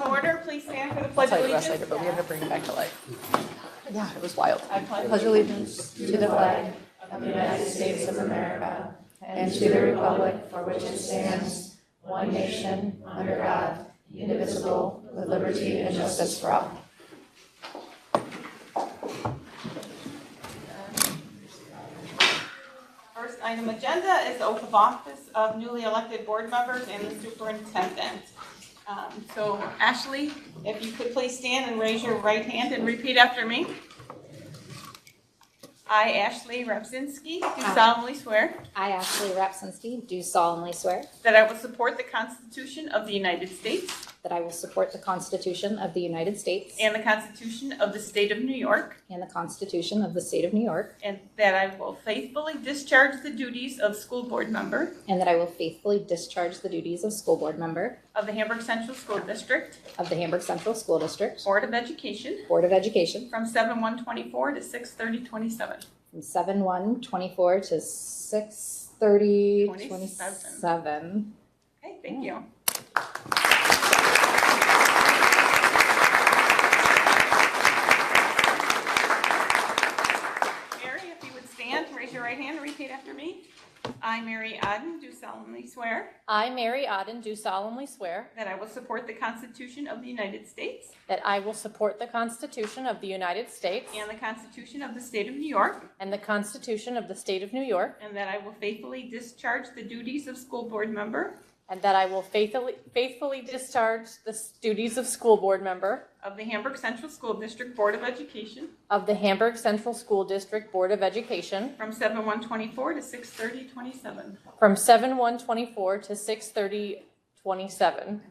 Order, please stand for the I'll pledge tell of you the rest allegiance. later, but we had to bring it back to life. Yeah, it was wild. I pledge Pledge allegiance to the flag of the United States of America and to the republic for which it stands, one nation, under God, indivisible, with liberty and justice for all. First item agenda is the oath of office of newly elected board members and the superintendent. So Ashley, if you could please stand and raise your right hand and repeat after me. I, Ashley Repzinski, do solemnly swear I, Ashley Rapsinski, do solemnly swear that I will support the Constitution of the United States that I will support the Constitution of the United States and the Constitution of the State of New York, and the Constitution of the State of New York, and that I will faithfully discharge the duties of school board member and that I will faithfully discharge the duties of school board member of the Hamburg Central School District of the Hamburg Central School District Board of Education Board of Education from 7/1/24 to 6/30/27. from 7/1/24 to 6/30/27. Okay, thank you. Mary, if you would stand, raise your right hand and repeat after me. I, Mary Odden, do solemnly swear I, Mary Odden, do solemnly swear that I will support the Constitution of the United States that I will support the Constitution of the United States and the Constitution of the State of New York, and the Constitution of the State of New York, and that I will faithfully discharge the duties of school board member and that I will faithfully discharge the duties of school board member of the Hamburg Central School District Board of Education of the Hamburg Central School District Board of Education from 7/1/24 to 6/30/27. from 7/1/24 to 6/30/27.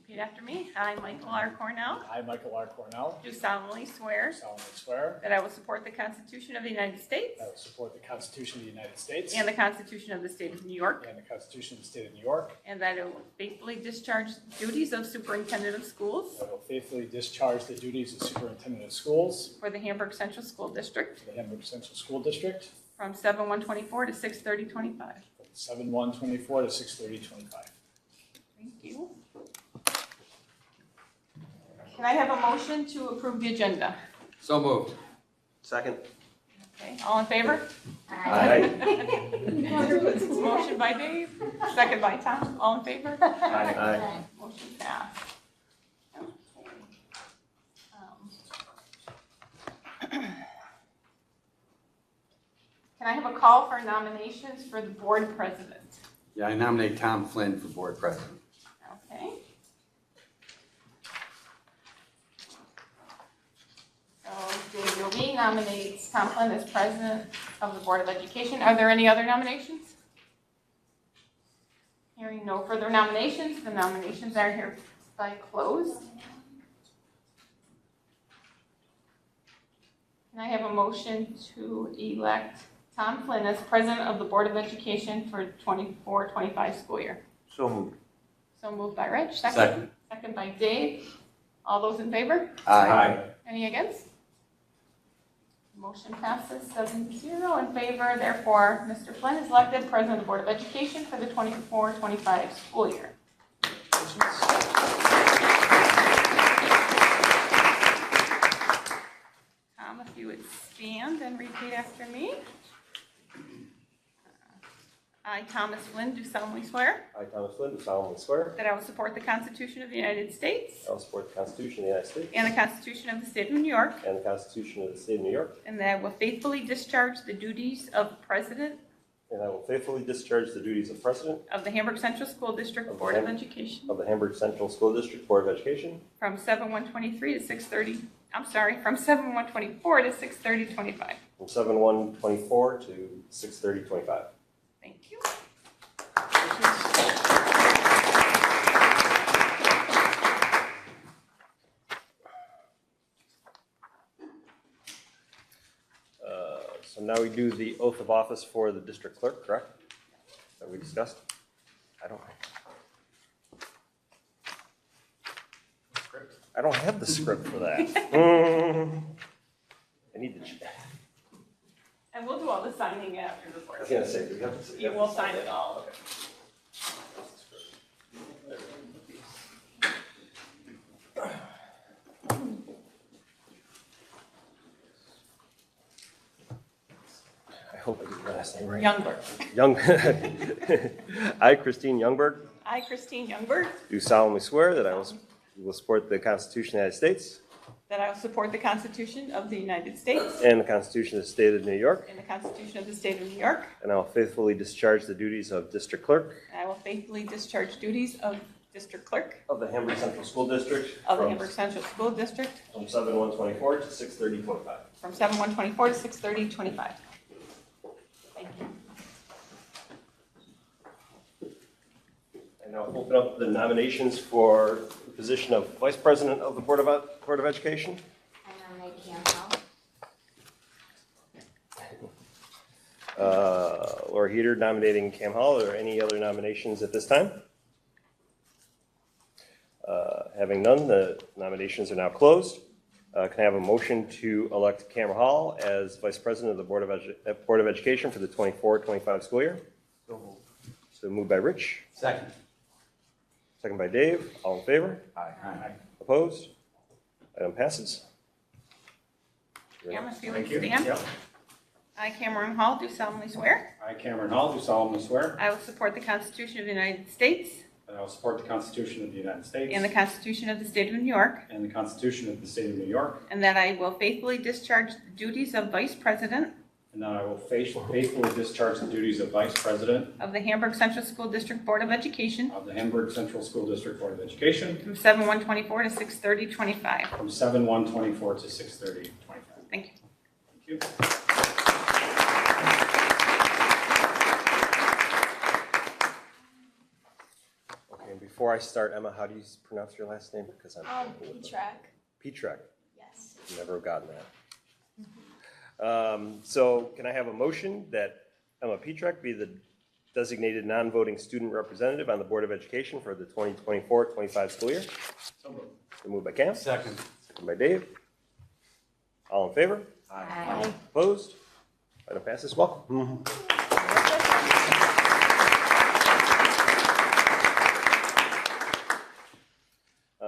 Repeat after me. I, Michael R. Cornell, I, Michael R. Cornell, do solemnly swear solemnly swear that I will support the Constitution of the United States that I will support the Constitution of the United States and the Constitution of the State of New York, and the Constitution of the State of New York. and that I will faithfully discharge the duties of superintendent of schools I will faithfully discharge the duties of superintendent of schools for the Hamburg Central School District for the Hamburg Central School District from 7/1/24 to 6/30/25. from 7/1/24 to 6/30/25. Thank you. Can I have a motion to approve the agenda? So moved. Second. Okay, all in favor? Aye. Motion by Dave, second by Tom, all in favor? Aye. Motion passed. Okay. Can I have a call for nominations for the board president? Yeah, I nominate Tom Flynn for board president. Okay. So Dave Yovine nominates Tom Flynn as president of the Board of Education. Are there any other nominations? Hearing no further nominations, the nominations are hereby closed. Can I have a motion to elect Tom Flynn as president of the Board of Education for 24-25 school year? So moved. So moved by Rich, second. Second. Second by Dave. All those in favor? Aye. Any against? Motion passes 7-0 in favor. Therefore, Mr. Flynn is elected President of the Board of Education for the 24-25 school year. Tom, if you would stand and repeat after me. I, Thomas Flynn, do solemnly swear I, Thomas Flynn, do solemnly swear that I will support the Constitution of the United States I will support the Constitution of the United States and the Constitution of the State of New York, and the Constitution of the State of New York, and that I will faithfully discharge the duties of President and I will faithfully discharge the duties of President of the Hamburg Central School District Board of Education of the Hamburg Central School District Board of Education from 7/1/23 to 6/30, from 7/1/24 to 6/30/25. from 7/1/24 to 6/30/25. Thank you. So now we do the oath of office for the district clerk, correct? That we discussed? I don't have the script for that. I need to. And we'll do all the signing after the board. I was gonna say, do we have to? You will sign it all. I hope I get your last name right. Youngberg. Young, I, Christine Youngberg, I, Christine Youngberg, do solemnly swear that I will support the Constitution of the United States that I will support the Constitution of the United States and the Constitution of the State of New York, and the Constitution of the State of New York, and I will faithfully discharge the duties of District Clerk and I will faithfully discharge duties of District Clerk of the Hamburg Central School District of the from Hamburg Central School District 7/124 to 6/30/25. from 7/124 to 6/30/25. Thank you. I now open up the nominations for the position of Vice President of the Board of Education. I nominate Cam Hall. Laura Heater nominating Cam Hall. Are there any other nominations at this time? Having none, the nominations are now closed. Can I have a motion to elect Cam Hall as Vice President of the Board of Education for the 24-25 school year? So moved by Rich, Second. second by Dave. All in favor? Aye. Opposed? Item passes. Cameron, if you would Thank you. stand. Yep. I, Cameron Hall, do solemnly swear I, Cameron Hall, do solemnly swear I will support the Constitution of the United States that I will support the Constitution of the United States and the Constitution of the State of New York, and the Constitution of the State of New York, and that I will faithfully discharge the duties of Vice President and that I will faithfully discharge the duties of Vice President of the Hamburg Central School District Board of Education of the Hamburg Central School District Board of Education from 7/124 to 6/30/25. from 7/124 to 6/30/25. Thank you. Thank you. Okay, and before I start, Emma, how do you pronounce your last name? Because I'm P-Track. Petrak. Yes. Never have gotten that. So can I have a motion that Emma Petrak be the designated non-voting student representative on the Board of Education for the 2024-25 school year? So moved. So moved by Cam, Second. second by Dave. All in favor? Aye. Opposed? Item passes. Welcome.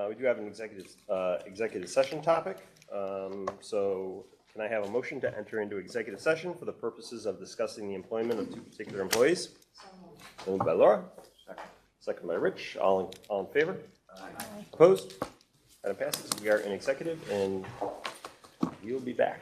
We do have an executive session topic. So can I have a motion to enter into executive session for the purposes of discussing the employment of two particular employees? So moved by Laura. Second by Rich. All in favor? Opposed? Item passes. We are in executive and we'll be back.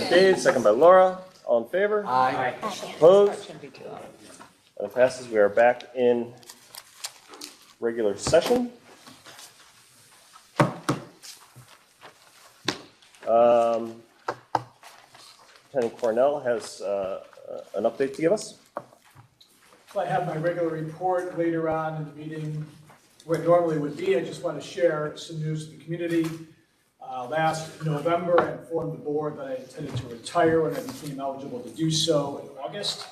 Dave, second by Laura. All in favor? Aye. Opposed? Item passes. We are back in regular session. Lieutenant Cornell has an update to give us. So I have my regular report later on in the meeting where it normally would be. I just want to share some news to the community. Last November, I informed the board that I intended to retire when I became eligible to do so in August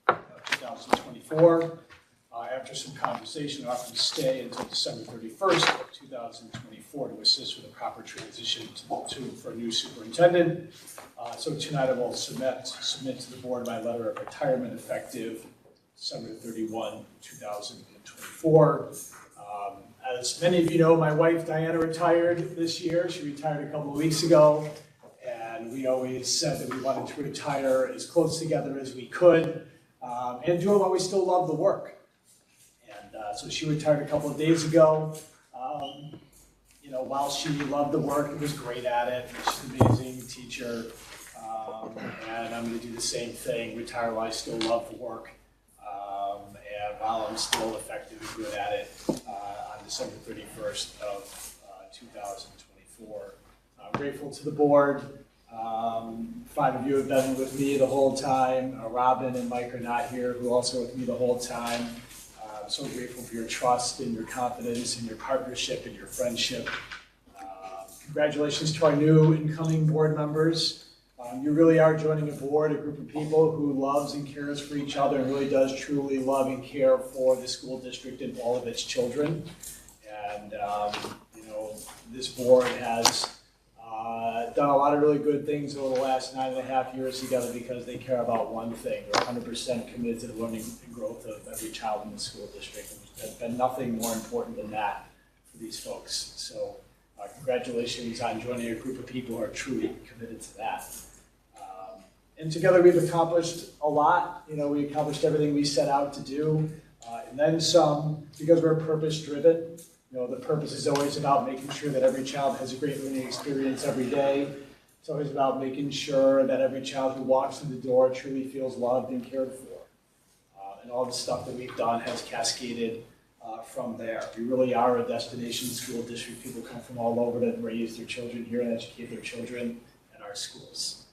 of 2025. 2024. After some conversation, I offered to stay until December 31st of 2024 to assist with the proper transition for a new superintendent. So tonight I will submit to the board my letter of retirement effective December 31, 2024. As many of you know, my wife Diana retired this year. She retired a couple of weeks ago, and we always said that we wanted to retire as close together as we could and do it while we still love the work. And so she retired a couple of days ago. You know, while she loved the work and was great at it, she's an amazing teacher, and I'm going to do the same thing, retire while I still love the work, and while I'm still effective and good at it on December 31st of 2024. I'm grateful to the board. 5 of you have been with me the whole time. Robin and Mike are not here, who are also with me the whole time. I'm so grateful for your trust and your confidence and your partnership and your friendship. Congratulations to our new incoming board members. You really are joining a board, a group of people who loves and cares for each other and really does truly love and care for the school district and all of its children. And, you know, this board has done a lot of really good things over the last 9.5 years together because they care about one thing. They're 100% committed to the learning and growth of every child in the school district. And there's been nothing more important than that for these folks. So congratulations on joining a group of people who are truly committed to that. And together we've accomplished a lot. You know, we accomplished everything we set out to do, and then some, because we're purpose-driven. You know, the purpose is always about making sure that every child has a great learning experience every day. It's always about making sure that every child who walks through the door truly feels loved and cared for. And all the stuff that we've done has cascaded from there. We really are a destination school district. People come from all over to raise their children here and educate their children in our schools.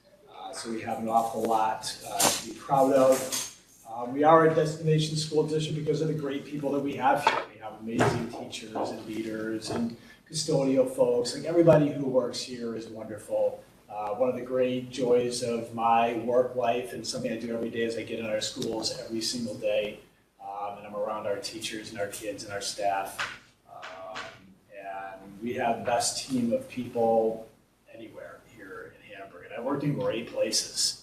So we have an awful lot to be proud of. We are a destination school district because of the great people that we have here. We have amazing teachers and leaders and custodial folks. Like, everybody who works here is wonderful. One of the great joys of my work life and something I do every day is I get in our schools every single day, and I'm around our teachers and our kids and our staff. And we have the best team of people anywhere here in Hamburg. And I worked in great places.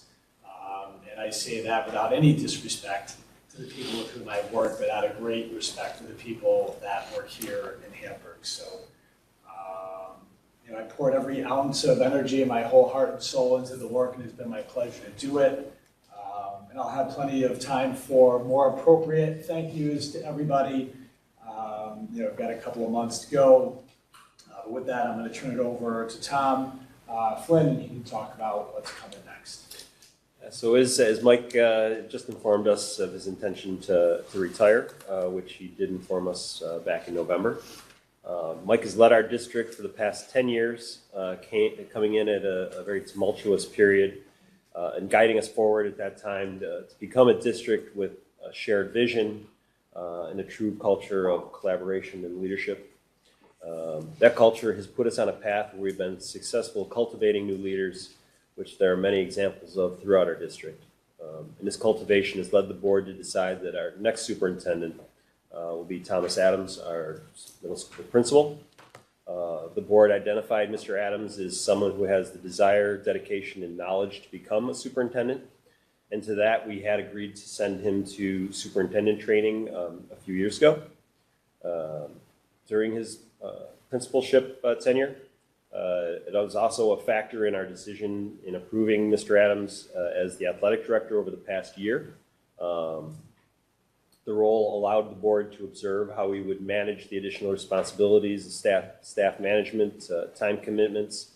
And I say that without any disrespect to the people with whom I work, but out of great respect to the people that work here in Hamburg. So, you know, I poured every ounce of energy and my whole heart and soul into the work, and it's been my pleasure to do it. And I'll have plenty of time for more appropriate thank yous to everybody. You know, I've got a couple of months to go. But with that, I'm going to turn it over to Tom Flynn, and he can talk about what's coming next. So as Mike just informed us of his intention to retire, which he did inform us back in November, Mike has led our district for the past 10 years, coming in at a very tumultuous period and guiding us forward at that time to become a district with a shared vision and a true culture of collaboration and leadership. That culture has put us on a path where we've been successful cultivating new leaders, which there are many examples of throughout our district. And this cultivation has led the board to decide that our next superintendent will be Thomas Adams, our middle school principal. The board identified Mr. Adams as someone who has the desire, dedication, and knowledge to become a superintendent. And to that, we had agreed to send him to superintendent training a few years ago. During his principalship tenure, it was also a factor in our decision in approving Mr. Adams as the athletic director over the past year. The role allowed the board to observe how we would manage the additional responsibilities, staff management, time commitments,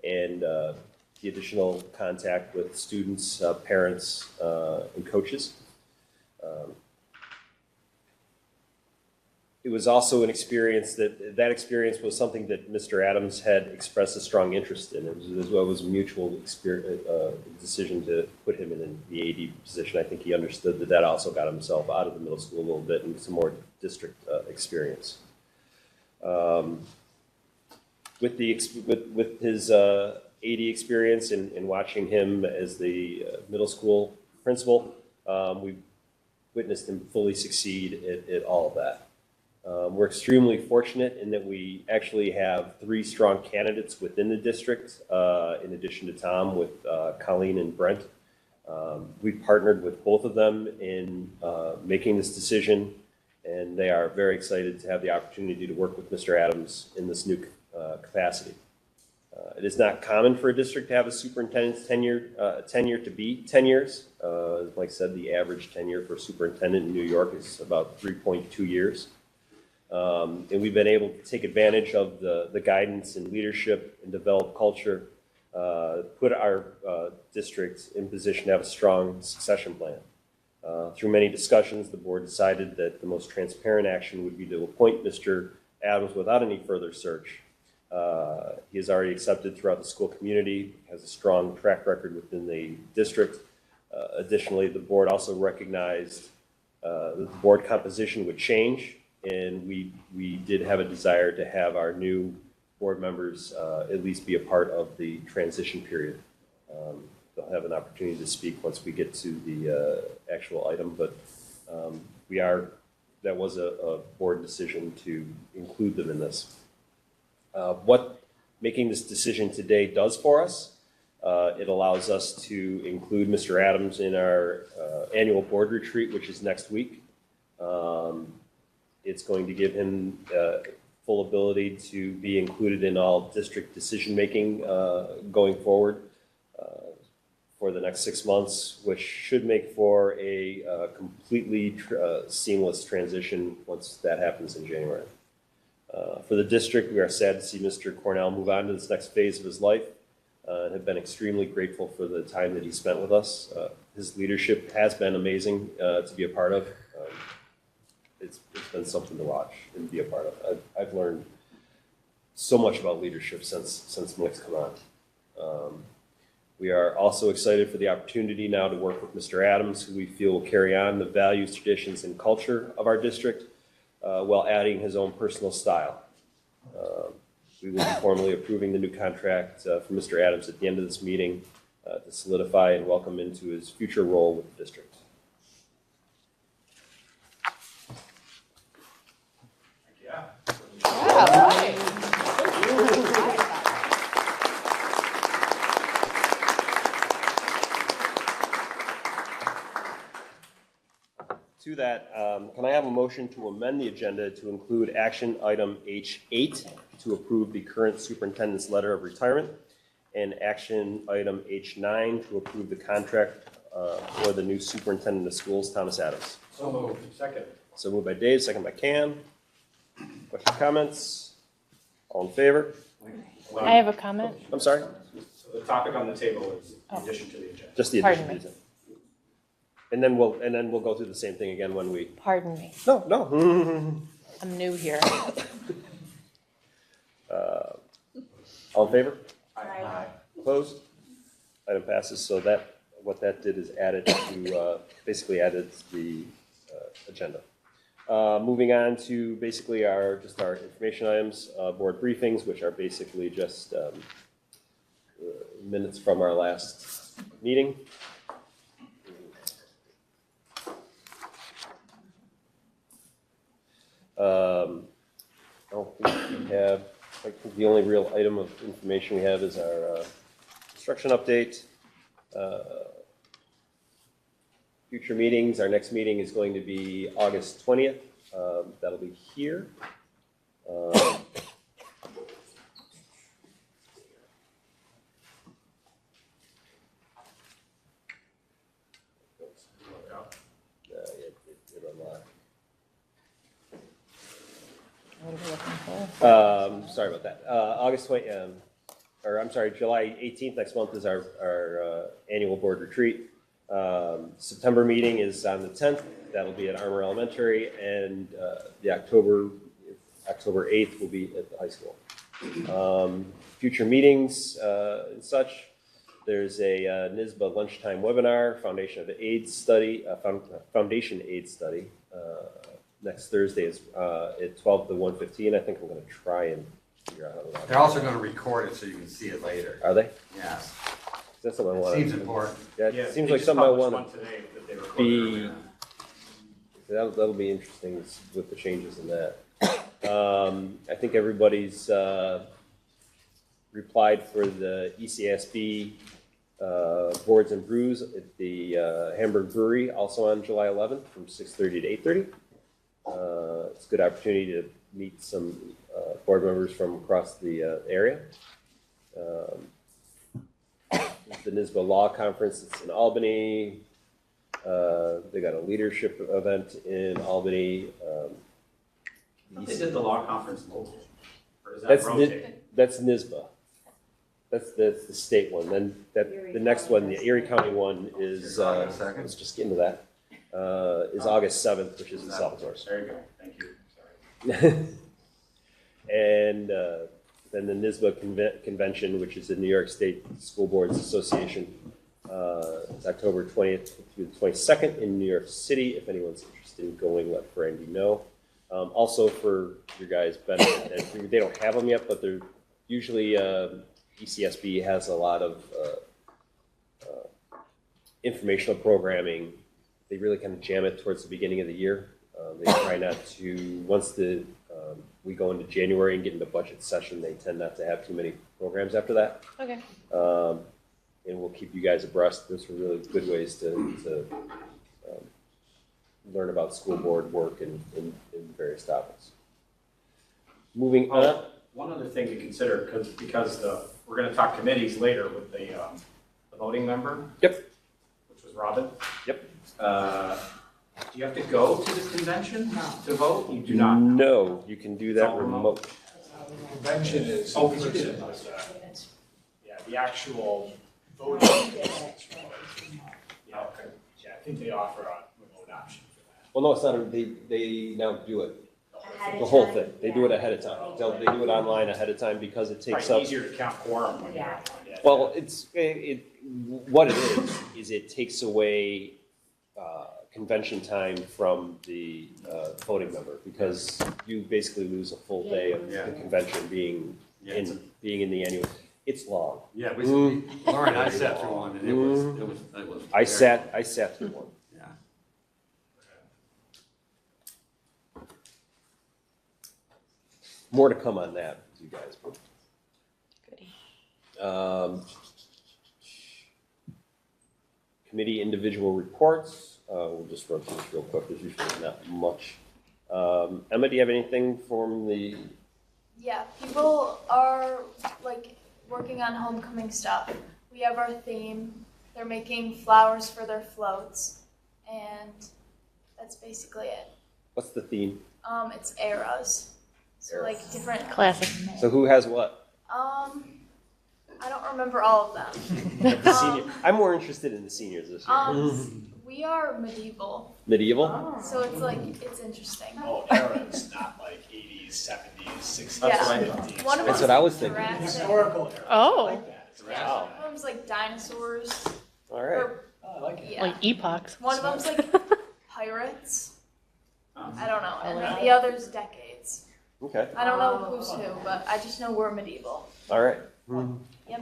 and the additional contact with students, parents, and coaches. It was also an experience that experience was something that Mr. Adams had expressed a strong interest in. It was a mutual decision to put him in the AD position. I think he understood that also got himself out of the middle school a little bit and some more district experience. With his AD experience and watching him as the middle school principal, we witnessed him fully succeed at all of that. We're extremely fortunate in that we actually have 3 strong candidates within the district, in addition to Tom, with Colleen and Brent. We've partnered with both of them in making this decision, and they are very excited to have the opportunity to work with Mr. Adams in this new capacity. It is not common for a district to have a superintendent's tenure to be 10 years. As Mike said, the average tenure for a superintendent in New York is about 3.2 years. And we've been able to take advantage of the guidance and leadership and develop culture, put our district in position to have a strong succession plan. Through many discussions, the board decided that the most transparent action would be to appoint Mr. Adams without any further search. He is already accepted throughout the school community, has a strong track record within the district. Additionally, the board also recognized that the board composition would change, and we did have a desire to have our new board members at least be a part of the transition period. They'll have an opportunity to speak once we get to the actual item, but that was a board decision to include them in this. What making this decision today does for us, it allows us to include Mr. Adams in our annual board retreat, which is next week. It's going to give him full ability to be included in all district decision-making going forward for the next 6 months, which should make for a completely seamless transition once that happens in January. For the district, we are sad to see Mr. Cornell move on to this next phase of his life and have been extremely grateful for the time that he spent with us. His leadership has been amazing to be a part of. It's been something to watch and be a part of. I've learned so much about leadership since Mike's come on. We are also excited for the opportunity now to work with Mr. Adams, who we feel will carry on the values, traditions, and culture of our district while adding his own personal style. We will be formally approving the new contract for Mr. Adams at the end of this meeting to solidify and welcome into his future role with the district. To that, can I have a motion to amend the agenda to include action item H8 to approve the current superintendent's letter of retirement and action item H9 to approve the contract for the new superintendent of schools, Thomas Adams? So moved. Second. So moved by Dave, second by Cam. Questions, comments? All in favor? I have a comment. I'm sorry? So the topic on the table is in addition to the agenda. Just the Pardon addition. me. And then we'll go through the same thing again when we. Pardon me. No. I'm new here. All in favor? Aye. Opposed? Item passes. So what that did is added to basically added to the agenda. Moving on to basically our information items, board briefings, which are basically just minutes from our last meeting. I don't think we have, I think the only real item of information we have is our construction update. Future meetings, our next meeting is going to be August 20th. That'll be here. It unlocked. Sorry about that. August 20th, or I'm sorry, July 18th next month is our annual board retreat. September meeting is on the 10th. That'll be at Armour Elementary, and the October 8th will be at the high school. Future meetings and such. There's a NYSBA lunchtime webinar, Foundation AIDS study. Next Thursday is at 12 to 1:15. I think I'm going to try and figure out how to log in. They're also going to record it so you can see it later. Are they? Yes. That's something I want Seems important. Yeah, it seems like something I want to be That'll be interesting with the changes in that. I think everybody's replied for the ECSB Boards and Brews at the Hamburg Brewery, also on July 11th from 6:30 to 8:30. It's a good opportunity to meet some board members from across the area. The NISBA Law Conference, it's in Albany. They got a leadership event in Albany. They did the law conference local, or is that That's rotating? That's NISBA. That's the state one. Then the next one, the Erie County one is, August 2nd. let's just get into that, is August 7th, which is in Salvatore. There you go, thank you, sorry. And then the NISBA convention, which is the New York State School Boards Association, it's October 20th through the 22nd in New York City. If anyone's interested in going, let Brandy know. Also for your guys' benefit, they don't have them yet, but they're usually ECSB has a lot of informational programming. They really kind of jam it towards the beginning of the year. They try not to, once we go into January and get into budget session, they tend not to have too many programs after that. Okay. And we'll keep you guys abreast. Those are really good ways to learn about school board work and various topics. Moving on. One other thing to consider, because we're gonna talk committees later with the voting member. Yep. Which was Robin. Yep. Do you have to go to the convention to vote? You do not. No, you can do that It's all remote. remote. Convention is. Oh, you did. Yeah, the actual voting. Yeah, Okay. I think they offer a remote option for that. Well, no, it's not. They now do it. The whole thing. They do it ahead of time. They do it online ahead of time because it takes Probably up. easier to count quorum when you're online. Well, what it is it takes away convention time from the voting member because you basically lose a full day of the convention being in the annual. It's long. Yeah, Lauren and I sat through one, and it was. I sat through one. Yeah. More to come on that, you guys. Committee individual reports. We'll just run through this real quick. There's usually not much. Emma, do you have anything from the? Yeah, people are like working on homecoming stuff. We have our theme. They're making flowers for their floats, and that's basically it. What's the theme? It's eras. So like different. Classic. So who has what? I don't remember all of them. The senior. I'm more interested in the seniors this year. We are medieval, Medieval. so it's like it's interesting. Oh, era is not like 80s, 70s, 60s, Yeah. 50s. One of That's them what I was thinking. Jurassic. Historical era. Oh. I like that. It's Yeah, rad. one of them's like dinosaurs. All right. Or, Oh, I like it. yeah. Like epochs. One of them's like pirates. I don't know. And then like the other's decades. Okay. I don't know who's who, but I just know we're medieval. All right. Yep.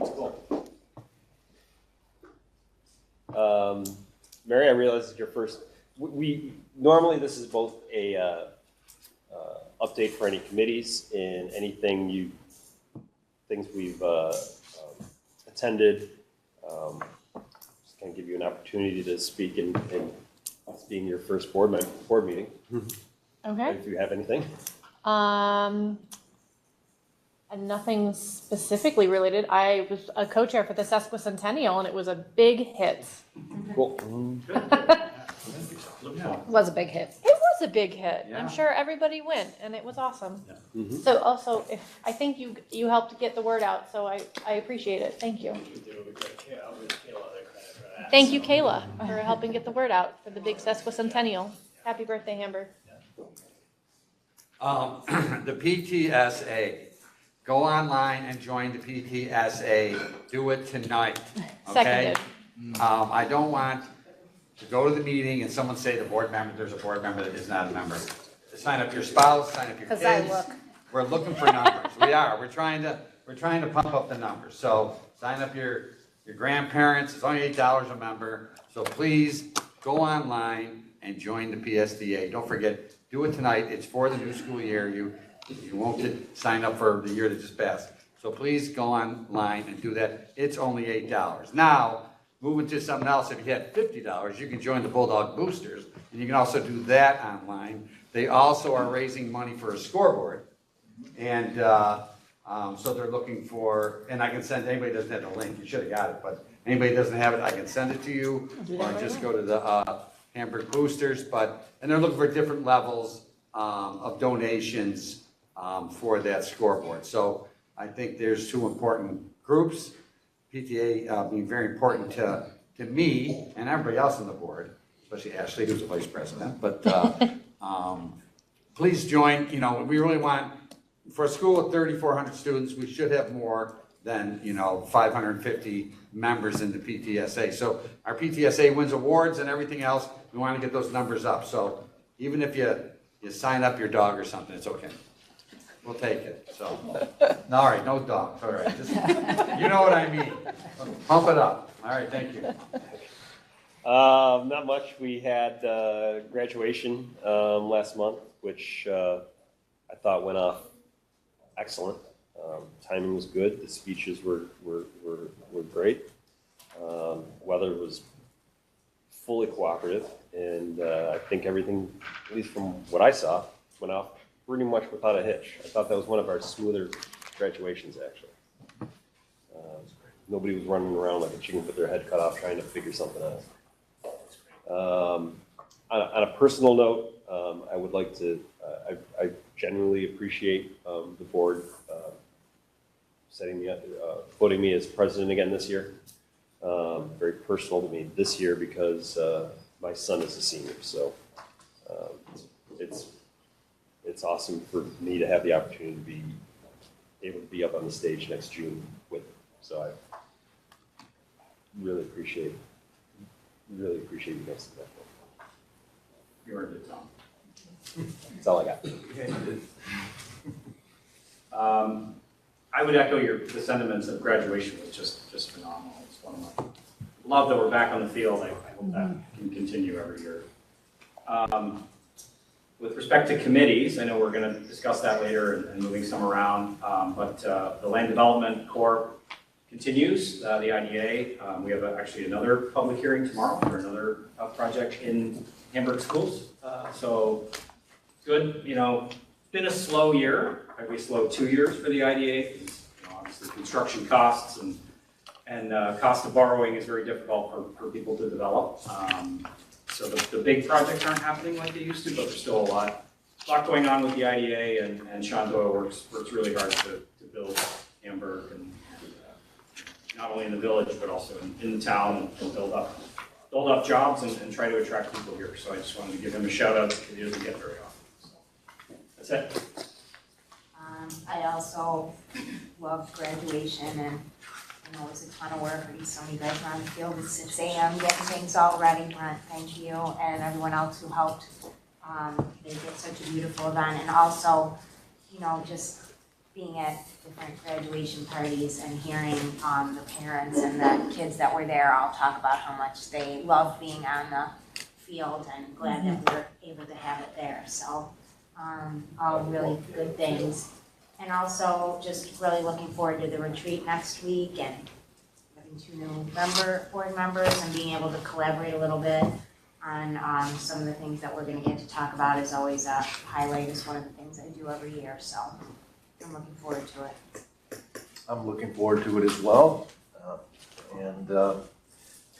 Mary, I realize it's your first. We normally this is both a update for any committees and anything things we've attended. Just kind of give you an opportunity to speak and this being your first board meeting. Okay. If you have anything. And nothing specifically related. I was a co-chair for the Sesquicentennial, and it was a big hit. Cool. Was a big hit. It was a big hit. Yeah. I'm sure everybody went, and it was awesome. Mhm. So also, I think you helped get the word out, so I appreciate it. Thank you. We do give Kayla the credit for that. Thank you, Kayla, for helping get the word out for the big Sesquicentennial. Happy birthday, Hamburg. The PTSA. Go online and join the PTSA. Do it tonight. Okay? Seconded. I don't want to go to the meeting and someone say there's a board member that is not a member. Sign up your spouse, sign up your kids. 'Cause I look. We're looking for numbers. We are. We're trying to pump up the numbers. So sign up your grandparents. It's only $8 a member. So please go online, and join the PSDA. Don't forget, do it tonight. It's for the new school year. You won't get signed up for the year that just passed. So please go online and do that. It's only $8. Now, moving to something else, if you had $50, you can join the Bulldog Boosters, and you can also do that online. They also are raising money for a scoreboard, and so they're looking for, and I can send, anybody that doesn't have the link, you should have got it, but anybody that doesn't have it, I can send it to you, or just go to the Hamburg Boosters, and they're looking for different levels of donations for that scoreboard. So I think there's two important groups, PTA being very important to me and everybody else on the board, especially Ashley, who's the vice president, but please join. You know, we really want, for a school with 3,400 students, we should have more than, 550 members in the PTSA. So our PTSA wins awards and everything else. We want to get those numbers up. So even if you sign up your dog or something, it's okay. We'll take it. So, all right, no dogs. All right, just, you know what I mean. Pump it up. All right, thank you. Not much. We had graduation last month, which I thought went off excellent. Timing was good. The speeches were great. Weather was fully cooperative, and I think everything, at least from what I saw, went off pretty much without a hitch. I thought that was one of our smoother graduations, actually. Nobody was running around like a chicken with their head cut off trying to figure something out. On a personal note, I would like to, I genuinely appreciate the board voting me as president again this year. Very personal to me this year because my son is a senior, so it's awesome for me to have the opportunity to be able to be up on the stage next June with him. So I really appreciate you guys. You earned it, Tom. That's all I got. I would echo the sentiments of graduation was just phenomenal. It's one of my love that we're back on the field. I hope that can continue every year. With respect to committees, I know we're going to discuss that later and moving some around, but the Land Development Corp continues, the IDA. We have actually another public hearing tomorrow for another project in Hamburg schools. So good, it's been a slow year, probably a slow 2 years for the IDA. Obviously construction costs and cost of borrowing is very difficult for people to develop. So the big projects aren't happening like they used to, but there's still a lot going on with the IDA, and Sean Doyle works really hard to build Hamburg, and not only in the village, but also in the town, and build up jobs and try to attract people here. So I just wanted to give him a shout out because he doesn't get very often. So that's it. I also love graduation, and I know it was a ton of work. Some of you guys were on the field at 6 a.m. getting things all ready. Brent, thank you, and everyone else who helped make it such a beautiful event. And also, just being at different graduation parties and hearing the parents and the kids that were there all talk about how much they love being on the field, and glad that we were able to have it there. So all really good things. And also just really looking forward to the retreat next week and having 2 new board members and being able to collaborate a little bit on some of the things that we're going to get to talk about is always a highlight. It's one of the things I do every year, so I'm looking forward to it. I'm looking forward to it as well. And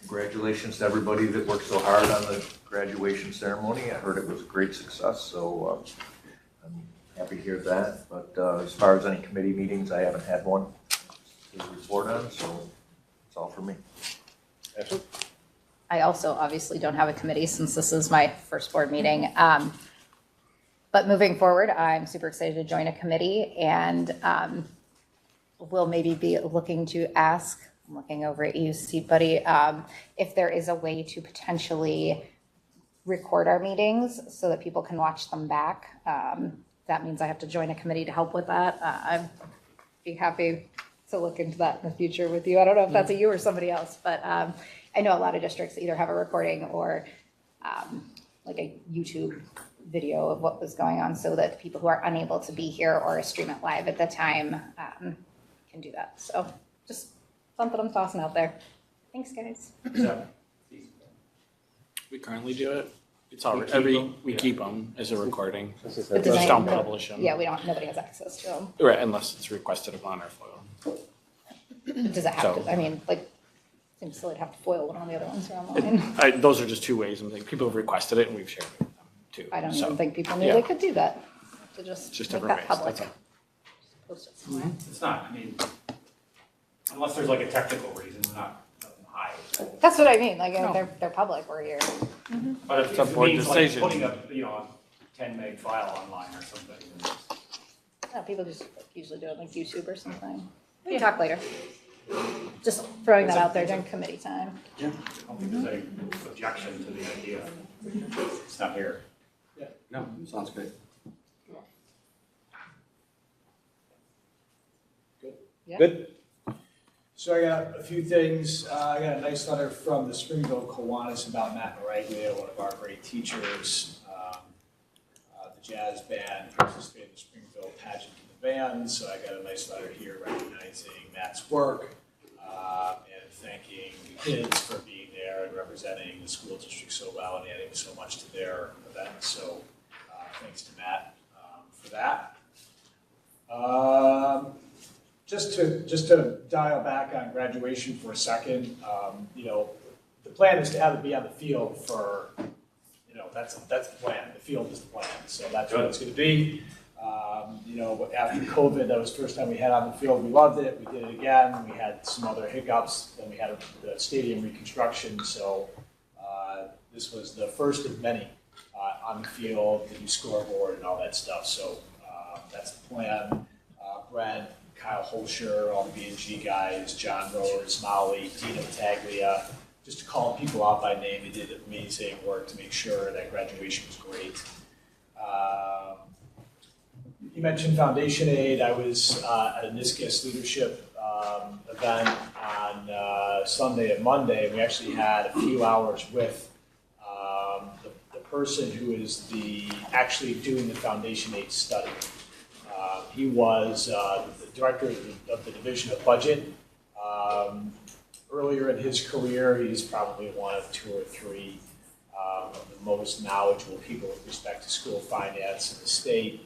congratulations to everybody that worked so hard on the graduation ceremony. I heard it was a great success, so I'm happy to hear that. But as far as any committee meetings, I haven't had one to report on, so that's all for me. Ashley? I also obviously don't have a committee since this is my first board meeting. But moving forward, I'm super excited to join a committee, and we'll maybe be looking to ask, I'm looking over at you, Seat Buddy, if there is a way to potentially record our meetings so that people can watch them back. That means I have to join a committee to help with that. I'd be happy to look into that in the future with you. I don't know if that's a you or somebody else, but I know a lot of districts either have a recording or like a YouTube video of what was going on so that people who are unable to be here or stream it live at the time can do that. So just something I'm tossing out there. Thanks, guys. We currently do it. It's already, we keep them as a recording. But Just design- don't publish them. Yeah, nobody has access to them. Right, unless it's requested upon our FOIL. Does it have So- to, I mean, like, seems silly to have to foil when all the other ones are online. Those are just two ways. I'm thinking people have requested it and we've shared it with them too. I don't So, even think people knew yeah. they could do that. To just Just make different that ways, public. that's all. Post it somewhere. It's not, I mean, unless there's like a technical reason, it's not nothing to hide. That's what I mean, like, they're public, we're here. But if It's a it board means like decision. putting a, 10 meg file online or something, then No, people just usually do it like YouTube or something. We can talk later. Just throwing that out there during committee time. I don't think there's any objection to the idea. It's not here. No, sounds good. Yeah. Good? So I got a few things. I got a nice letter from the Springville Kiwanis about Matt Maraglia, one of our great teachers. The jazz band participated in the Springville pageant in the band, so I got a nice letter here recognizing Matt's work and thanking the kids for being there and representing the school district so well and adding so much to their event. So thanks to Matt for that. Just to dial back on graduation for a second, the plan is to have it be on the field for, that's the plan. The field is the plan, so that's what it's going to be. After COVID, that was the first time we had on the field. We loved it. We did it again. We had some other hiccups. Then we had the stadium reconstruction. So this was the first of many on the field, the new scoreboard and all that stuff. So that's the plan. Brent, Kyle Holscher, all the B&G guys, John Rose, Molly, Dina Taglia, just to call people out by name. They did amazing work to make sure that graduation was great. You mentioned Foundation Aid. I was at a NISCUS leadership event on Sunday and Monday. We actually had a few hours with the person who is actually doing the Foundation Aid study. He was the director of the Division of Budget. Earlier in his career, he's probably one of two or three of the most knowledgeable people with respect to school finance in the state.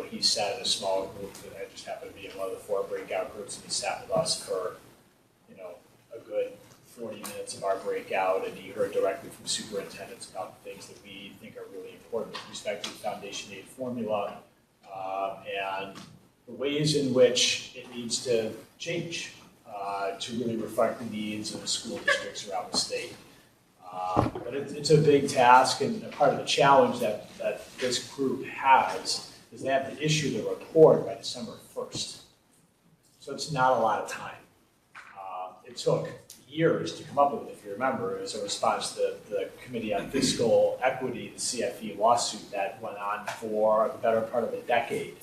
He sat in a small group, and I just happened to be in one of the 4 breakout groups, and he sat with us for, a good 40 minutes of our breakout, and he heard directly from superintendents about the things that we think are really important with respect to the Foundation Aid formula, and the ways in which it needs to change to really reflect the needs of the school districts around the state. But it's a big task, and a part of the challenge that this group has is they have to issue the report by December 1st. So it's not a lot of time. It took years to come up with it, if you remember. It was a response to the Committee on Fiscal Equity, the CFE lawsuit that went on for the better part of a decade.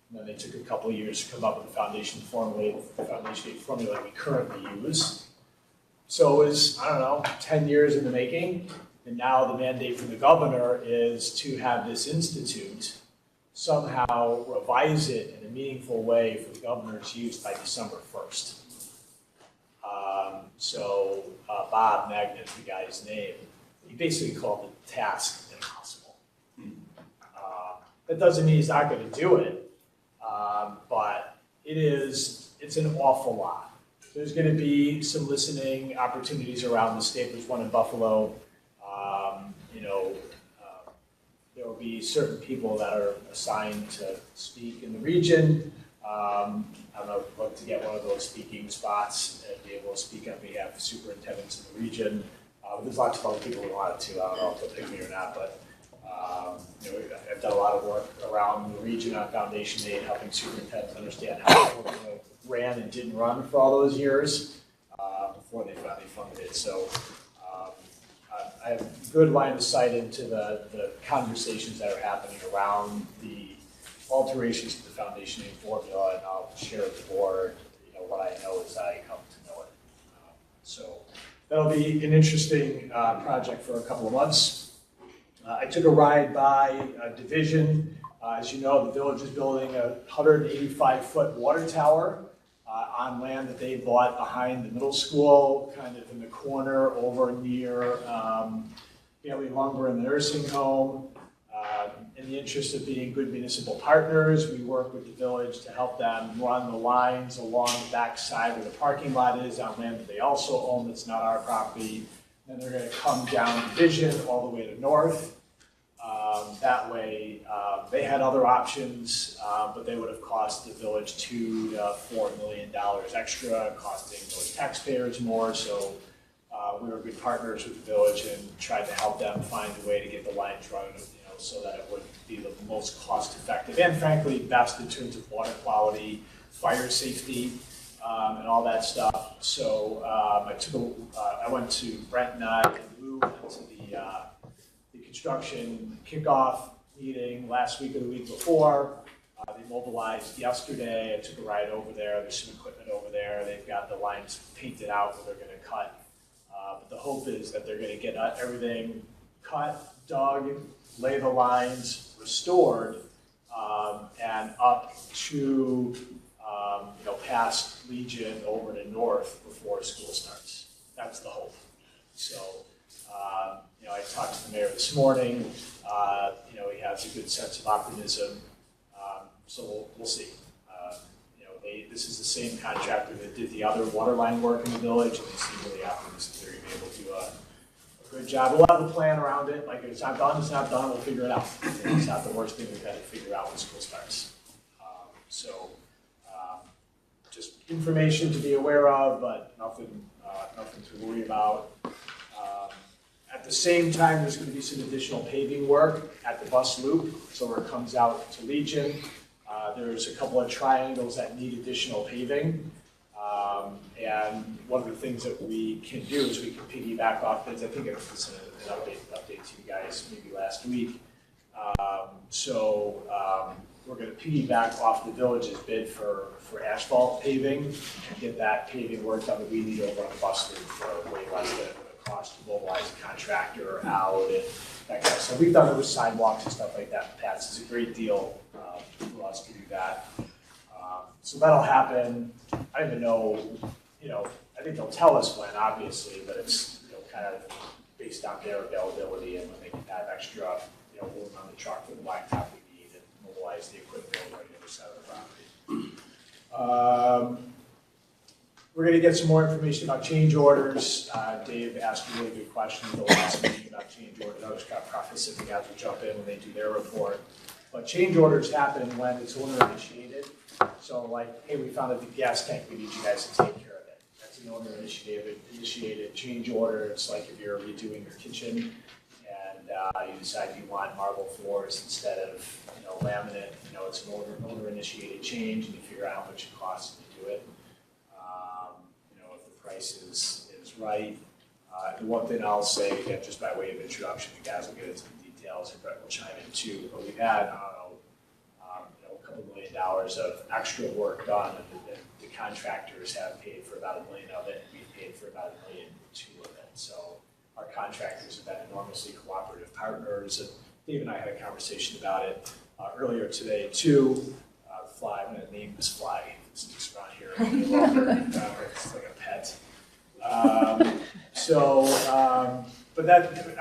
And then they took a couple of years to come up with the Foundation Aid formula we currently use. So it was, 10 years in the making. And now the mandate from the governor is to have this institute somehow revise it in a meaningful way for the governor's use by December 1st. Bob Magnet, the guy's name, he basically called the task impossible. That doesn't mean he's not going to do it, but it's an awful lot. There's going to be some listening opportunities around the state. There's one in Buffalo. There will be certain people that are assigned to speak in the region. I don't know, I'd love to get one of those speaking spots and be able to speak on behalf of superintendents in the region. There's lots of other people who want to. I don't know if they'll pick me or not, but I've done a lot of work around the region on Foundation Aid, helping superintendents understand how it ran and didn't run for all those years before they finally funded it. So I have a good line of sight into the conversations that are happening around the alterations to the Foundation Aid formula, and I'll share with the board what I know as I come to know it. So that'll be an interesting project for a couple of months. I took a ride by Division. As you know, the village is building a 185-foot water tower on land that they bought behind the middle school, kind of in the corner over near Family Lumber and the nursing home. In the interest of being good municipal partners, we work with the village to help them run the lines along the back side where the parking lot is on land that they also own that's not our property. Then they're going to come down Division all the way to North. That way, they had other options, but they would have cost the village $2 to $4 million extra, costing those taxpayers more. So we were good partners with the village and tried to help them find a way to get the lines run, so that it would be the most cost effective and frankly best in terms of water quality, fire safety, and all that stuff. So I went to Brent and I and Lou went to the construction kickoff meeting last week or the week before. They mobilized yesterday. I took a ride over there. There's some equipment over there. They've got the lines painted out where they're going to cut. But the hope is that they're going to get everything cut, dug, lay the lines, restored, and up to past Legion over to North before school starts. That's the hope. So I talked to the mayor this morning. He has a good sense of optimism. So we'll see. This is the same contractor that did the other water line work in the village, and they seem really optimistic they're going to be able to do a good job. We'll have a plan around it. Like, if it's not done, it's not done. We'll figure it out. It's not the worst thing we've had to figure out when school starts. Just information to be aware of, but nothing to worry about. At the same time, there's going to be some additional paving work at the bus loop, so where it comes out to Legion. There's a couple of triangles that need additional paving. And one of the things that we can do is we can piggyback off bids. I think it was an update to you guys maybe last week. We're going to piggyback off the village's bid for asphalt paving and get that paving work done that we need over on the bus loop for way less than the cost to mobilize a contractor out and that kind of stuff. We've done it with sidewalks and stuff like that in the past. It's a great deal for us to do that. So that'll happen. I don't even know, I think they'll tell us when, obviously, but it's kind of based on their availability and when they can have extra, room on the truck for the blacktop we need and mobilize the equipment over on the other side of the property. We're going to get some more information about change orders. Dave asked a really good question at the last meeting about change orders. I was kind of prefacing the guys will jump in when they do their report. But change orders happen when it's owner initiated. So like, hey, we found a gas tank, we need you guys to take care of it. That's an owner initiated change order. It's like if you're redoing your kitchen and you decide you want marble floors instead of laminate, it's an owner initiated change, and you figure out how much it costs to do it. If the price is right. The one thing I'll say, again, just by way of introduction, the guys will get into the details and Brett will chime in too, but we've had, a couple $1 million of extra work done, and the contractors have paid for about $1 million of it, and we've paid for about $1.2 million of it. So our contractors have been enormously cooperative partners, and Dave and I had a conversation about it earlier today too. Fly, I'm going to name this fly. It's just around here. It's like a pet. But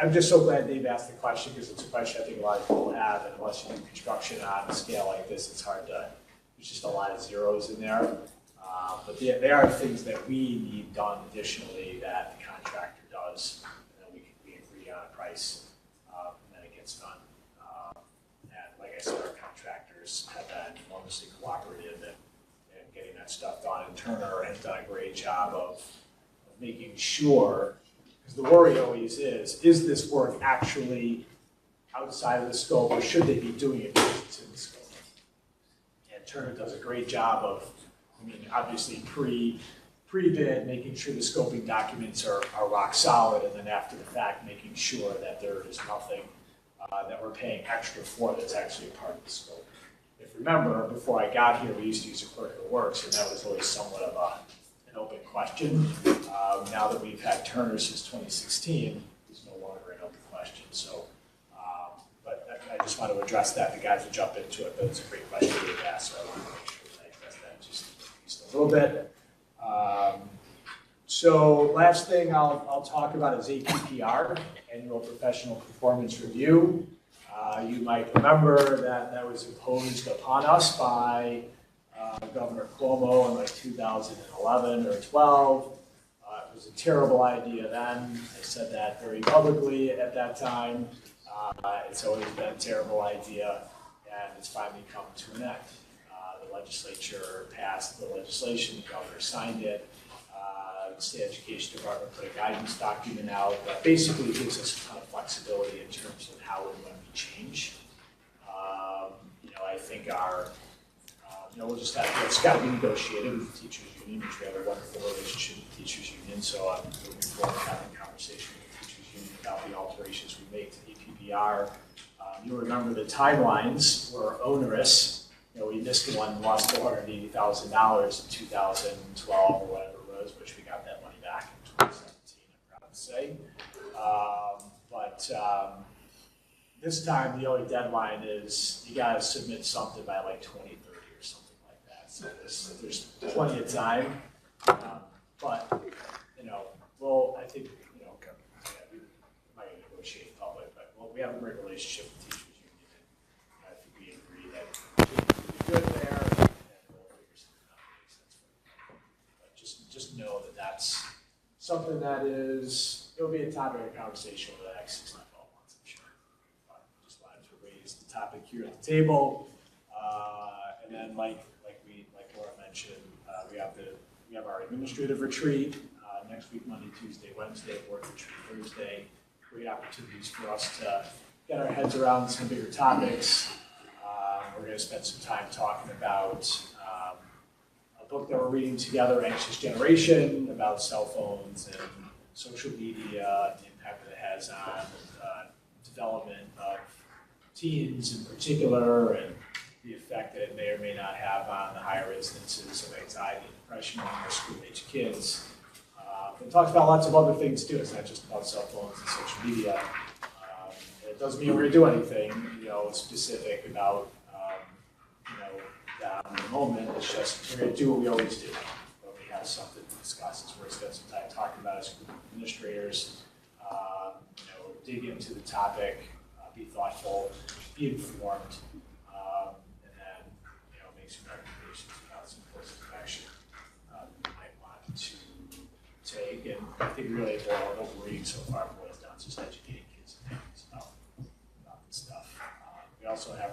I'm just so glad Dave asked the question, because it's a question I think a lot of people have, and unless you do construction on a scale like this, it's hard to, there's just a lot of zeros in there. But there are things that we need done additionally that the contractor does, and then we agree on a price, and then it gets done. And like I said, our contractors have been enormously cooperative in getting that stuff done, and Turner has done a great job of making sure, because the worry always is this work actually outside of the scope, or should they be doing it because it's in the scope? And Turner does a great job of, obviously pre-bid, making sure the scoping documents are rock solid, and then after the fact, making sure that there is nothing that we're paying extra for that's actually a part of the scope. If you remember, before I got here, we used to use a clerk of works, and that was always somewhat of an open question. Now that we've had Turner since 2016, he's no longer an open question. So, but I just want to address that. The guys will jump into it, but it's a great question you've asked, so I want to make sure that I address that just a little bit. So last thing I'll talk about is APPR, Annual Professional Performance Review. You might remember that was imposed upon us by Governor Cuomo in like 2011 or 12. It was a terrible idea then. I said that very publicly at that time. It's always been a terrible idea, and it's finally come to an end. The legislature passed the legislation, the governor signed it. The State Education Department put a guidance document out that basically gives us a ton of flexibility in terms of how and when we change. I think it's got to be negotiated with the teachers union, which we have a wonderful relationship with the teachers union. So I'm looking forward to having a conversation with the teachers union about the alterations we make to the APPR. You'll remember the timelines were onerous. We missed one, lost $480,000 in 2012 or whatever it was, which we got that money back in 2017, I'm proud to say. This time the only deadline is you got to submit something by like 2030 or something like that. So there's plenty of time. I think, we might negotiate in public, but we have a great relationship with the teachers union. And I think we agree that we're good there, and we'll figure something out that makes sense for everybody. But just know that that's something that it'll be a topic of conversation over the next 6 to 12 months, I'm sure. Just wanted to raise the topic here at the table. And then like Laura mentioned, we have our administrative retreat next week, Monday, Tuesday, Wednesday, board retreat Thursday. Great opportunities for us to get our heads around some bigger topics. We're going to spend some time talking about a book that we're reading together, Anxious Generation, about cell phones and social media, the impact that it has on development of teens in particular, and the effect that it may or may not have on the higher instances of anxiety and depression among our school-age kids. It talks about lots of other things too. It's not just about cell phones and social media. It doesn't mean we're going to do anything, specific about, that in the moment. It's just we're going to do what we always do. When we have something to discuss, it's worth spending some time talking about as group administrators. Dig into the topic, be thoughtful, be informed, and then make some recommendations about some courses of action we might want to take. And I think really what we're reading so far boils down to just educating kids and families about this stuff. We also have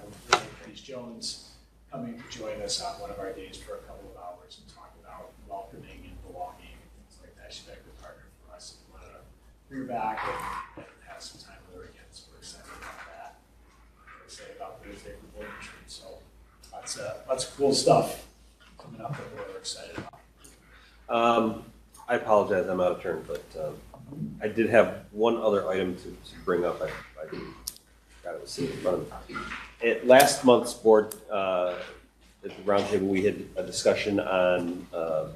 Denise Jones coming to join us on one of our days for a couple of hours and talk about welcoming and belonging and things like that. She's been a good partner for us. We want to bring her back and have some time with her again. So we're excited about that. We're excited about Thursday for board retreat. So lots of cool stuff coming up that we're excited about. I apologize, I'm out of turn, but I did have one other item to bring up. I got it sitting in front of me. At last month's board, at the roundtable, we had a discussion on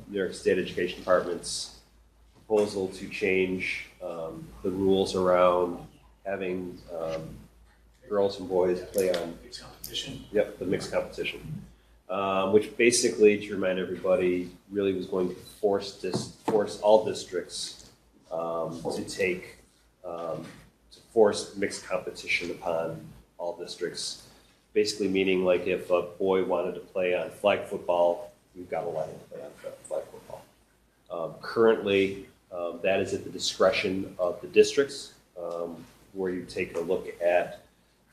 New York State Education Department's proposal to change the rules around having girls and boys play on Mixed competition. Yep, the mixed competition. Which basically, to remind everybody, really was going to force all districts to force mixed competition upon all districts. Basically meaning like if a boy wanted to play on flag football, we've got to let him play on flag football. Currently, that is at the discretion of the districts, where you take a look at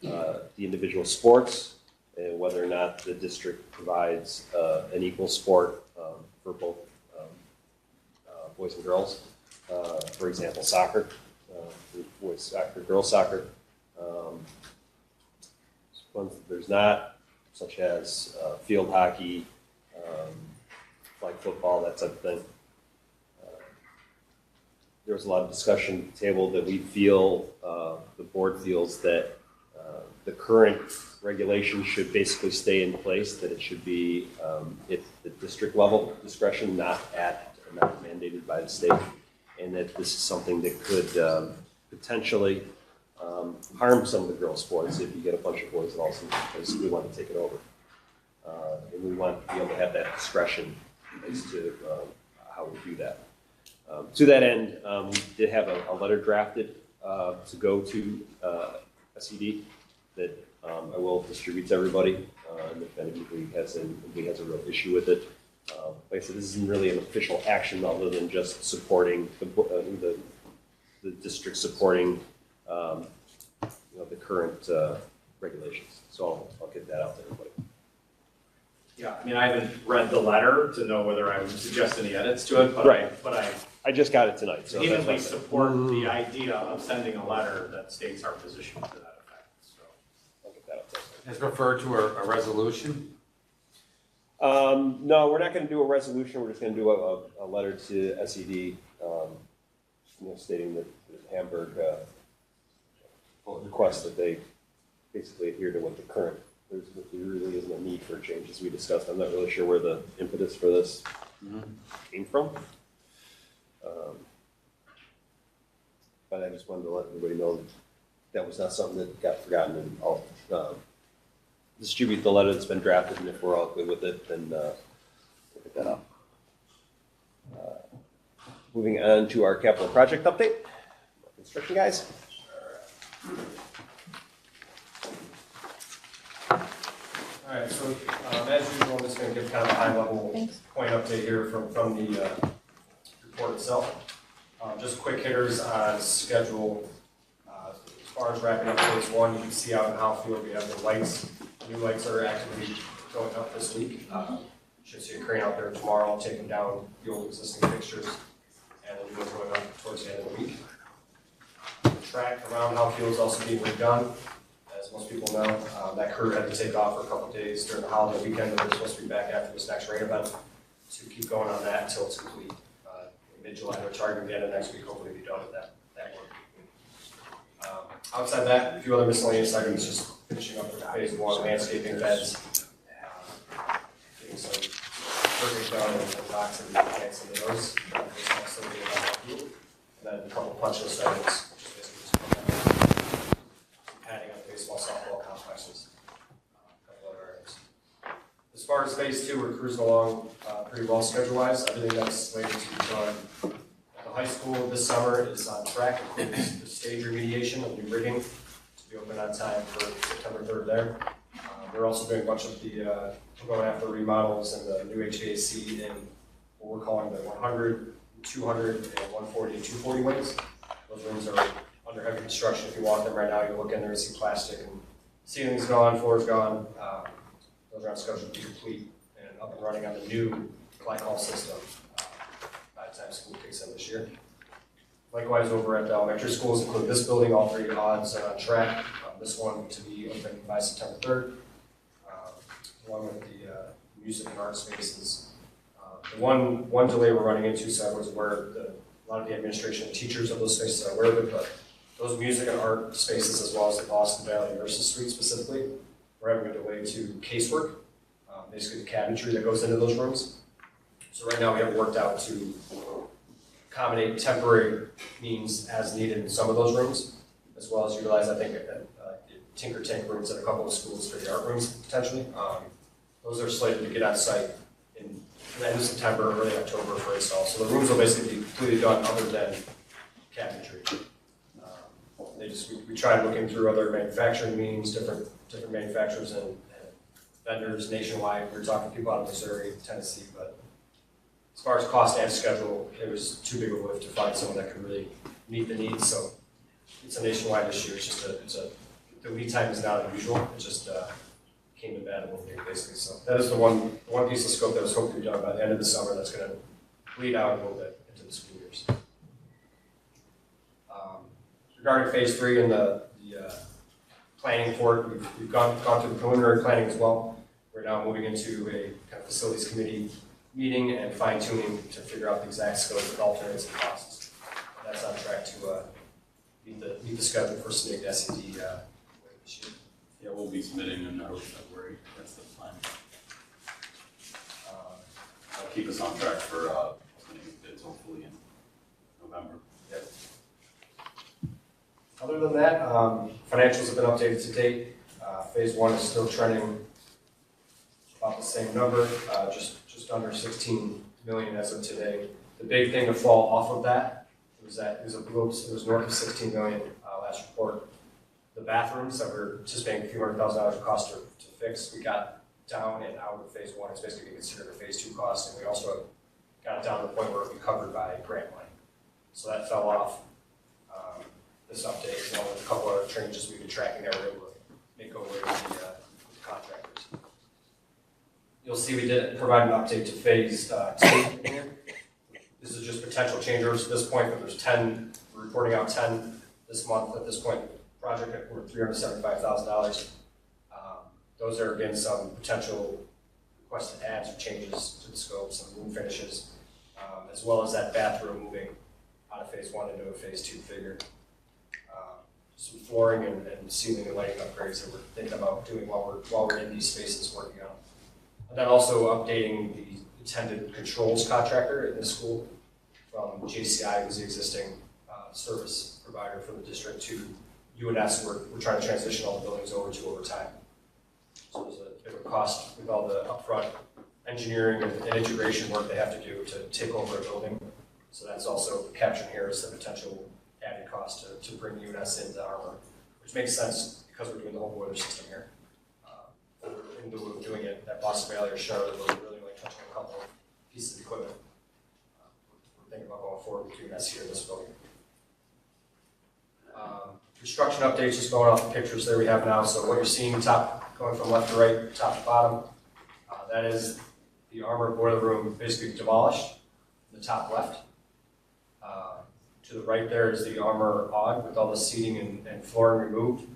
the individual sports and whether or not the district provides an equal sport for both boys and girls. For example, soccer, boys soccer, girls soccer. Ones that there's not, such as field hockey, flag football, that type of thing. There was a lot of discussion at the table that we feel, the board feels that the current regulation should basically stay in place, that it should be at the district level discretion, not at They're not mandated by the state, and that this is something that could potentially harm some of the girls' sports if you get a bunch of boys that also we want to take it over. And we want to be able to have that discretion as to how we do that. To that end, we did have a letter drafted to go to SED that I will distribute to everybody. And if anybody has a real issue with it, like I said, this isn't really an official action other than just supporting the district supporting the current regulations. So I'll get that out to everybody. Yeah, I mean, I haven't read the letter to know whether I would suggest any edits to it, but Right. I just got it tonight, so that's vehemently why. support the idea of sending a letter that states our position to that effect, so. I'll get that out there. It's referred to a resolution. No, we're not going to do a resolution. We're just going to do a letter to SED, stating that Hamburg requests that they basically adhere to what the current. There really isn't a need for a change, as we discussed. I'm not really sure where the impetus for this came from. But I just wanted to let everybody know that was not something that got forgotten, and I'll distribute the letter that's been drafted, and if we're all good with it, then we'll pick that up. Moving on to our capital project update. Construction guys. All right, so as usual, I'm just going to give kind of a high-level point update here from the report itself. Just quick hitters on schedule. As far as wrapping up phase one, you can see out in Howfield we have the lights. New lights are actively going up this week. Should see a crane out there tomorrow taking down the old existing fixtures, and the new ones going up towards the end of the week. The track around Howfield is also being redone. As most people know, that crew had to take off for a couple of days during the holiday weekend, but they're supposed to be back after this next rain event to keep going on that until it's complete. Mid-July, we're targeting the end of next week, hopefully be done with that work. Outside that, a few other miscellaneous items, just finishing up with phase one, landscaping beds, getting some perfect done and rocks and plants into those. And then a couple punch list items, which is basically just padding on baseball, softball complexes, a couple other items. As far as phase two, we're cruising along pretty well schedule-wise. Everything that's slated to be done at the high school this summer is on track, including the stage remediation of new rigging to be open on time for September 3rd there. We're also doing a bunch of the, going after remodels and the new HVAC in what we're calling the 100, 200, and 140 and 240 wings. Those rooms are under heavy construction. If you walk them right now, you look in there and see plastic and ceiling's gone, floor's gone. Those are on schedule to be complete and up and running on the new glycol system by the time school kicks in this year. Likewise, over at the elementary schools, including this building, all three odds are on track. This one to be open by September 3rd, along with the music and art spaces. The one delay we're running into, so everyone's aware, a lot of the administration and teachers of those spaces are aware of it, but those music and art spaces, as well as the Boston Valley Nurses Suite specifically, we're having a delay to casework, basically the cabinetry that goes into those rooms. So right now we have it worked out to accommodate temporary means as needed in some of those rooms, as well as utilize, I think, Tinker Tank rooms at a couple of schools for the art rooms potentially. Those are slated to get on site in the end of September, early October for install. So the rooms will basically be completely done other than cabinetry. We tried looking through other manufacturing means, different manufacturers and vendors nationwide. We were talking to people out of Missouri, Tennessee, but as far as cost and schedule, it was too big a lift to find someone that could really meet the needs. So it's a nationwide issue. It's just the lead time is not unusual. It just came in bad a little bit, basically. So that is the one piece of scope that was hoping to be done by the end of the summer. That's going to bleed out a little bit into the school years. Regarding phase three and the planning for it, we've gone through the preliminary planning as well. We're now moving into a kind of facilities committee meeting and fine tuning to figure out the exact scope of alternates and costs. And that's on track to meet the schedule for submitting to SED later this year. Yeah, we'll be submitting in early February. That's the plan. That'll keep us on track for opening hopefully in November. Other than that, financials have been updated to date. Phase 1 is still trending about the same number, just under 16 million as of today. The big thing to fall off of that was that it was north of 16 million last report. The bathrooms that we're anticipating a few $100,000 of cost to fix, we got down and out of phase 1. It's basically considered a phase 2 cost, and we also got it down to the point where it would be covered by grant money. So that fell off this update, along with a couple of changes we've been tracking that we're able to make over with the contractors. You'll see we did provide an update to phase 2 in here. This is just potential change orders at this point, but there's 10, we're reporting out 10 this month at this point. Project worth $375,000. Those are again some potential requested adds or changes to the scope, some room finishes, as well as that bathroom moving out of phase 1 into a phase 2 figure. Some flooring and ceiling and lighting upgrades that we're thinking about doing while we're in these spaces working on. And then also updating the attended controls contractor in this school from JCI, who's the existing service provider for the district, to UNS. We're trying to transition all the buildings over time. So there's a bit of a cost with all the upfront engineering and integration work they have to do to take over a building. So that's also captured here as the potential added cost to bring UNS into Armor, which makes sense because we're doing the whole boiler system here. In lieu of doing it at Boston Valley or Charlotte, we're really only touching a couple of pieces of equipment. We're thinking about going forward with UNS here in this building. Construction updates, just going off the pictures there we have now. So what you're seeing going from left to right, top to bottom, that is the Armor boiler room basically demolished in the top left. To the right there is the Armor odd with all the seating and flooring removed.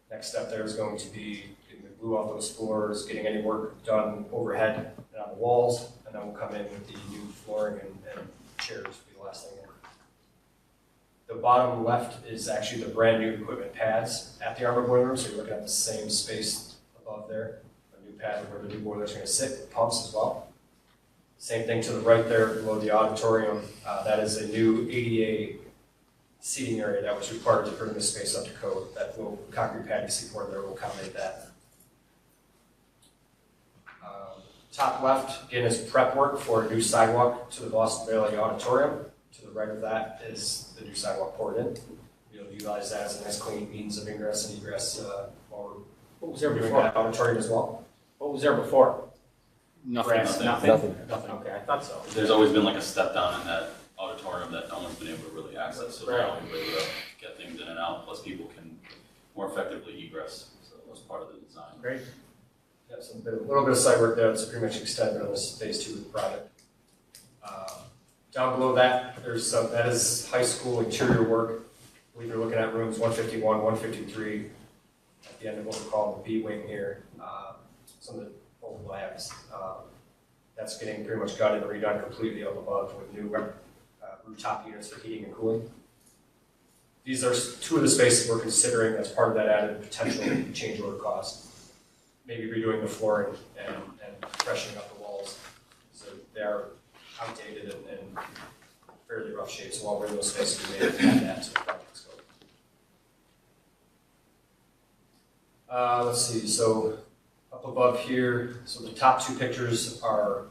Next step there is going to be getting the glue off those floors, getting any work done overhead and on the walls, and then we'll come in with the new flooring and chairs will be the last thing in. The bottom left is actually the brand new equipment pads at the Armor boiler room, so you're looking at the same space above there, a new pad where the new boiler is going to sit with pumps as well. Same thing to the right there below the auditorium. That is a new ADA seating area that was required to bring this space up to code. That little concrete pad you see for there will accommodate that. Top left, again, is prep work for a new sidewalk to the Boston Valley Auditorium. To the right of that is the new sidewalk poured in. We'll utilize that as a nice clean means of ingress and egress while What was we're there doing before? that auditorium as well. What was there before? Grass, Nothing. Nothing. Okay, I thought so. There's always been like a step down in that auditorium that no one's been able to really access, so now we're able to get things in and out, plus people can more effectively egress, so that was part of the design. Great. Yeah, a little bit of site work there that's pretty much extended on this phase 2 of the project. Down below that, that is high school interior work. I believe you're looking at rooms 151, 153, at the end of what we call the B wing here. Some of the old labs. That's getting pretty much gutted and redone completely up above with new rooftop units for heating and cooling. These are 2 of the spaces we're considering as part of that added potential change order cost. Maybe redoing the flooring and freshening up the walls. So they're outdated and fairly rough shape, so while we're in those spaces, we may have to add that to the project scope. Let's see, so up above here, so the top 2 pictures are,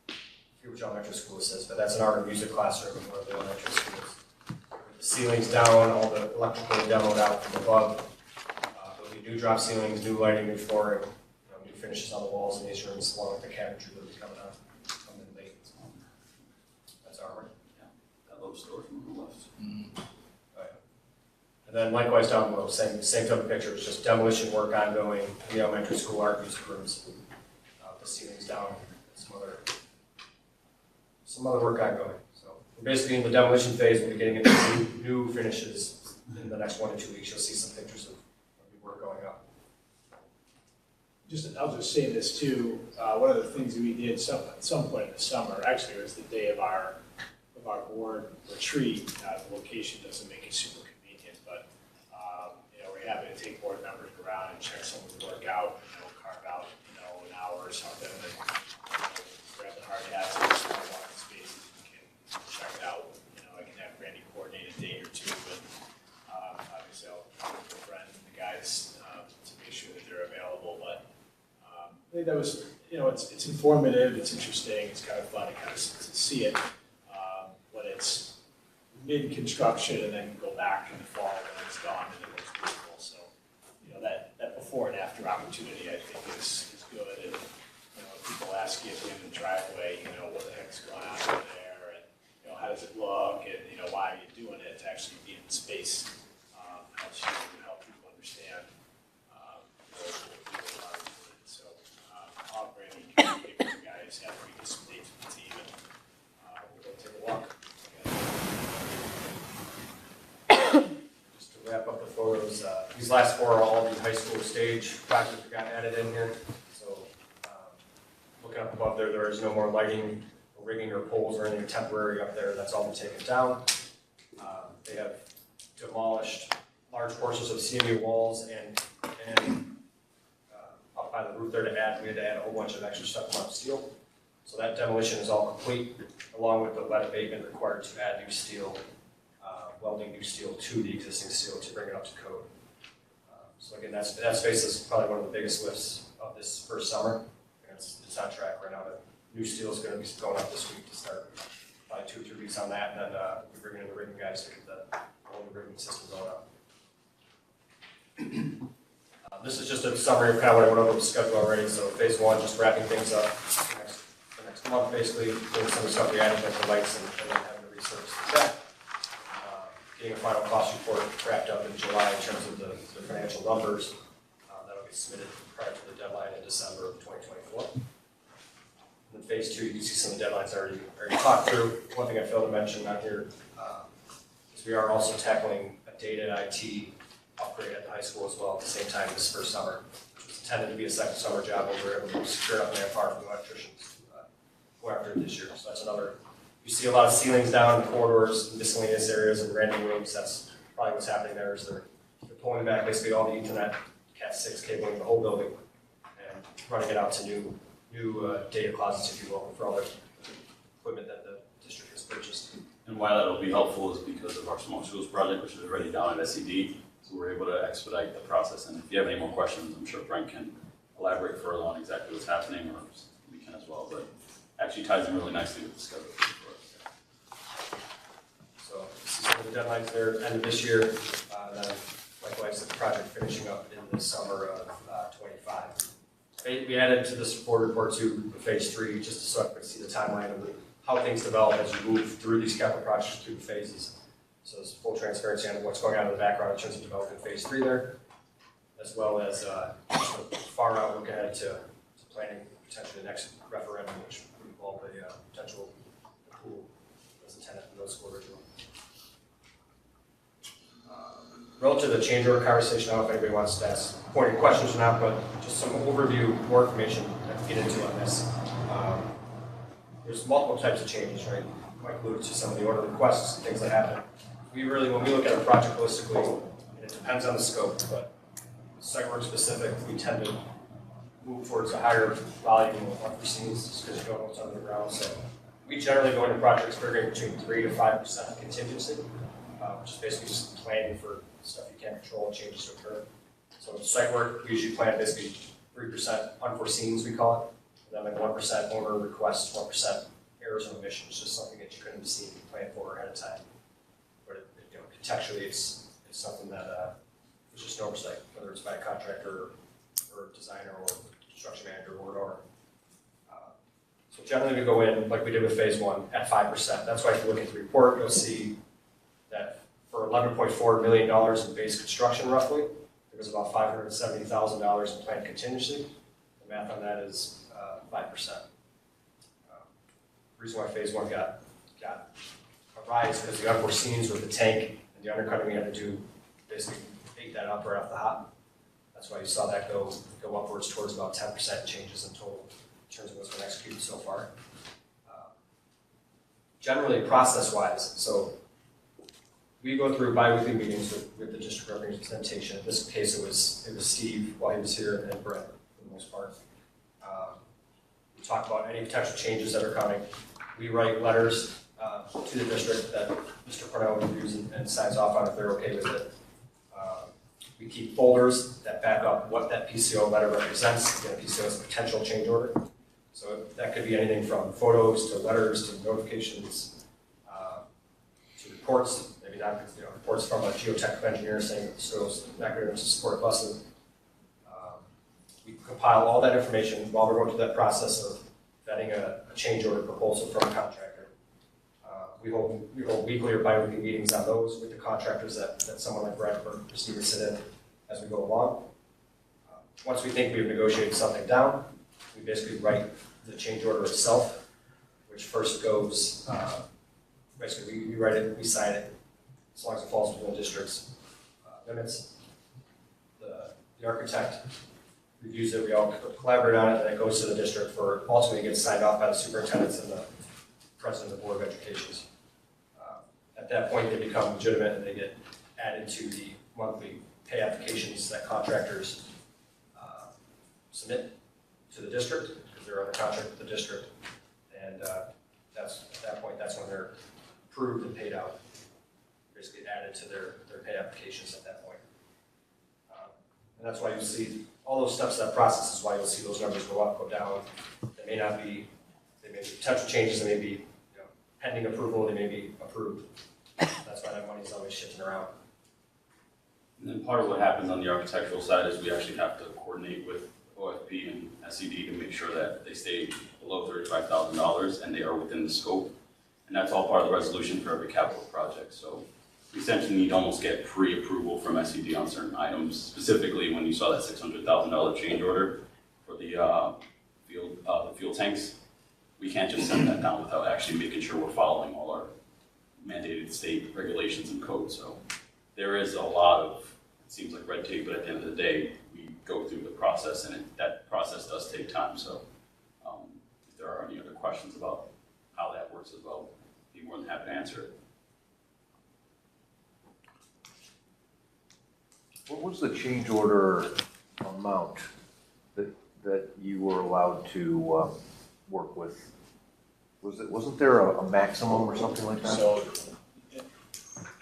I forget which elementary school this is, but that's an art and music classroom in one of the elementary schools. The ceilings down, all the electrical demoed out from above. There'll be new drop ceilings, new lighting, new flooring, new finishes on the walls in these rooms, along with the cabinetry that will be coming on in late. That's Armor. That little store from the left. And then likewise down below, same type of pictures, just demolition work ongoing in the elementary school art music rooms. The ceilings down, some other work ongoing. So we're basically in the demolition phase. We'll be getting into new finishes in the next 1 to 2 weeks. You'll see some pictures of the work going up. I'll just say this too. One of the things that we did at some point in the summer, actually it was the day of our board retreat. The location doesn't make it super convenient, but we're happy to take board members around and check some of the work out. Carve out an hour or something, and grab the hard hats and just walk the spaces. We can that was, it's informative, it's interesting, it's kind of fun to kind of see it when it's mid-construction and then go back in the fall when it's done and it looks beautiful. So, that before and after opportunity, I think is good. And, people ask you if you're in the driveway, what the heck's going on over there, and, how does it look, and, why are you doing it, to actually be in the space, helps people understand, what people are doing. So, I'll bring you guys after we get some dates with the team, and, we'll go take a walk. Just to wrap up the photos, these last four are all the high school stage projects that got added in here. So looking up above there is no more lighting, or rigging, or poles, or anything temporary up there. That's all been taken down. They have demolished large portions of CMU walls and up by the roof there to add. We had to add a whole bunch of extra stuff on steel. So that demolition is all complete, along with the lead abatement required to add new steel, welding new steel to the existing steel to bring it up to code. So again, that space is probably one of the biggest lifts of this first summer. And it's on track right now. The new steel is going to be going up this week to start. Probably 2 or 3 weeks on that, and then we're bringing in the rigging guys to get the whole rigging system going up. This is just a summary of kind of what I went over with the schedule already. So phase 1, just wrapping things up the next month, basically doing some of the stuff we added, like the lights, and then having to resurface the track. Getting a final cost report wrapped up in July in terms of the financial numbers. That'll be submitted prior to the deadline in December of 2024. In phase 2, you can see some of the deadlines already talked through. One thing I failed to mention out here is we are also tackling a data and IT upgrade at the high school as well at the same time this first summer, which was intended to be a second summer job, but we were able to secure up manpower from the electricians to go after it this year. So that's another. You see a lot of ceilings down in corridors, miscellaneous areas, and random rooms. That's probably what's happening there. Is they're pulling back basically all the Ethernet Cat6 cabling in the whole building and running it out to new data closets, if you will, for all the equipment that the district has purchased. And why that'll be helpful is because of our small schools project, which is already down at SED. So we're able to expedite the process. And if you have any more questions, I'm sure Frank can elaborate further on exactly what's happening, or we can as well. But actually ties in really nicely with the schedule. So this is some of the deadlines there, end of this year. Then likewise, the project finishing up in the summer of 25. We added to this board report to phase 3, just so I could see the timeline of how things develop as you move through these capital projects through the phases. So there's full transparency on what's going on in the background in terms of developing phase 3 there, as well as just a far out look ahead to planning potentially the next referendum, which would involve a potential pool as a tenant for those school original. Relative to the change order conversation, I don't know if anybody wants to ask pointed questions or not, but just some overview, more information to get into on this. There's multiple types of changes, right? Mike alluded to some of the order requests and things that happen. When we look at a project holistically, and it depends on the scope, but site work specific, we tend to move towards a higher volume of unforeseen just because you don't know what's under the ground. So we generally go into projects figuring between 3 to 5% contingency, which is basically just planning for stuff you can't control and changes to occur. So with site work, we usually plan basically 3% unforeseens, we call it. And then like 1% owner requests, 1% errors and omissions, just something that you couldn't have seen and planned for ahead of time. But contextually, it's something that there's just no oversight, whether it's by a contractor or designer or construction manager or so generally we go in, like we did with phase 1, at 5%. That's why if you look at the report, you'll see that for $11.4 million in base construction roughly, there was about $570,000 in planned contingency. The math on that is 5%. The reason why phase 1 got a rise because the unforeseens with the tank and the undercutting we had to do basically ate that up right off the hop. That's why you saw that go upwards towards about 10% changes in total in terms of what's been executed so far. Generally, process-wise, so we go through bi-weekly meetings with the district representation. In this case, it was Steve while he was here and Brett for the most part. We talk about any potential changes that are coming. We write letters to the district that Mr. Cornell reviews and signs off on if they're okay with it. We keep folders that back up what that PCO letter represents. Again, a PCO is a potential change order. So that could be anything from photos to letters to notifications to reports, maybe not, reports from a geotechnical engineer saying that the soil's not good enough to support a busing. We compile all that information while we're going through that process of vetting a change order proposal from a contractor. We hold weekly or bi-weekly meetings on those with the contractors that someone like Brent or Steve would sit in as we go along. Once we think we've negotiated something down, we basically write the change order itself, which first goes, basically we write it, we sign it, as long as it falls within the district's limits. The architect reviews it, we all collaborate on it, and it goes to the district for ultimately gets signed off by the superintendents and the president of the Board of Education. At that point, they become legitimate and they get added to the monthly pay applications that contractors submit to the district, because they're under contract with the district. And that's, at that point, that's when they're approved and paid out, basically added to their pay applications at that point. And that's why you see all those steps of that process is why you'll see those numbers go up, go down. They may not be, they may be potential changes, they may be pending approval, they may be approved. That's why that money's always shifting around. And then part of what happens on the architectural side is we actually have to coordinate with OFP and SED to make sure that they stay below $35,000 and they are within the scope. And that's all part of the resolution for every capital project. So we essentially need to almost get pre-approval from SED on certain items. Specifically, when you saw that $600,000 change order for the fuel tanks, we can't just send that down without actually making sure we're following all our mandated state regulations and codes. So there is a lot of, it seems like red tape, but at the end of the day, we go through the process, and that process does take time. So if there are any other questions about how that works as well, I'd be more than happy to answer it. What was the change order amount that you were allowed to work with? Wasn't there a maximum or something like that? So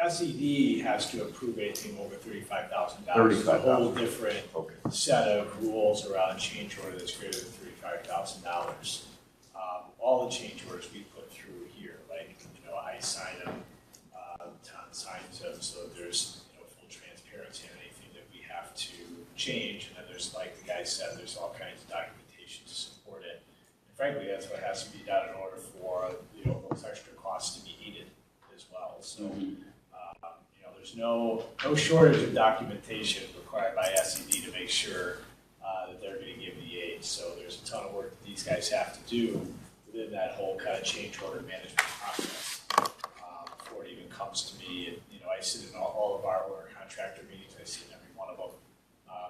SED has to approve anything over $35,000. It's a whole different set of rules around a change order that's greater than $35,000. All the change orders we put through here, like, I sign them, Tom signs them, so there's full transparency on anything that we have to change. And then there's, like the guy said, there's all kinds of documentation to support it. And frankly, that's what has to be done in order for those extra costs to be needed as well. So there's no shortage of documentation required by SED to make sure that they're going to give the aid. So there's a ton of work that these guys have to do within that whole kind of change order management process before it even comes to me. And I sit in all of our contractor meetings. I sit in every one of them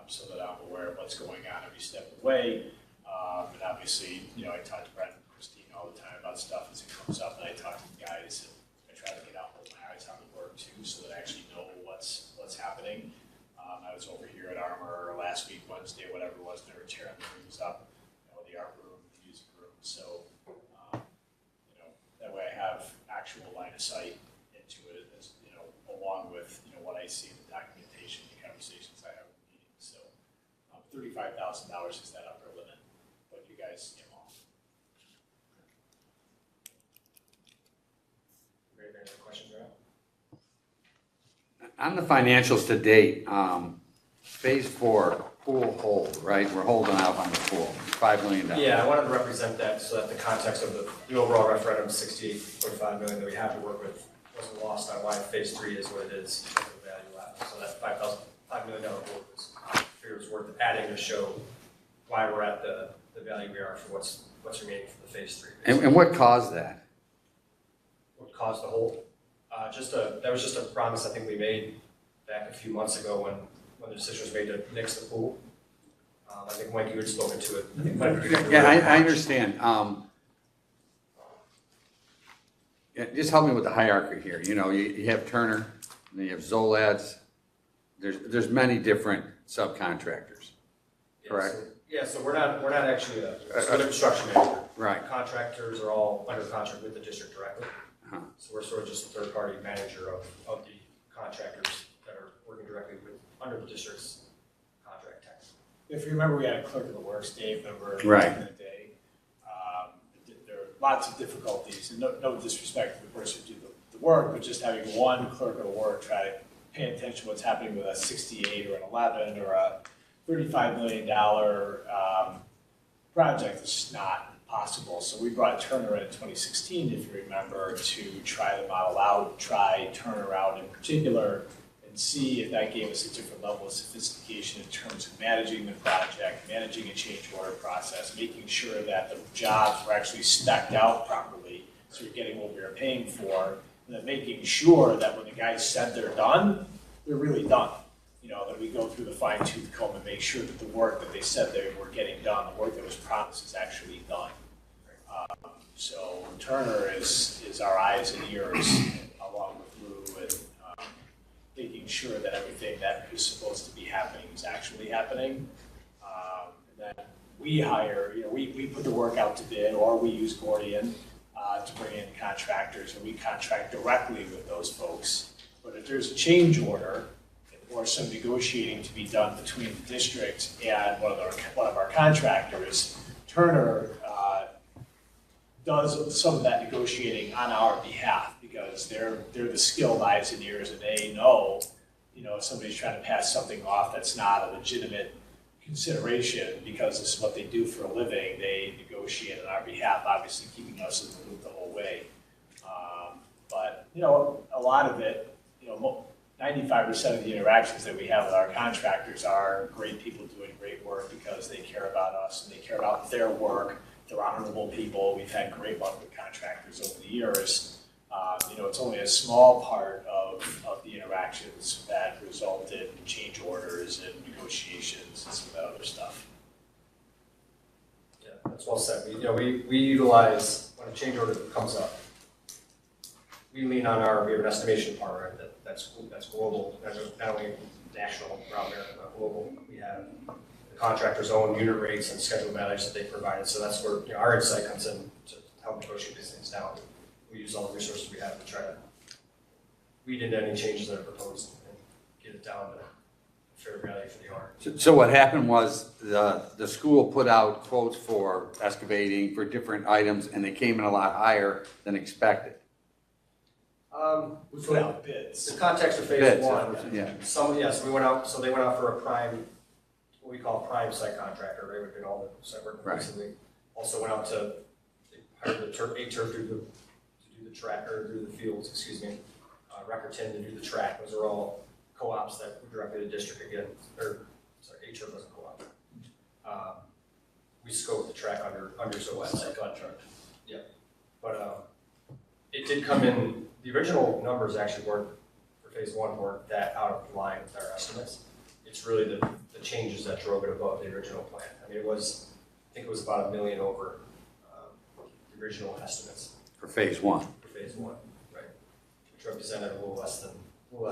so that I'm aware of what's going on every step of the way. And obviously, I talk to Brent and Christine all the time about stuff as it comes up, and I talk to the guys, and I try to get out with my eyes on the work too, so that I actually know what's happening. I was over here at Armor last week, Wednesday, whatever it was, and they were tearing the rooms up, the art room, the music room. So, that way I have actual line of sight into it, as, along with what I see in the documentation, the conversations I have with meetings. So, $35,000 is that upper limit, but you guys came off. Great, any other questions around? On the financials to date, phase 4, pool hold, right? We're holding out on the pool, $5 million. Yeah, I wanted to represent that so that the context of the overall referendum, $68.5 million that we have to work with, wasn't lost on why phase 3 is what it is, the value left. So that $5 million hold was, I figured it was worth adding to show why we're at the value we are for what's remaining for the phase 3. And what caused that? What caused the hold? That was just a promise I think we made back a few months ago when the decision was made to nix the pool. I think Mike, you had spoken to it. I think Mike, Yeah, I understand. Just help me with the hierarchy here. You have Turner, and then you have Zolads. There's many different subcontractors, correct? So we're not actually a construction manager. Right. Contractors are all under contract with the district directly. So we're sort of just a third-party manager of the contractors that are working working directly with, under the district's contract tech. If you remember, we had a clerk of the works, Dave, remember Right. back in the day. There are lots of difficulties, and no disrespect to the person who did the work, but just having one clerk of the work try to pay attention to what's happening with a 68 or an 11 or a $35 million project is just not possible. So we brought Turner in 2016, if you remember, to try the model out, try Turner out in particular, and see if that gave us a different level of sophistication in terms of managing the project, managing a change order process, making sure that the jobs were actually stacked out properly, so you're getting what we were paying for, and then making sure that when the guys said they're done, they're really done. You know, that we go through the fine tooth comb and make sure that the work that they said they were getting done, the work that was promised is actually done. So Turner is our eyes and ears, along with Lou, and making sure that everything that is supposed to be happening is actually happening. And then we hire, you know, we put the work out to bid, or we use Gordian to bring in contractors, and we contract directly with those folks. But if there's a change order or some negotiating to be done between the district and one of our contractors, Turner does some of that negotiating on our behalf, because they're the skilled eyes and ears, and they know, you know, if somebody's trying to pass something off that's not a legitimate consideration because this is what they do for a living, they negotiate on our behalf, obviously keeping us in the loop the whole way. But, you know, a lot of it, you know, 95% of the interactions that we have with our contractors are great people doing great work because they care about us and they care about their work. They're honorable people. We've had great luck with contractors over the years. You know, it's only a small part of the interactions that result in change orders and negotiations and some of that other stuff. Yeah, that's well said. We utilize, when a change order comes up, we lean on we have an estimation partner that's global, not only national, around America, but global. We have the contractor's own unit rates and schedule managers that they provided. So that's where, you know, our insight comes in to help negotiate these things down. We use all the resources we have to try to weed into any changes that are proposed and get it down to fair value for the owner. So what happened was the school put out quotes for excavating for different items, and they came in a lot higher than expected. We put out bids. The context of phase Bids, one. yeah. Yes, we went out, so they went out for a prime, what we call prime site contractor, right? We did all the site work Right. recently. Also went out to, they hired a turf to do the track, or do the fields, excuse me. Record 10 to do the track. Those are all co-ops that were directly to the district again, or sorry, HRF was a co-op. We scoped the track under so wet site contract. Yeah, but it did come in. The original numbers actually weren't, for phase one, weren't that out of line with our estimates. It's really the changes that drove it above the original plan. I mean, I think it was about $1 million over the original estimates. For phase one. For phase one, right, which represented a little less than 10%. I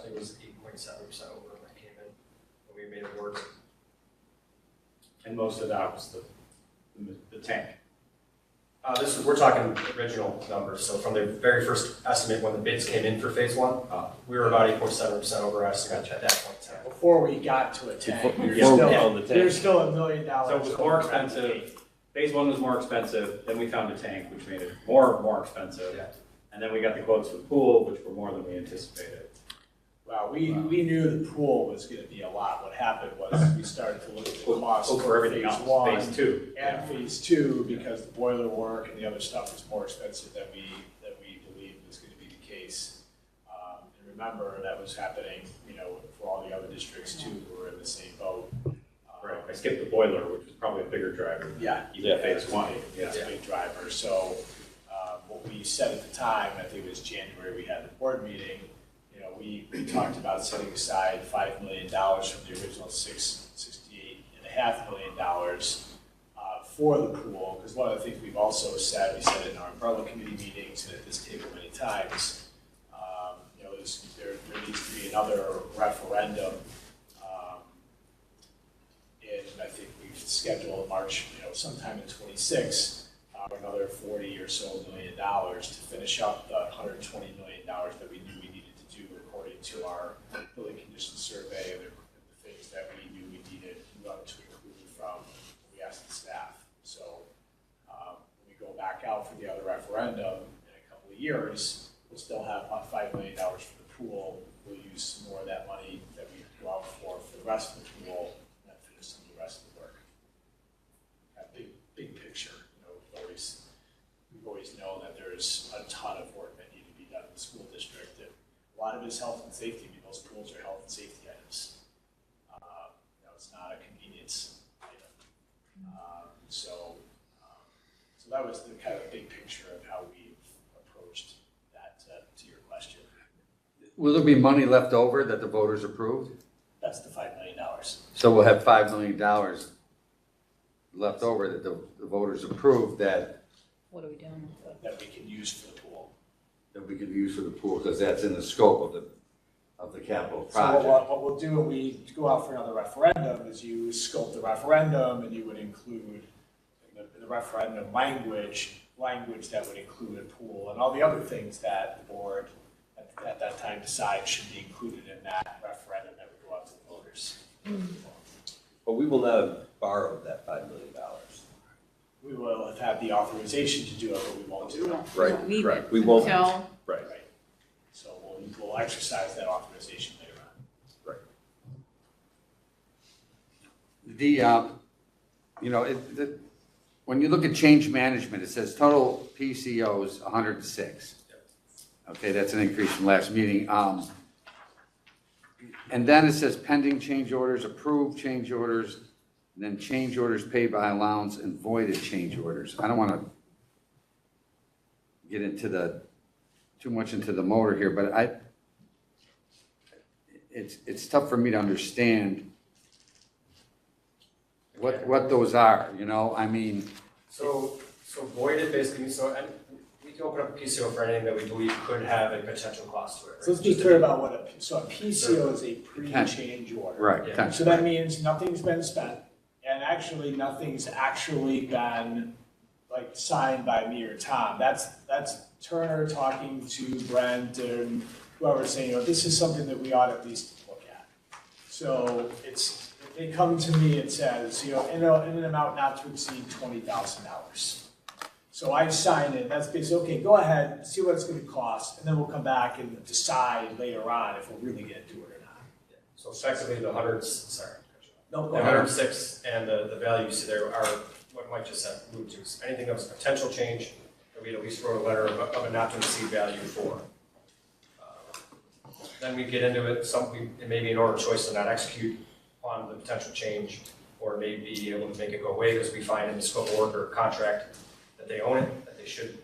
think it was 8.7% over when that came in, when we made it work. And most of that was the tank. We're talking original numbers, so from the very first estimate when the bids came in for phase one, we were about 8.7% over estimate at that point in time. Before we got to a tank, Before there's still $1 million. So it was more expensive. Phase one was more expensive, then we found a tank, which made it more expensive. Yeah. And then we got the quotes for the pool, which were more than we anticipated. Well, we knew the pool was gonna be a lot. What happened was we started to look at the costs For everything phase else, one phase two. and phase two, because the boiler work and the other stuff was more expensive than we believed was gonna be the case. And remember, that was happening, you know, for all the other districts too, who were in the same boat. Right, I skipped the boiler, which was probably a bigger driver. Yeah. Even phase one. It's a big driver. So what we said at the time, I think it was January, we had the board meeting, you know, we talked about setting aside $5 million from the original $68.5 million for the pool. Because one of the things we've also said, we said in our umbrella committee meetings and at this table many times, you know, there needs to be another referendum. And I think we've scheduled March, you know, sometime in 26, another $40 or so million to finish up the $120 million that we knew we needed to do according related to our building condition survey and the things that we knew we needed to include from what we asked the staff. So when we go back out for the other referendum in a couple of years, we'll still have about $5 million for the pool. We'll use some more of that money that we go out for the rest of the pool and then finish some of the rest of the work. That big picture, we've always known that there's a ton of work that needs to be done in the school district. And a lot of it is health and safety. I mean, those pools are health and safety items. It's not a convenience item. So that was the kind of big picture of how we've approached that to your question. Will there be money left over that the voters approved? That's the $5 million. So we'll have $5 million left over that the voters approved that What are we doing? That we can use for the pool. that we can use for the pool, because that's in the scope of the capital So project. what we'll do when we go out for another referendum is you scope the referendum and you would include in the referendum language that would include a pool and all the other things that the board at that time decides should be included in that referendum that would go out to the voters. But we will not have borrowed that $5 million. We will have had the authorization to do it, but we won't do it. Right, correct. We won't. Until- Right. So we'll exercise that authorization later on. Right. When you look at change management, it says total PCOs 106. Okay, that's an increase from last meeting. And then it says pending change orders, approved change orders, and then change orders paid by allowance and voided change orders. I don't want to get into too much into the motor here, but it's tough for me to understand what those are, I mean. So voided basically means, we can open up a PCO for anything that we believe could have a potential cost to it. So let's be clear about what a PCO is a pre-change order. Right. Yeah. So that means nothing's been spent, and actually nothing's actually been signed by me or Tom. That's Turner talking to Brent and whoever saying, this is something that we ought to at least look at. So if they come to me and says, in an amount not to exceed $20,000. So I sign it, that's basically, okay, go ahead, see what it's gonna cost, and then we'll come back and decide later on if we're really gonna do it or not. So effectively, the No, go the ahead. 106 and the values there are what Mike just said, moved to. Anything that was potential change, that we'd at least wrote a letter of a not to exceed value for. Then we get into it, it may be an order of choice to not execute on the potential change, or may be able to make it go away because we find in the scope of work or contract that they own it, that they should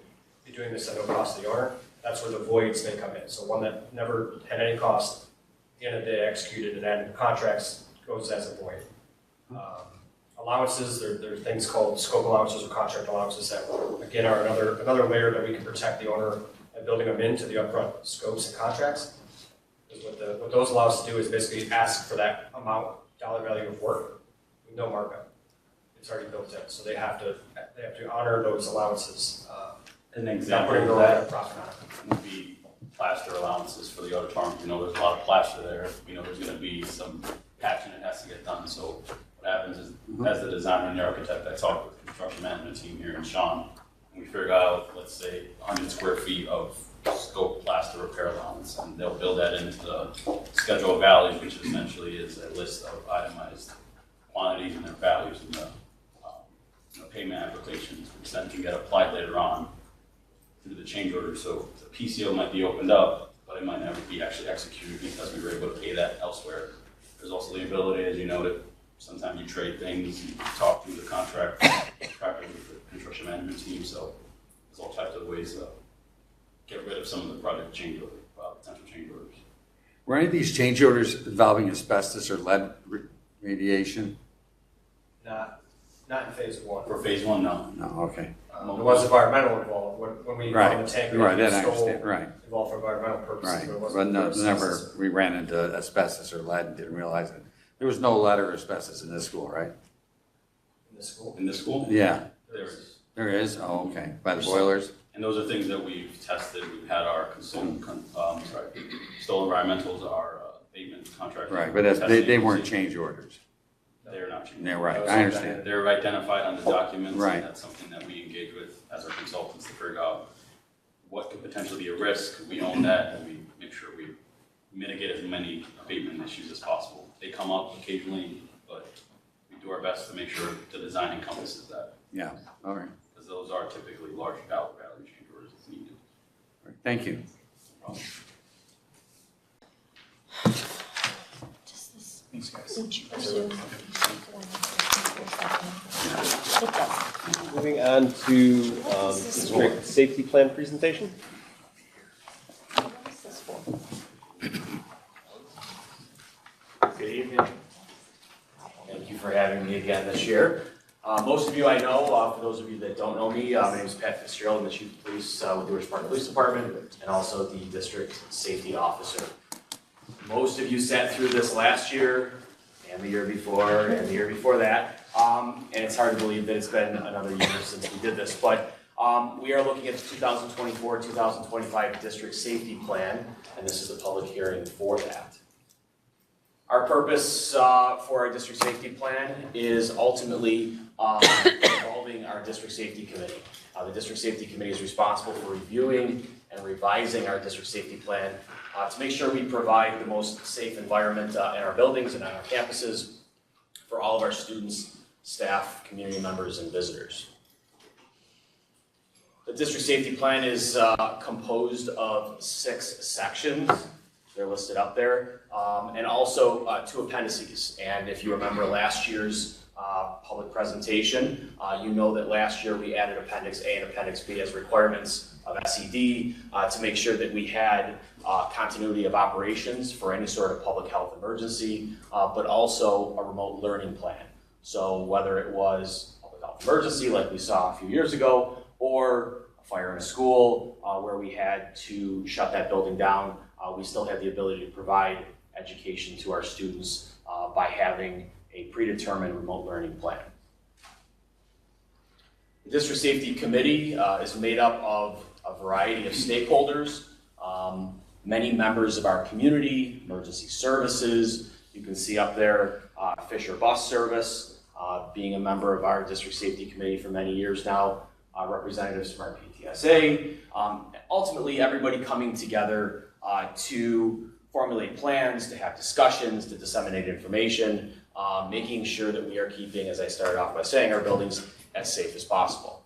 be doing this at no cost to the owner. That's where the voids may come in. So one that never had any cost, at the end of the day executed, and then contracts goes as a void. Allowances, there are things called scope allowances or contract allowances that, again, are another layer that we can protect the owner and building them into the upfront scopes and contracts. Because what those allow us to do is basically ask for that amount, dollar value of work with no markup. It's already built in, so they have to honor those allowances. An Not example putting of their own that profit on it. would be plaster allowances for the auditorium. There's a lot of plaster there. There's gonna be some patching that has to get done. So what happens is, as the designer and the architect, I talk with the construction management team here in Sean, and we figure out, let's say, 100 square feet of scope plaster repair allowance, and they'll build that into the schedule of values, which essentially is a list of itemized quantities and their values in the payment applications, which then can get applied later on through the change order. So the PCO might be opened up, but it might never be actually executed because we were able to pay that elsewhere. There's also the ability, as you noted, sometimes you trade things, you talk through the contract with the construction management team, so there's all types of ways to get rid of some of the project change order, potential change orders. Were any of these change orders involving asbestos or lead radiation? Not in phase one. For phase one, no. No, okay. There was environmental involved, when we found the tank, we Right, that I installed, understand, right. involved for environmental purposes. Right, but it but wasn't for never, asbestos. we ran into asbestos or lead and didn't realize it. There was no lead or asbestos in this school, right? In the school? In the school? Yeah, There is. there is, oh, okay, by the boilers? And those are things that we've tested. We've had our Stoll Environmentals, our abatement contract. Right, but that's, they weren't change orders. They're not changing. They're right, I understand. They're identified on the documents. Right. And that's something that we engage with as our consultants to figure out what could potentially be a risk. We own that, and we make sure we mitigate as many abatement issues as possible. They come up occasionally, but we do our best to make sure the design encompasses that. Yeah, all right. Because those are typically large value change orders if needed. All right. Thank you. No problem. Thanks, guys. Moving on to district safety plan presentation. Good evening. Thank you for having me again this year. Most of you I know, for those of you that don't know me, my name is Pat Fitzgerald. I'm the Chief of Police with the Orange Park Police Department and also the District Safety Officer. Most of you sat through this last year and the year before and the year before that. And it's hard to believe that it's been another year since we did this. But we are looking at the 2024-2025 District Safety Plan, and this is the public hearing for that. Our purpose for our District Safety Plan is ultimately involving our District Safety Committee. The District Safety Committee is responsible for reviewing and revising our District Safety Plan to make sure we provide the most safe environment in our buildings and on our campuses for all of our students, staff, community members, and visitors. The District Safety Plan is composed of 6 sections. They're listed up there, and also 2 appendices. And if you remember last year's public presentation, you know that last year we added Appendix A and Appendix B as requirements of SED to make sure that we had continuity of operations for any sort of public health emergency, but also a remote learning plan. So whether it was a public health emergency like we saw a few years ago, or a fire in a school where we had to shut that building down, we still had the ability to provide education to our students by having a predetermined remote learning plan. The District Safety Committee is made up of a variety of stakeholders, many members of our community, emergency services. You can see up there Fisher Bus Service, being a member of our District Safety Committee for many years now, representatives from our PTSA, ultimately everybody coming together to formulate plans, to have discussions, to disseminate information, making sure that we are keeping, as I started off by saying, our buildings as safe as possible.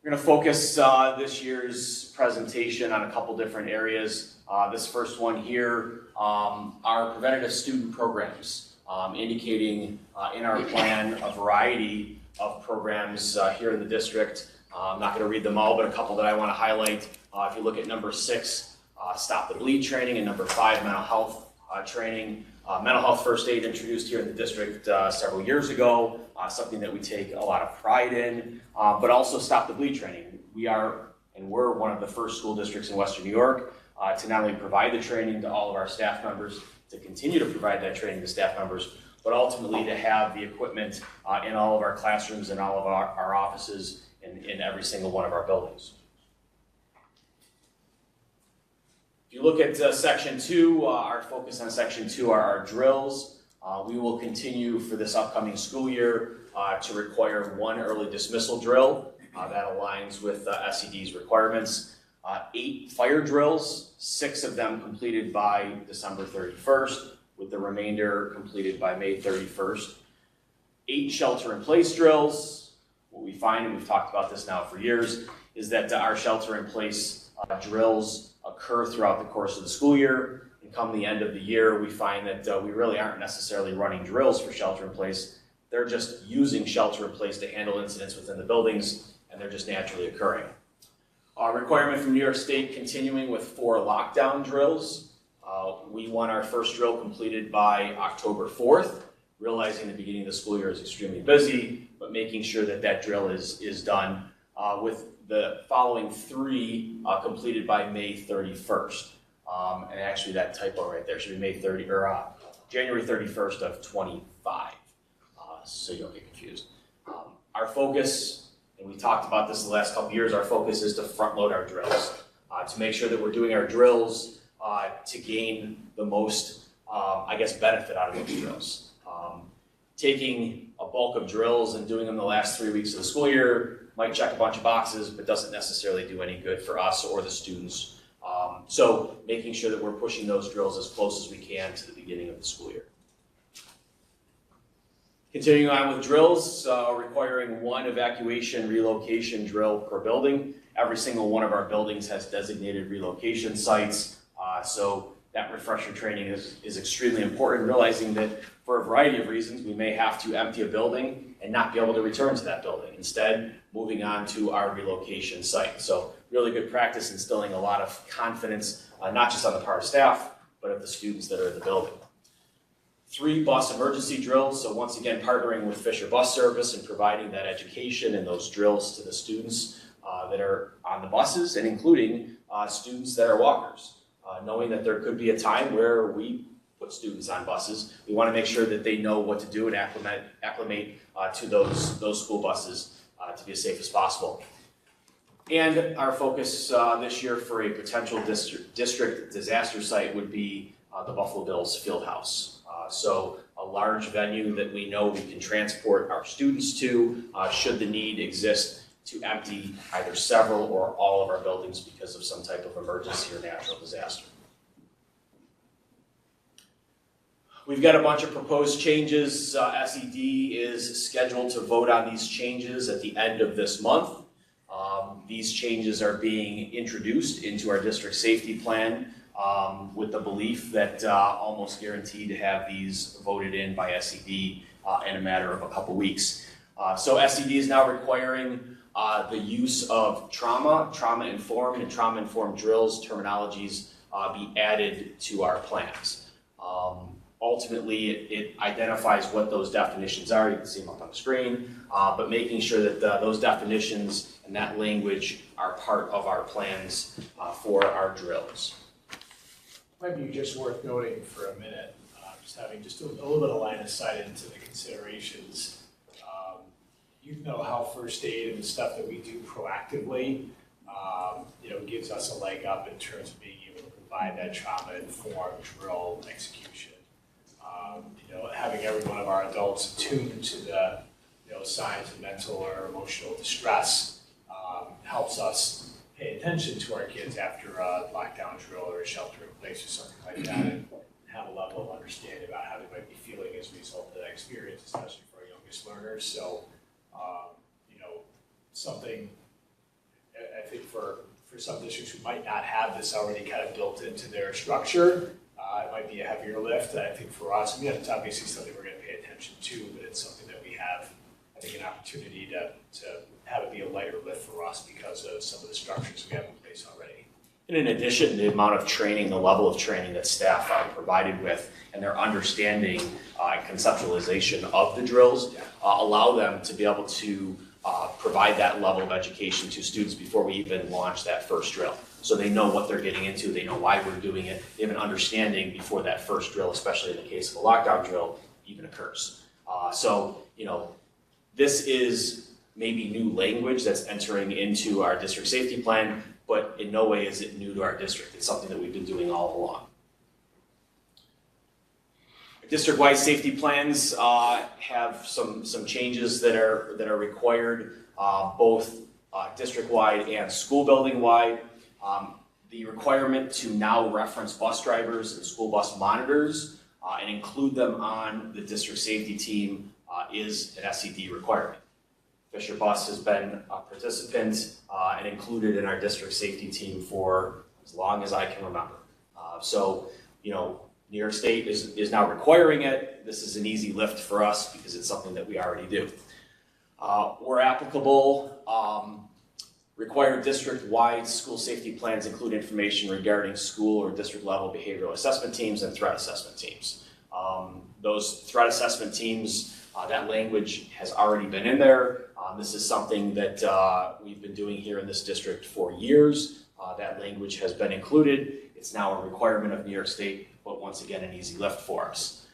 We're going to focus this year's presentation on a couple different areas. This first one here are preventative student programs, indicating in our plan a variety of programs here in the district. I'm not going to read them all, but a couple that I want to highlight. If you look at number 6, Stop the Bleed training, and number 5, mental health training. Mental health first aid introduced here in the district several years ago, something that we take a lot of pride in, but also Stop the Bleed training. We are and we're one of the first school districts in Western New York to not only provide the training to all of our staff members, to continue to provide that training to staff members, but ultimately to have the equipment in all of our classrooms and all of our offices in every single one of our buildings. If you look at Section 2, our focus on Section 2 are our drills. We will continue for this upcoming school year to require 1 early dismissal drill. That aligns with SED's requirements. 8 fire drills, 6 of them completed by December 31st, with the remainder completed by May 31st. 8 shelter-in-place drills. What we find, and we've talked about this now for years, is that our shelter-in-place drills occur throughout the course of the school year. And come the end of the year, we find that we really aren't necessarily running drills for shelter-in-place. They're just using shelter-in-place to handle incidents within the buildings, and they're just naturally occurring. Requirement from New York State continuing with 4 lockdown drills. We want our first drill completed by October 4th, realizing the beginning of the school year is extremely busy, but making sure that that drill is done with the following 3 completed by May 31st. And actually that typo right there should be January 31st of 25, so you don't get confused. Our focus And we talked about this the last couple of years. Our focus is to front load our drills, to make sure that we're doing our drills to gain the most, benefit out of those drills. Taking a bulk of drills and doing them the last 3 weeks of the school year might check a bunch of boxes, but doesn't necessarily do any good for us or the students. So making sure that we're pushing those drills as close as we can to the beginning of the school year. Continuing on with drills, requiring one evacuation relocation drill per building. Every single one of our buildings has designated relocation sites. So that refresher training is extremely important, realizing that for a variety of reasons, we may have to empty a building and not be able to return to that building. Instead, moving on to our relocation site. So really good practice, instilling a lot of confidence, not just on the part of staff, but of the students that are in the building. 3 bus emergency drills. So once again, partnering with Fisher Bus Service and providing that education and those drills to the students that are on the buses, and including students that are walkers. Knowing that there could be a time where we put students on buses, we want to make sure that they know what to do and acclimate to those school buses to be as safe as possible. And our focus this year for a potential district disaster site would be the Buffalo Bills Fieldhouse. So a large venue that we know we can transport our students to should the need exist to empty either several or all of our buildings because of some type of emergency or natural disaster. We've got a bunch of proposed changes. SED is scheduled to vote on these changes at the end of this month. These changes are being introduced into our district safety plan with the belief that almost guaranteed to have these voted in by SED in a matter of a couple weeks. So SED is now requiring the use of trauma-informed and trauma-informed drills, terminologies be added to our plans. Ultimately, it identifies what those definitions are. You can see them up on the screen, but making sure that those definitions and that language are part of our plans for our drills. Might be just worth noting for a minute, just having just a little bit of line of sight into the considerations. You know how first aid and the stuff that we do proactively, gives us a leg up in terms of being able to provide that trauma-informed drill execution. Having every one of our adults attuned to the signs of mental or emotional distress helps us pay attention to our kids after a lockdown drill or a shelter in place or something like that, and have a level of understanding about how they might be feeling as a result of that experience, especially for our youngest learners. So, something I think for some districts who might not have this already kind of built into their structure, it might be a heavier lift. I think for us, it's obviously something we're going to pay attention to, but it's something that we have, I think, an opportunity to have it be a lighter lift for us because of some of the structures we have in place already. And in addition, the amount of training, the level of training that staff are provided with, and their understanding and conceptualization of the drills allow them to be able to provide that level of education to students before we even launch that first drill. So they know what they're getting into, they know why we're doing it, they have an understanding before that first drill, especially in the case of a lockdown drill, even occurs. This is maybe new language that's entering into our district safety plan, but in no way is it new to our district. It's something that we've been doing all along. District-wide safety plans have some changes that are required, both district-wide and school building-wide. The requirement to now reference bus drivers and school bus monitors and include them on the district safety team is an SED requirement. Fisher Bus has been a participant and included in our district safety team for as long as I can remember. New York State is now requiring it. This is an easy lift for us because it's something that we already do. Where applicable, required district-wide school safety plans include information regarding school or district-level behavioral assessment teams and threat assessment teams. Those threat assessment teams, that language has already been in there. This is something that we've been doing here in this district for years. That language has been included. It's now a requirement of New York State, but once again, an easy lift for us.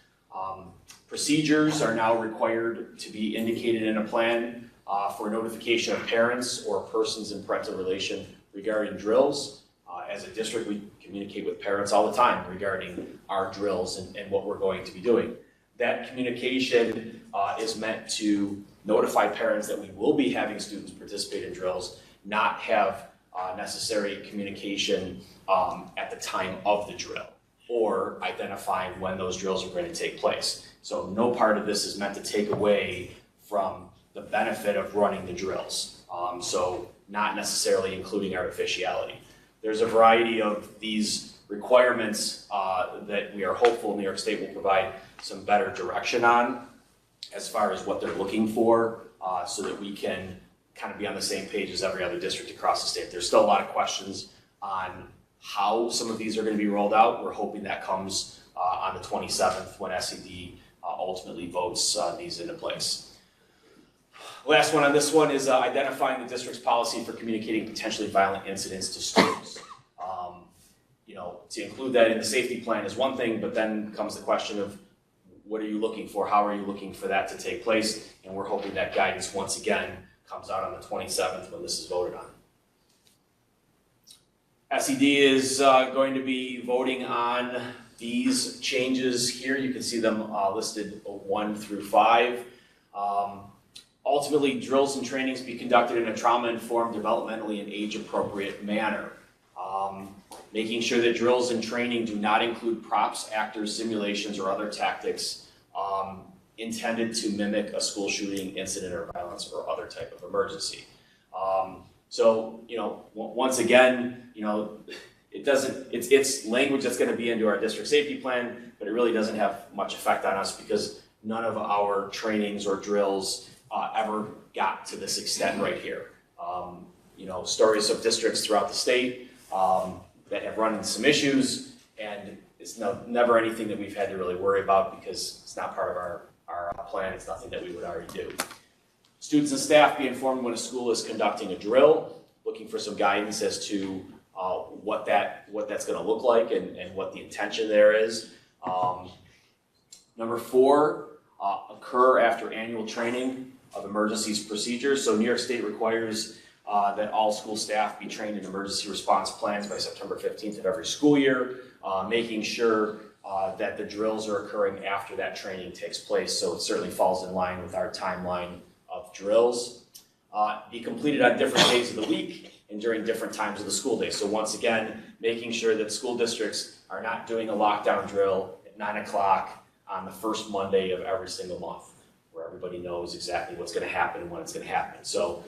Procedures are now required to be indicated in a plan. for notification of parents or persons in parental relation regarding drills. As a district, we communicate with parents all the time regarding our drills and what we're going to be doing. That communication is meant to notify parents that we will be having students participate in drills, not have necessary communication at the time of the drill, or identifying when those drills are going to take place. So no part of this is meant to take away from the benefit of running the drills. So not necessarily including artificiality. There's a variety of these requirements that we are hopeful New York State will provide some better direction on as far as what they're looking for, so that we can kind of be on the same page as every other district across the state. There's still a lot of questions on how some of these are going to be rolled out. We're hoping that comes on the 27th when SED ultimately votes these into place. Last one on this one is identifying the district's policy for communicating potentially violent incidents to students. To include that in the safety plan is one thing, but then comes the question of what are you looking for? How are you looking for that to take place? And we're hoping that guidance once again comes out on the 27th when this is voted on. SED is going to be voting on these changes here. You can see them listed 1 through 5. Ultimately, drills and trainings be conducted in a trauma-informed, developmentally and age-appropriate manner. Making sure that drills and training do not include props, actors, simulations, or other tactics intended to mimic a school shooting, incident, or violence, or other type of emergency. So, once again, it's language that's going to be into our district safety plan, but it really doesn't have much effect on us because none of our trainings or drills ever got to this extent right here. Stories of districts throughout the state that have run into some issues, and it's never anything that we've had to really worry about because it's not part of our plan. It's nothing that we would already do. Students and staff be informed when a school is conducting a drill, looking for some guidance as to what that's going to look like and what the intention there is. Number 4, occur after annual training of emergencies procedures. So New York State requires that all school staff be trained in emergency response plans by September 15th of every school year, making sure that the drills are occurring after that training takes place. So it certainly falls in line with our timeline of drills. Be completed on different days of the week and during different times of the school day. So once again, making sure that school districts are not doing a lockdown drill at 9 o'clock on the first Monday of every single month, where everybody knows exactly what's going to happen and when it's going to happen. So,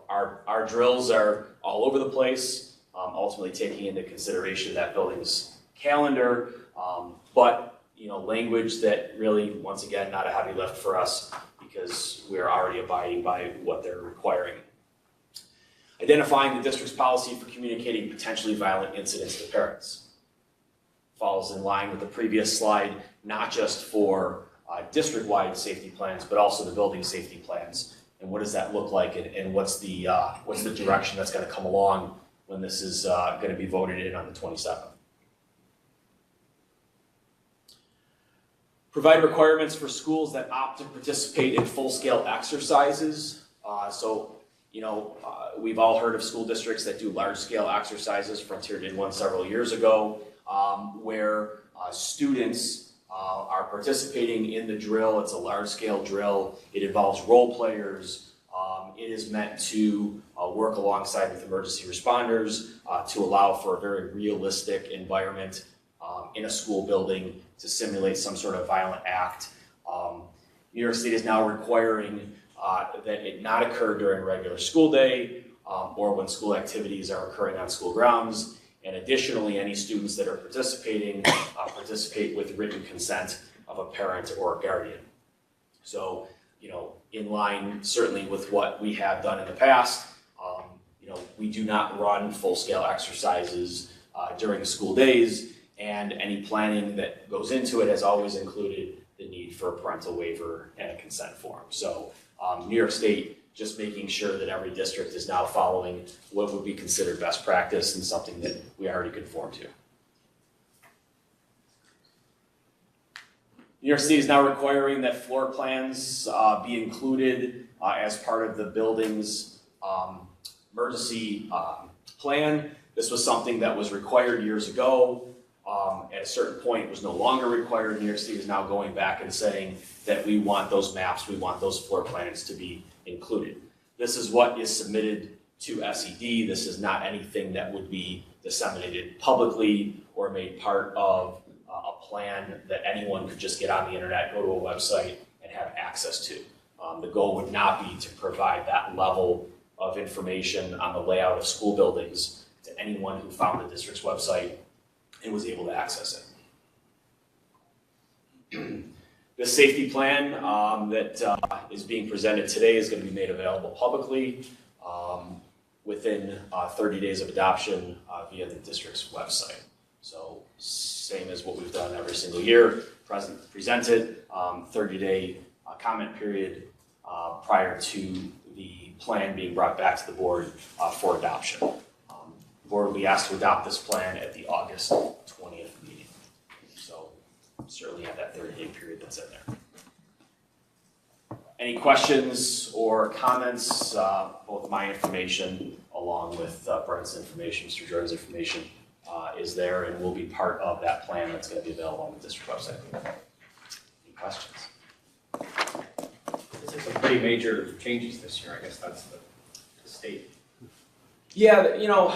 our drills are all over the place, ultimately taking into consideration that building's calendar, but language that really, once again, not a heavy lift for us because we're already abiding by what they're requiring. Identifying the district's policy for communicating potentially violent incidents to parents. Falls in line with the previous slide, not just for district-wide safety plans, but also the building safety plans. And what does that look like, and what's the direction that's going to come along when this is going to be voted in on the 27th? Provide requirements for schools that opt to participate in full-scale exercises. We've all heard of school districts that do large-scale exercises. Frontier did one several years ago, where students are participating in the drill. It's a large-scale drill. It involves role players. It is meant to work alongside with emergency responders to allow for a very realistic environment in a school building to simulate some sort of violent act. New York State is now requiring that it not occur during a regular school day or when school activities are occurring on school grounds. And additionally, any students that are participating participate with written consent of a parent or a guardian. So, in line certainly with what we have done in the past, we do not run full-scale exercises during school days, and any planning that goes into it has always included the need for a parental waiver and a consent form. So, New York State just making sure that every district is now following what would be considered best practice and something that we already conform to. New York State is now requiring that floor plans be included as part of the building's emergency plan. This was something that was required years ago. At a certain point, it was no longer required. New York State is now going back and saying that we want those maps, we want those floor plans to be included. This is what is submitted to SED. This is not anything that would be disseminated publicly or made part of a plan that anyone could just get on the internet, go to a website, and have access to. The goal would not be to provide that level of information on the layout of school buildings to anyone who found the district's website and was able to access it. The safety plan that is being presented today is going to be made available publicly within 30 days of adoption via the district's website. So same as what we've done every single year, present it, 30-day comment period prior to the plan being brought back to the board for adoption. The board will be asked to adopt this plan at the August 20th meeting. So certainly have that 30-day period that's in there. Any questions or comments? Both my information along with Brent's information, Mr. Jordan's information is there and will be part of that plan that's going to be available on the district website. Any questions? It's some pretty major changes this year. I guess that's the state. Yeah, you know,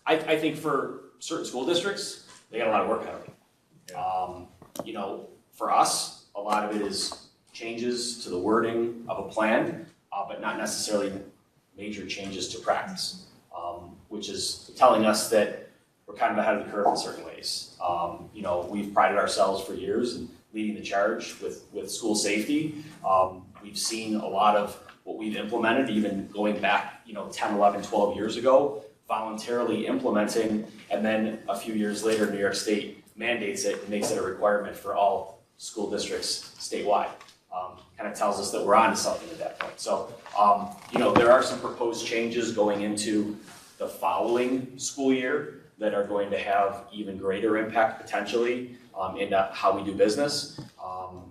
I think for certain school districts, they got a lot of work ahead of them. You know, for us, a lot of it is changes to the wording of a plan, but not necessarily major changes to practice, which is telling us that we're kind of ahead of the curve in certain ways. You know, we've prided ourselves for years in leading the charge with school safety. We've seen a lot of what we've implemented, even going back, you know, 10, 11, 12 years ago, voluntarily implementing, and then a few years later, New York State mandates it and makes it a requirement for all school districts statewide. Kind of tells us that we're on to something at that point. So, you know, there are some proposed changes going into the following school year that are going to have even greater impact potentially into how we do business.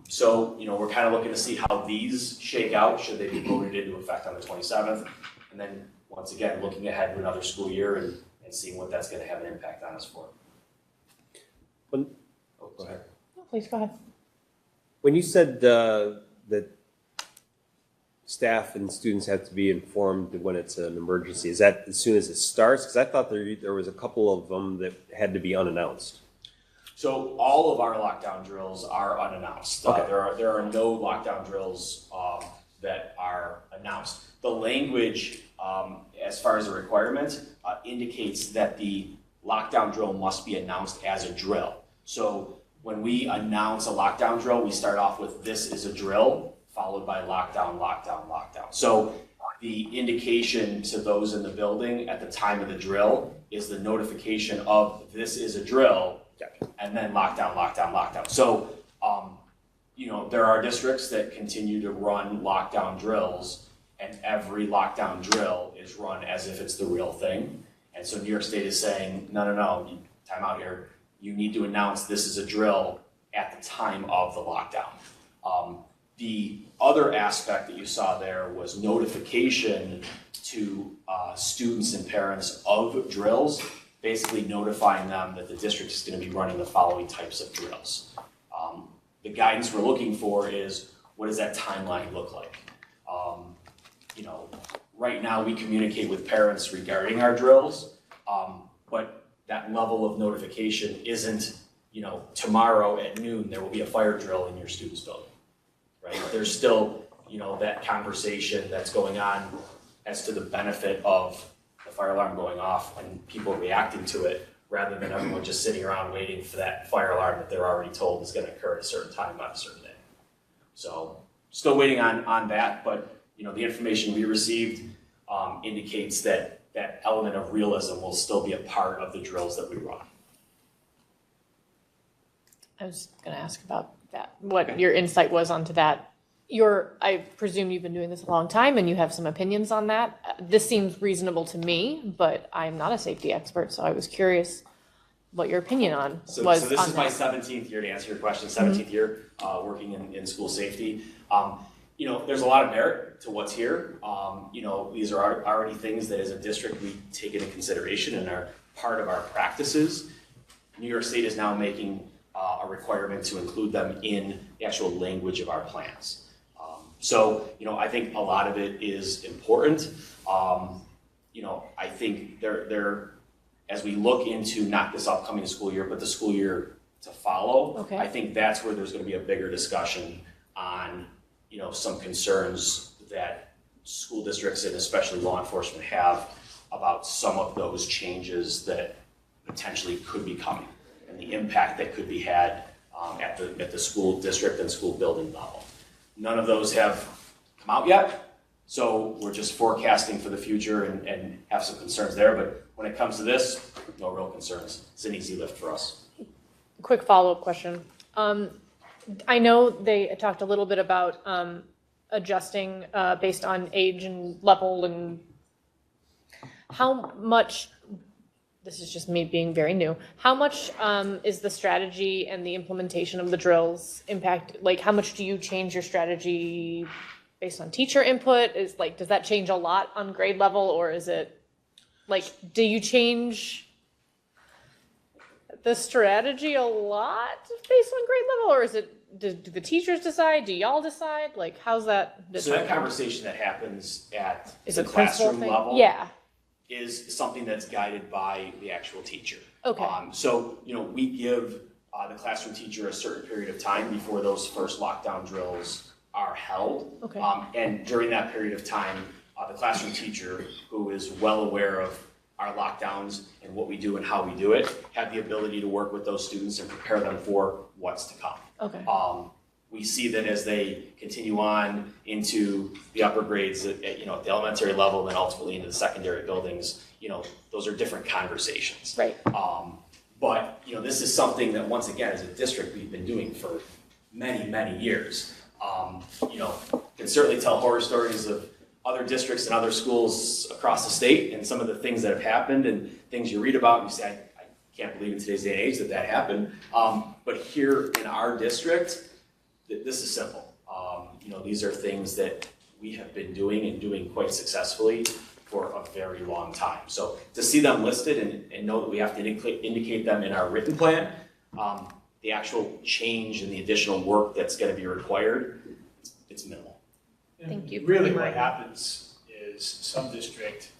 So, you know, we're kind of looking to see how these shake out, should they be voted into effect on the 27th. And then, once again, looking ahead to another school year and seeing what that's going to have an impact on us for. Go ahead. No, please go ahead. When you said that staff and students have to be informed when it's an emergency, is that as soon as it starts? Because I thought there was a couple of them that had to be unannounced. So all of our lockdown drills are unannounced. Okay. There are no lockdown drills that are announced. The language, as far as a requirement, indicates that the lockdown drill must be announced as a drill. So when we announce a lockdown drill, we start off with "this is a drill," followed by lockdown, lockdown, lockdown. So the indication to those in the building at the time of the drill is the notification of "this is a drill," and then lockdown, lockdown, lockdown. So, you know, there are districts that continue to run lockdown drills, and every lockdown drill is run as if it's the real thing. And so New York State is saying, no, time out here. You need to announce this is a drill at the time of the lockdown. The other aspect that you saw there was notification to students and parents of drills, basically notifying them that the district is going to be running the following types of drills. The guidance we're looking for is, what does that timeline look like? You know, right now we communicate with parents regarding our drills, but that level of notification isn't, you know, tomorrow at noon there will be a fire drill in your student's building, right? There's still, you know, that conversation that's going on as to the benefit of the fire alarm going off and people reacting to it, rather than everyone just sitting around waiting for that fire alarm that they're already told is going to occur at a certain time on a certain day. So still waiting on that, but you know, the information we received indicates that that element of realism will still be a part of the drills that we run. I was going to ask about that, what your insight was onto that. I presume you've been doing this a long time and you have some opinions on that. This seems reasonable to me, but I'm not a safety expert, so I was curious what your opinion was So this is my 17th year, to answer your question, 17th year working in school safety. you know, there's a lot of merit to what's here. You know, these are already things that as a district we take into consideration and are part of our practices. New York State is now making a requirement to include them in the actual language of our plans. So, you know, I think a lot of it is important. You know, I think they're as we look into not this upcoming school year, but the school year to follow, Okay. I think that's where there's going to be a bigger discussion on, you know, some concerns that school districts and especially law enforcement have about some of those changes that potentially could be coming and the impact that could be had at the school district and school building level. None of those have come out yet, so we're just forecasting for the future and have some concerns there. But when it comes to this, no real concerns. It's an easy lift for us. Quick follow-up question. I know they talked a little bit about adjusting based on age and level, and how much, this is just me being very new, how much is the strategy and the implementation of the drills impact, like how much do you change your strategy based on teacher input? Is like, does that change a lot on grade level, or is it like, do you change the strategy a lot based on grade level, or is it, do the teachers decide? Do y'all decide? Like, how's that So that conversation that happens at Is the it principal classroom thing? level Yeah. is something that's guided by the actual teacher. Okay. So, you know, we give the classroom teacher a certain period of time before those first lockdown drills are held. Okay. And during that period of time, the classroom teacher, who is well aware of our lockdowns and what we do and how we do it, have the ability to work with those students and prepare them for what's to come. Okay. We see that as they continue on into the upper grades at you know, at the elementary level and then ultimately into the secondary buildings, you know, those are different conversations. Right. But, you know, this is something that once again, as a district, we've been doing for many, many years. You know, can certainly tell horror stories of other districts and other schools across the state and some of the things that have happened and things you read about and you say, I can't believe in today's day and age that happened. But here in our district, this is simple. You know, these are things that we have been doing and doing quite successfully for a very long time. So to see them listed and know that we have to indicate them in our written plan, the actual change and the additional work that's going to be required, it's minimal. Thank you. Really what happens is some district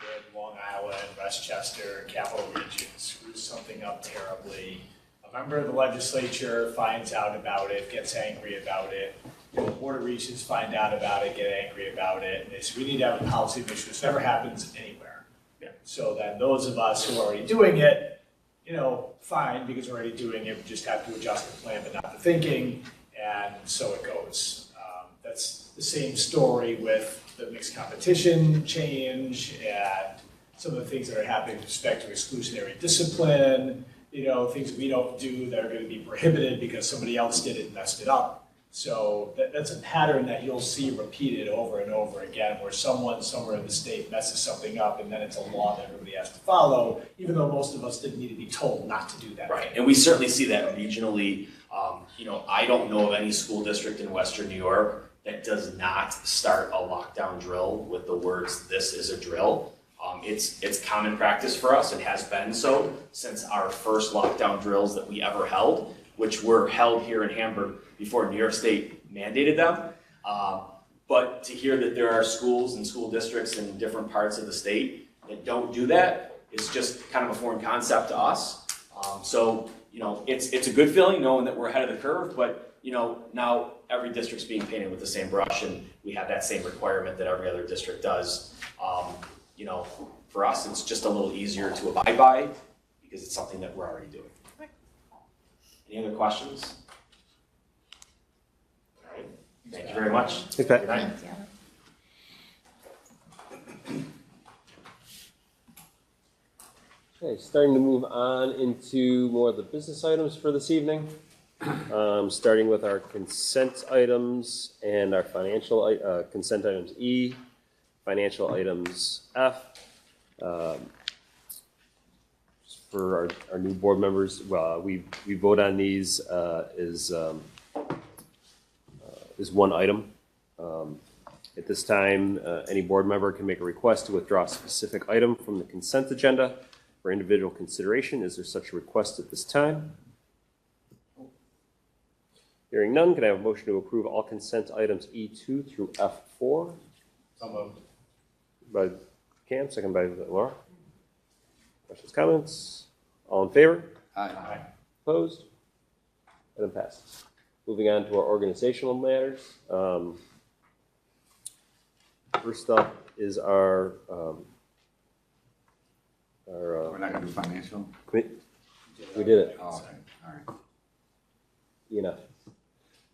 in Long Island, Westchester, Capital Region screws something up terribly. A member of the legislature finds out about it, gets angry about it. The Board of Regents find out about it, get angry about it. And they say, we need to have a policy issue. This never happens anywhere. Yeah. So then those of us who are already doing it, you know, fine, because we're already doing it, we just have to adjust the plan but not the thinking, and so it goes. That's the same story with the mixed competition change and some of the things that are happening with respect to exclusionary discipline, you know, things we don't do that are going to be prohibited because somebody else did it and messed it up. So that's a pattern that you'll see repeated over and over again, where someone somewhere in the state messes something up and then it's a law that everybody has to follow, even though most of us didn't need to be told not to do that. Right, and we certainly see that regionally. You know, I don't know of any school district in Western New York that does not start a lockdown drill with the words, "This is a drill." It's common practice for us and has been so since our first lockdown drills that we ever held, which were held here in Hamburg before New York State mandated them. But to hear that there are schools and school districts in different parts of the state that don't do that is just kind of a foreign concept to us. So, you know, it's a good feeling knowing that we're ahead of the curve, but, you know, now every district's being painted with the same brush and we have that same requirement that every other district does. You know, for us, it's just a little easier to abide by because it's something that we're already doing. Any other questions? All right, thank you very much. Thanks, Pat. Good night. Okay, starting to move on into more of the business items for this evening. Starting with our consent items and our financial consent items E, financial items F. For our new board members, we vote on these as one item. At this time, any board member can make a request to withdraw a specific item from the consent agenda for individual consideration. Is there such a request at this time? Hearing none, can I have a motion to approve all consent items E2 through F4? So moved. By Cam, second by Laura. Questions, comments? All in favor? Aye. Opposed? Item passes. Moving on to our organizational matters. First up is our We're not gonna do financial? we did it. Oh, okay, all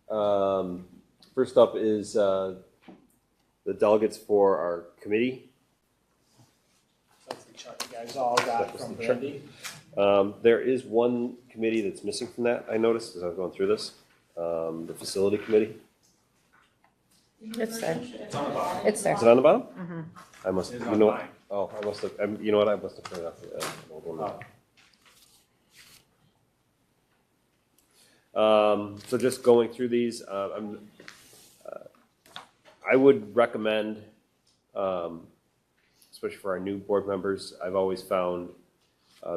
right. First up is the delegates for our committee. That's the chart you guys all got from Brandy. There is one committee that's missing from that, I noticed as I was going through this, the facility committee. It's there. It's on the bottom. It's there. Is it on the bottom? Mhm. I must, It's you on know, mine. oh, I must have, you know what, I must have printed out the, so just going through these, I would recommend, especially for our new board members, I've always found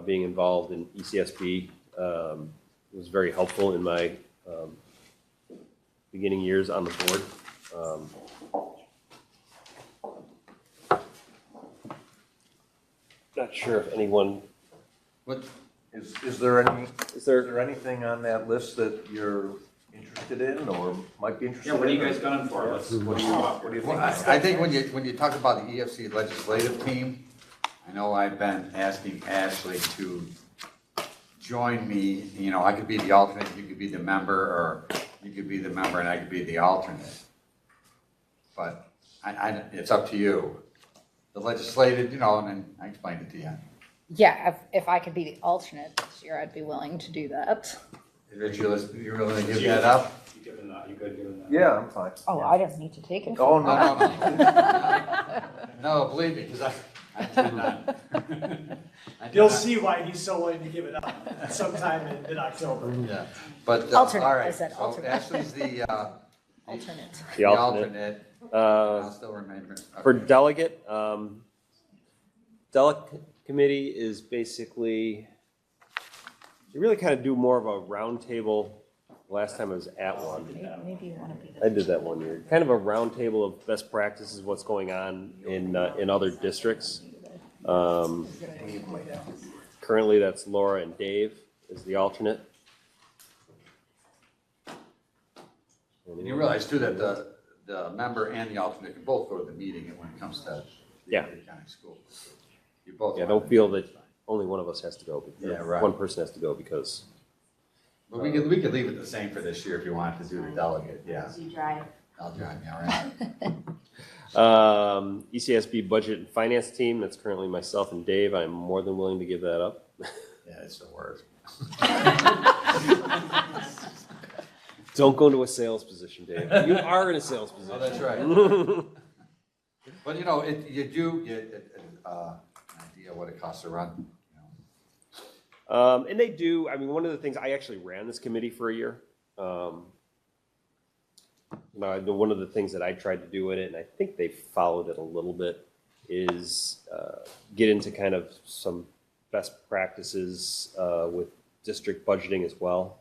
being involved in ECSB was very helpful in my beginning years on the board. Not sure if anyone. What, Is there anything on that list that you're interested in or might be interested in? Yeah, what are you guys gunning for? What do you want? What do you well, think? I think when you talk about the EFC legislative team, I know I've been asking Ashley to join me. You know, I could be the alternate, you could be the member, or you could be the member and I could be the alternate. But it's up to you. The legislative, you know, and then I explained it to you. Yeah, if I could be the alternate this year, I'd be willing to do that. Rich, you're willing to give that up? You giving that, you good giving that? Yeah, I'm fine. Oh, I don't need to take it. Oh, No, no. No, believe me, because I did not. You'll see why he's so willing to give it up sometime in mid-October. Yeah, but, Alternate, all right, I said so alternate. Ashley's the Alternate. The alternate. I'll still remember. For delegate, delegate committee is basically, you really kind of do more of a roundtable. Last time I was at one. Maybe you want to be I did that one year. Kind of a roundtable of best practices, what's going on in other districts. Currently, that's Laura and Dave is the alternate. And you realize too that the member and the alternate can both go to the meeting when it comes to Yeah. the county school. You both. Yeah, don't feel that only one of us has to go. Yeah, right. One person has to go because. But we could leave it the same for this year if you wanted to do the delegate, yeah. You drive. I'll drive you, all right. ECSB budget and finance team, that's currently myself and Dave. I'm more than willing to give that up. Yeah, it's the worst. Don't go into a sales position, Dave. You are in a sales position. Oh, that's right. But you know, you do get an idea what it costs to run. And they do, I mean, one of the things, I actually ran this committee for a year. One of the things that I tried to do in it, and I think they followed it a little bit, is get into kind of some best practices with district budgeting as well.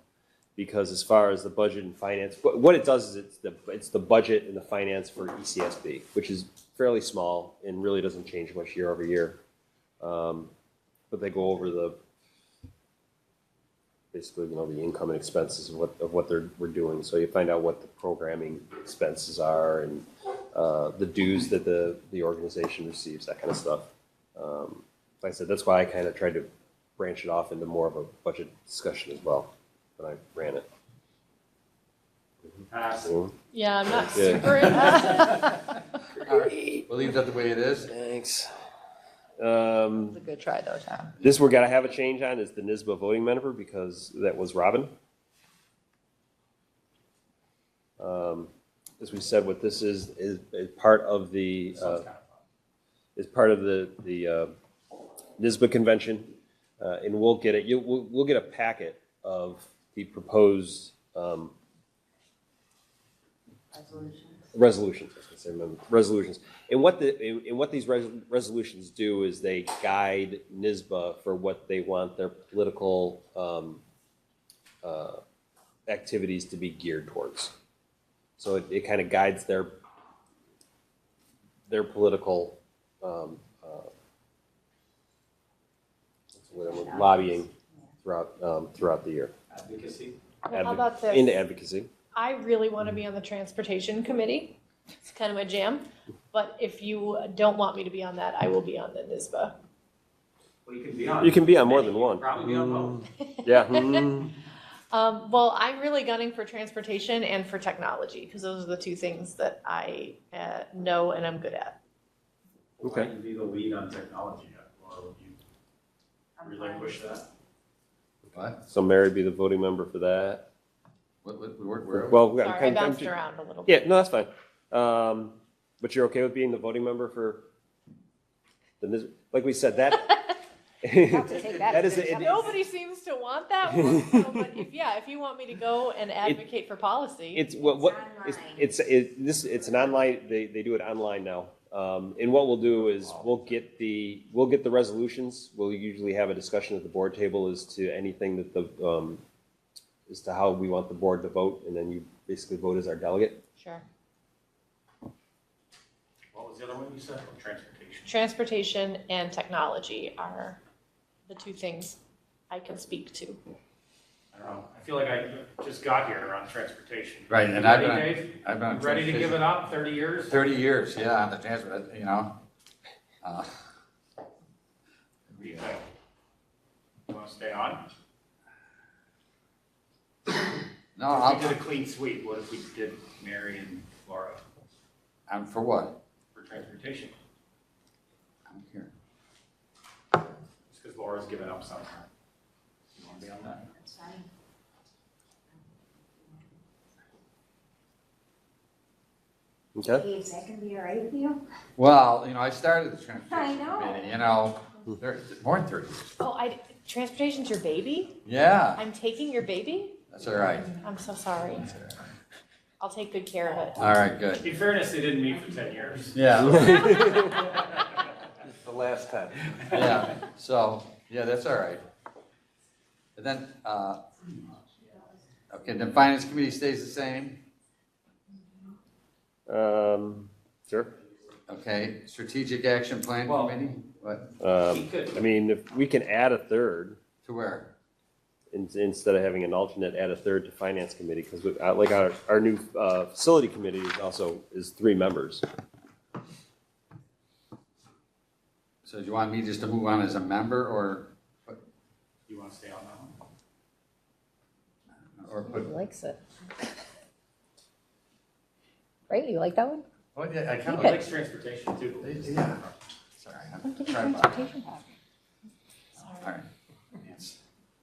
Because as far as the budget and finance, what it does is it's the budget and the finance for ECSB, which is fairly small and really doesn't change much year over year. But they go over basically, the income and expenses of what we're doing. So you find out what the programming expenses are and the dues that the organization receives, that kind of stuff. Like I said, that's why I kind of tried to branch it off into more of a budget discussion as well when I ran it. Pass. Yeah, I'm not Yeah. super interested. All right, we'll leave that the way it is. Thanks. It's a good try though, Tom. This we're gonna have a change on is the NISBA voting member because that was Robin. As we said, what this is part of the NISBA convention, and we'll get it. We'll get a packet of the proposed resolutions, I was gonna say amendment, resolutions. And what these resolutions do is they guide NISBA for what they want their political activities to be geared towards. So it kind of guides their political lobbying throughout the year. Advocacy. Well, how about this? Into advocacy. I really want to be on the transportation committee. It's kind of my jam. But if you don't want me to be on that, I will be on the NISBA. Well, you can be on. You can be on more than one. Probably be on both. Yeah. Well, I'm really gunning for transportation and for technology because those are the two things that I know and I'm good at. Okay. You can be the lead on technology, or would you relinquish that? What? So Mary be the voting member for that. Where? Well, Sorry, I bounced around a little Yeah, bit. no, that's fine. But you're okay with being the voting member for the, like we said, that. That is Nobody seems to want that one. So, but if you want me to go and advocate for policy, it's it's an online. They do it online now. And what we'll do is we'll get the resolutions. We'll usually have a discussion at the board table as to anything that as to how we want the board to vote, and then you basically vote as our delegate. sure. What was the other one you said? Transportation. Transportation and technology are the two things I can speak to. I don't know. I feel like I just got here on transportation. Right, and You I've ready, been, Dave? I've been on You ready to give it up? 30 years? 30 years, yeah, on the transport, you know. You want to stay on? No, If I'll, we did a clean sweep, what if we did Mary and Laura for what? for transportation? I'm here. Just because Laura's given up something. You want to be on that? That's fine. Okay. Hey, is that gonna be all right with you? Well, you know, I started the I transportation know. committee, you know, more than 30 years. Oh, transportation's your baby? Yeah, I'm taking your baby? that's all right. I'm so sorry. I'll take good care of it. All right, good. In fairness, they didn't meet for 10 years. Yeah. The last time. Yeah, so, yeah, that's all right. And then, okay, then finance committee stays the same. Sure. Okay, strategic action plan committee, what, I mean, if we can add a third. to where? Instead of having an alternate, add a third to finance committee, because like our new facility committee is 3 members. So do you want me just to move on as a member, or? You want to stay on that one? Or He likes it. Right, you like that one? Oh, yeah, I kind I of like transportation too. Yeah. Sorry, I'll I'm give you trying to. transportation back. All right.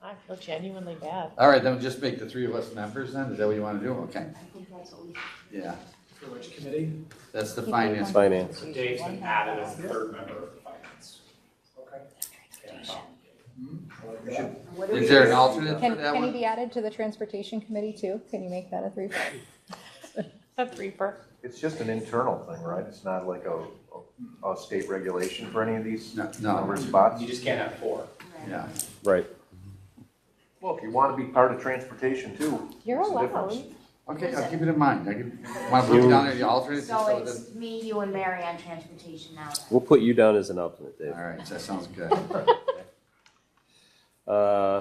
I feel genuinely bad. All right, then we'll just make the 3 of us members then, is that what you want to do? Okay, I think that's what we should. yeah, For which committee? that's the finance. Finance. So Dave's been added as the third member of the finance. Okay. What do we Is there an do? alternate for Can that he one? be added to the transportation committee too? Can you make that a 3? A 3-per. It's just an internal thing, right? It's not like a state regulation for any of these No. number spots? You just can't have 4. Yeah, Right. Well, if you want to be part of transportation too. You're it's a allowed. difference. okay, I'll keep it in mind. Want to put me down there, the alternate? So just it's that- me, you, and Mary on transportation now then. We'll put you down as an alternate, Dave. All right, that sounds good.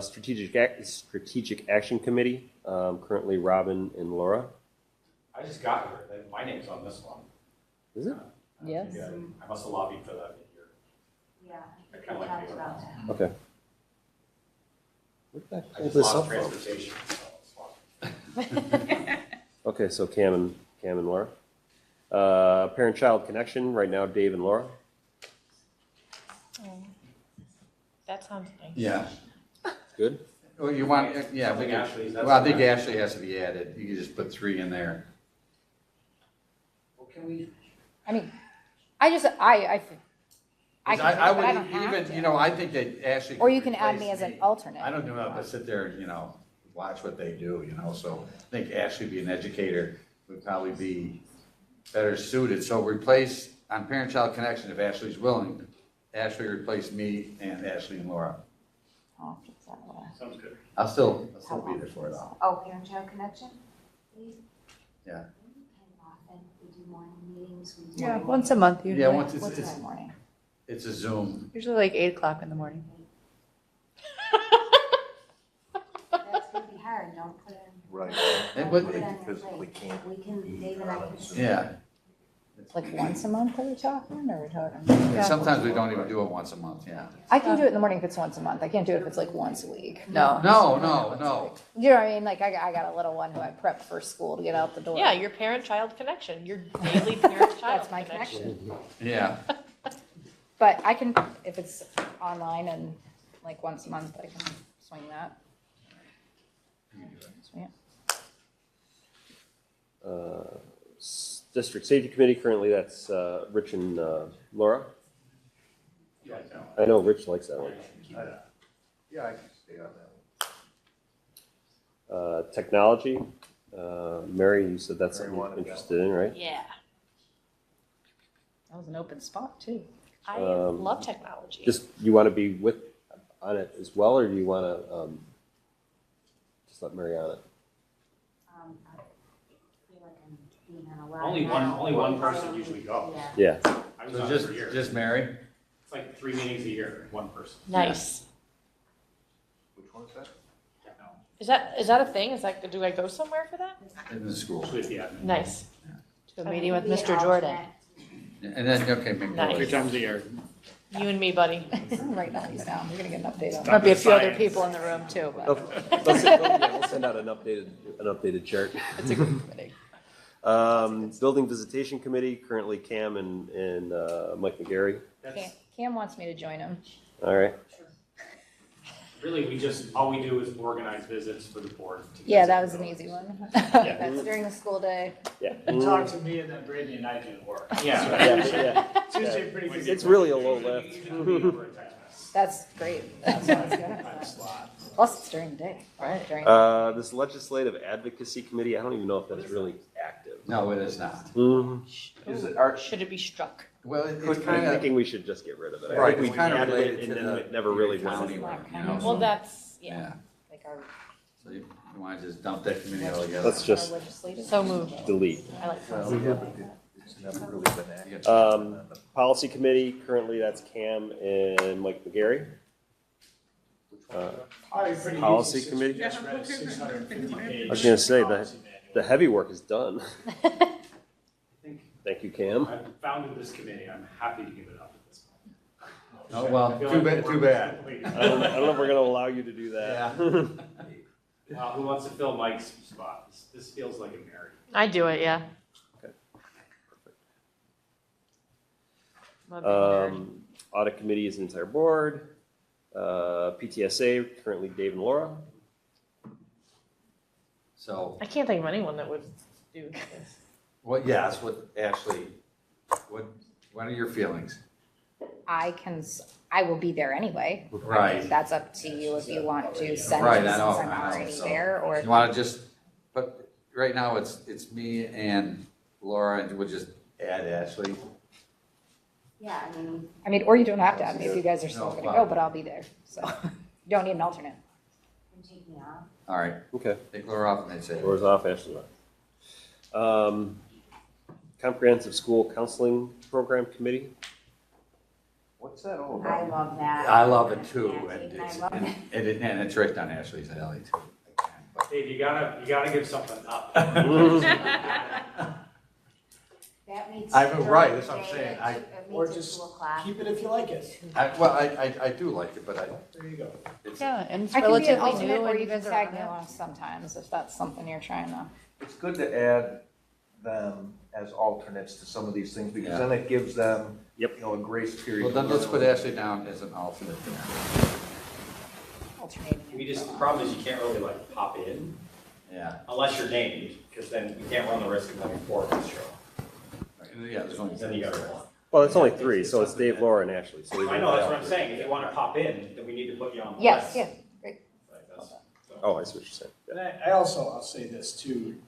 Strategic Action Committee, currently Robin and Laura. I just got here. My name's on this one. Is it? Yes. Yeah, I must have lobbied for that here. Yeah, I we kind of like talked the about that. Okay. Where did I I pull just this lost up from? transportation. So it's fine. Okay, so Cam and Laura. Parent-child connection, right now Dave and Laura. That sounds nice. Yeah. Good? Well, you want, yeah, we can, Ashley's, that's well, I think fine. Ashley has to be added. You can just put 3 in there. Well, can we? I mean, I can do it, I but I don't would have even, to. you know, I think that Ashley. Or you can add replace me as an alternate. I don't do nothing but sit there, you know, watch what they do, you know, so I think Ashley being an educator would probably be better suited. So replace, on Parent-Child Connection, if Ashley's willing, Ashley replace me and Ashley and Laura. I'll fix that one. Sounds good. I'll still be there for it all. Oh, parent-child connection, please? Yeah. Kind of often, we do morning meetings, we do. Yeah, once a month usually. Yeah, once What's it's, my morning? it's a Zoom. Usually like 8 o'clock in the morning. That's gonna be hard, don't put it in. Right. And Don't what- put it on your Physically plate. can't. We can, Dave and I can. Yeah. Like once a month are we talking, or are we talking? And sometimes we don't even do it once a month, yeah. I can do it in the morning if it's once a month. I can't do it if it's like once a week. No. No. You know what I mean? Like I got a little one who I prep for school to get out the door. Yeah, your parent-child connection, your daily parent-child That's my connection. connection. Yeah. But I can, if it's online and like once a month, I can swing that. Swing it. District Safety Committee, currently that's Rich and Laura. Yeah, I know. I know Rich likes that one. Yeah, I can stay on that. Technology, Mary, you said that's Mary something wanted you're that interested in, right? Yeah, That was an open spot too. I love technology. Just, you want to be on it as well, or do you want to just let Mary on it? I feel like I'm being on a lot. Only one person usually goes. Yeah. Yeah. I was So on it for years. just Mary? It's like 3 meetings a year, one person. Nice. Which one's that? Is that a thing? Is that, do I go somewhere for that? In the school. With the admin. Nice. To a meeting with Be an Mr. Jordan. alternate. And then, okay, maybe. Nice. 3 times a year. You and me, buddy. Right now he's down. We're gonna get an update on Might be a few other Science. people in the room too, but We'll send out an updated chart. it's a good committee. Building Visitation Committee, currently Cam and Mike McGarry. Cam wants me to join him. All right. Really, all we do is organize visits for the board. to Yeah, visit that was the an buildings. easy one. That's during the school day. Yeah. And talk to me and then Brady and I do the work. Yeah. Yeah. It's usually a pretty good. It's really a low lift. That's great. That sounds good. Plus it's during the day. Right. During This Legislative Advocacy Committee, I don't even know if that's really active. No, it is not. Is it, Should it be struck? Well, it's I'm kind of, thinking we should just get rid of it. I Right, think it's we kind of added related it to and then the it never really went county anywhere. one, you know? Well, that's, Yeah, like our so you want to just dump that committee altogether? Let's just legislative. so moved. delete. I like well, that. yeah, but it's never really been active. Policy Committee, currently that's Cam and Mike McGarry. Probably pretty easy, Policy since Committee? we just read a 650-page I was gonna say, policy the manual. heavy work is done. Thank you, Cam. I founded this committee, I'm happy to give it up at this point. Oh, well, I feel too like bad, the too work is bad. complete. I don't know if we're gonna allow you to do that. Well, who wants to fill Mike's spot? This feels like a merit. I do it, yeah. Okay. I'm a big nerd. Audit Committee is the entire board. PTSA, currently Dave and Laura. So, I can't think of anyone that would do this. yes, what, Ashley, what are your feelings? I will be there anyway. Right. That's up to you if you want to send Right, me I since know, I'm I know. already So, there, or You want to just, but right now it's me and Laura, and we'll just add Ashley. Yeah, I mean, or you don't have to have me if you guys are still No, gonna wow. go, but I'll be there, so. You don't need an alternate. can take me off. All right, Okay. take Laura off and they say. Laura's off, Ashley's off. Comprehensive School Counseling Program Committee. What's that all I about? love that. I love it too, Yeah, and I it's, love it. and it's right down Ashley's alley too. Dave, you gotta give something up. That means. Right, that's what I'm saying. It Or meets at just 2 o'clock. keep it if you like it. I do like it, but There you go. it's, Yeah, and it's I can be an relatively alternate, new or and you can guys are tag on me it. along sometimes, if that's something you're trying to. It's good to add them as alternates to some of these things, because Yeah. then it gives them, Yep. you know, a grace period. well, then to let's put learn. Ashley down as an alternate there. Alternating. The problem is you can't really like pop in Yeah, unless you're named, because then you can't run the risk of having 4 of us show up. yeah, there's only. Then you gotta roll. Well, it's only 3, so it's Dave, Laura, and Ashley. So we I know, that's what I'm saying, if you wanna pop in, then we need to put you on the Yes, list. yes, great. Like, that's- Oh, I see what you're saying. And I also, I'll say this too,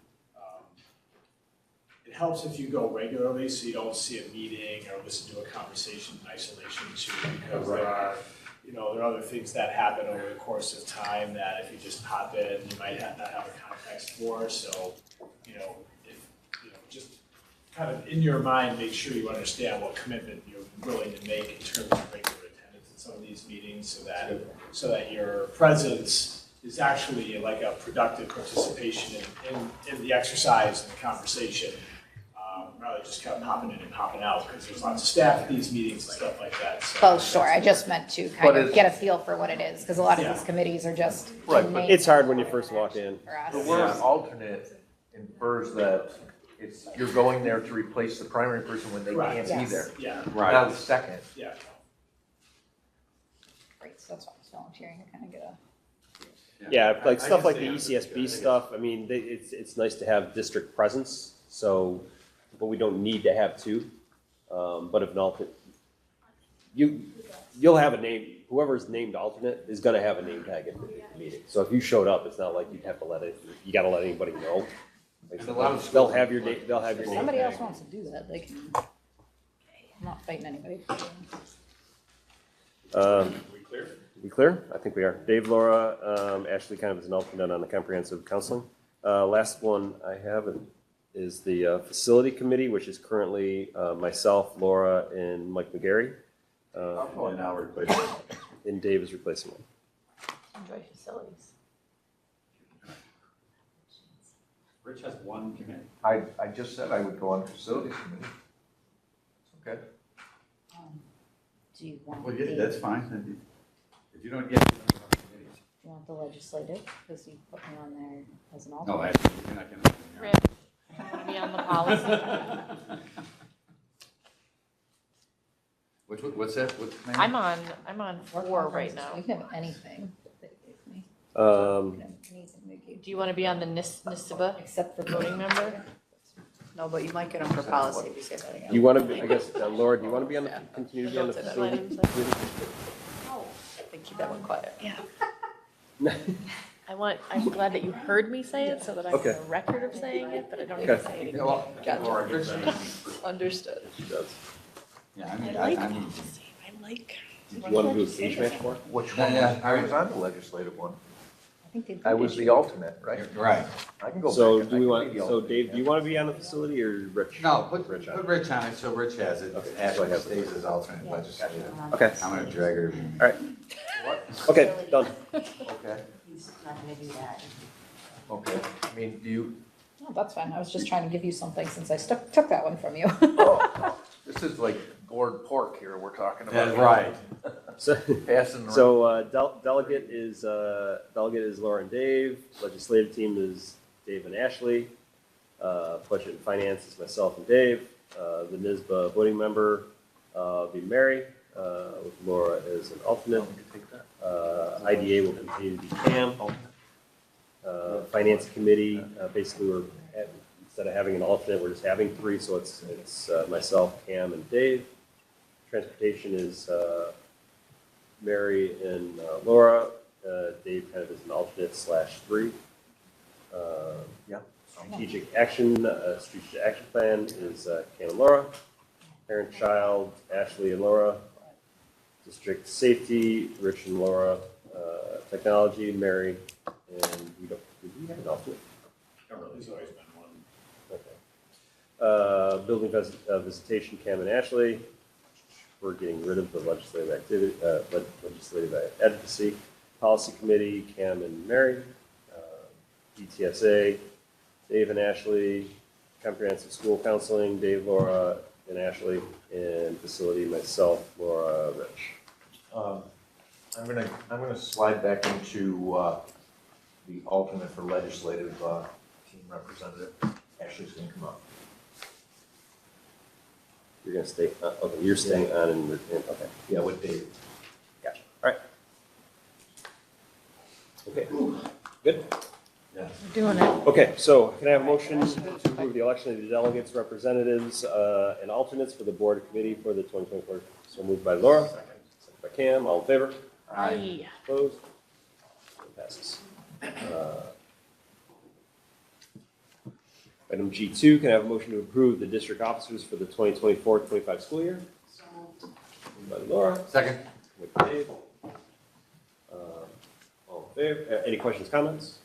it helps if you go regularly, so you don't see a meeting or listen to a conversation in isolation too, because there are other things that happen over the course of time that if you just pop in, you might not have a context for, so, just kind of in your mind, make sure you understand what commitment you're willing to make in terms of regular attendance at some of these meetings, so that your presence is actually like a productive participation in the exercise and the conversation, rather than just kind of popping in and popping out, because there's lots of staff at these meetings and stuff like that. So. Well, sure, I just meant to kind But of get a feel for what it is, because a lot of Yeah. these committees are just. Right, but named It's hard when you first walk in. for us. The word alternate infers that you're going there to replace the primary person when they Correct. can't be Yes. there. Yeah, Not a second. yeah. Great, so that's why I was volunteering to kind of get a. Yeah, like I stuff can like the stay on ECSB I think stuff, I mean, it's nice to have district presence, so, but we don't need to have two. But if an alternate, you'll have a name, whoever's named alternate is gonna have a name tag at the meeting. So if you showed up, it's not like you'd have to you gotta let anybody know. Like, And a lot of they'll schools- have your name, they'll have your If name somebody tag. else wants to do that, they can. I'm not fighting anybody. We clear? I think we are. Dave, Laura, Ashley kind of is an alternate on the comprehensive counseling. Last one I have is the facility committee, which is currently myself, Laura, and Mike McGarry. I'll go now replace And Dave is replacing him. Enjoy facilities. Rich has one committee. I just said I would go on facilities committee. Okay. Do you want Well, the, yeah, do that's fine. If you don't get. you want the legislative, because you put me on there as an No, alternate? you're not gonna. Rip. I want to be on the policy. What's that? What's the name? I'm on Or 4 right conferences. now. You can have anything that you give me. You can have anything they give Do you want to be on the NISBA except for voting member? No, but you might get them for policy because. You want to be, I guess, Laura, do you want to be on the, continue to be on the facility committee? Then keep that one quiet. Yeah. I'm glad that you heard me say it so that I have Okay. a record of saying it, but I don't need Okay. to say it Yeah, again. well, Gotcha. Laura gets that. Understood. She does. Yeah, I mean, I like I mean. policy. I like. Do you want to do a cage match for? Which one? Yeah, I was on the legislative one. I think they. I was the alternate, right? Right. I can go back. So and do I we can want, be the so alternate. Dave, do you want to be on the facility or Rich? No, put Rich on. Rich on it, so Rich has it. Okay, so I Ashley have- stays as alternate legislative. Okay, I'm gonna drag her. all right. Okay, done. Okay, He's not gonna do that. okay. I mean, do you, No, that's fine. I was just trying to give you something since I took that one from you. this is like board pork here we're talking about. That's right. So, Passing the. so delegate is Laura and Dave. Legislative team is Dave and Ashley. Budget and finance is myself and Dave. The NISBA voting member will be Mary, with Laura as an alternate. IDA will continue to be Cam. Finance committee, basically instead of having an alternate, we're just having 3, so it's myself, Cam, and Dave. Transportation is Mary and Laura. Dave kind of is an alternate /3. Yeah. Strategic action plan is Cam and Laura. Parent child, Ashley and Laura. District safety, Rich and Laura. Technology, Mary, and we have an alternate. There's always been one. Okay. Building visitation, Cam and Ashley. We're getting rid of the legislative activity, legislative advocacy. Policy committee, Cam and Mary. DTSA, Dave and Ashley. Comprehensive school counseling, Dave, Laura, and Ashley. And facility, myself, Laura, Rich. I'm gonna slide back into, the alternate for legislative, team representative. Ashley's gonna come up. You're gonna stay, okay, you're staying on and, okay, Yeah, with Dave. gotcha, all right. Okay, good. Yeah. Doing it. Okay, so can I have a motion to approve the election of the delegates, representatives, and alternates for the board committee for the 2024? So moved by Laura, second by Cam, all in favor? Aye. Opposed? It passes. Item G2, can I have a motion to approve the district officers for the 2024-25 school year? Moved by Laura. Second. With Dave. All in favor? Any questions, comments?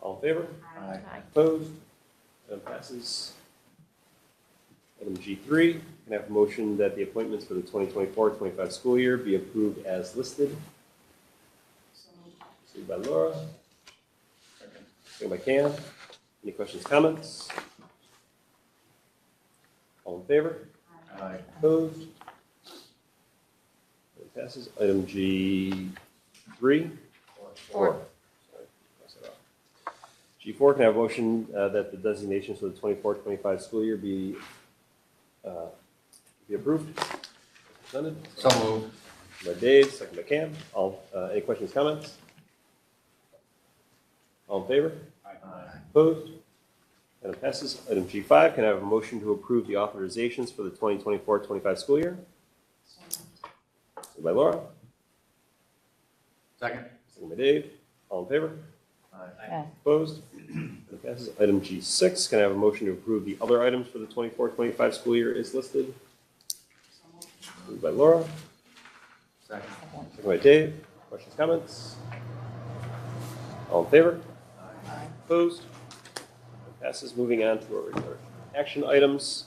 All in favor? Aye. Opposed? Item passes. Item G3, can I have a motion that the appointments for the 2024-25 school year be approved as listed? Moved by Laura. Second by Cam. Any questions, comments? All in favor? Aye. Opposed? It passes. Item G3. Four. Sorry, cross it off. G4, can I have a motion that the designations for the 24-25 school year be approved? Presented. So moved. By Dave, second by Cam. Any questions, comments? All in favor? Opposed? Item passes. Item G5, can I have a motion to approve the authorizations for the 2024-25 school year? By Laura. Second. Second by Dave. All in favor? Aye. Opposed? Item passes. Item G6, can I have a motion to approve the other items for the 24-25 school year is listed? Moved by Laura. Second. Second by Dave. Questions, comments? All in favor? Opposed? Item passes. Moving on to our regular action items.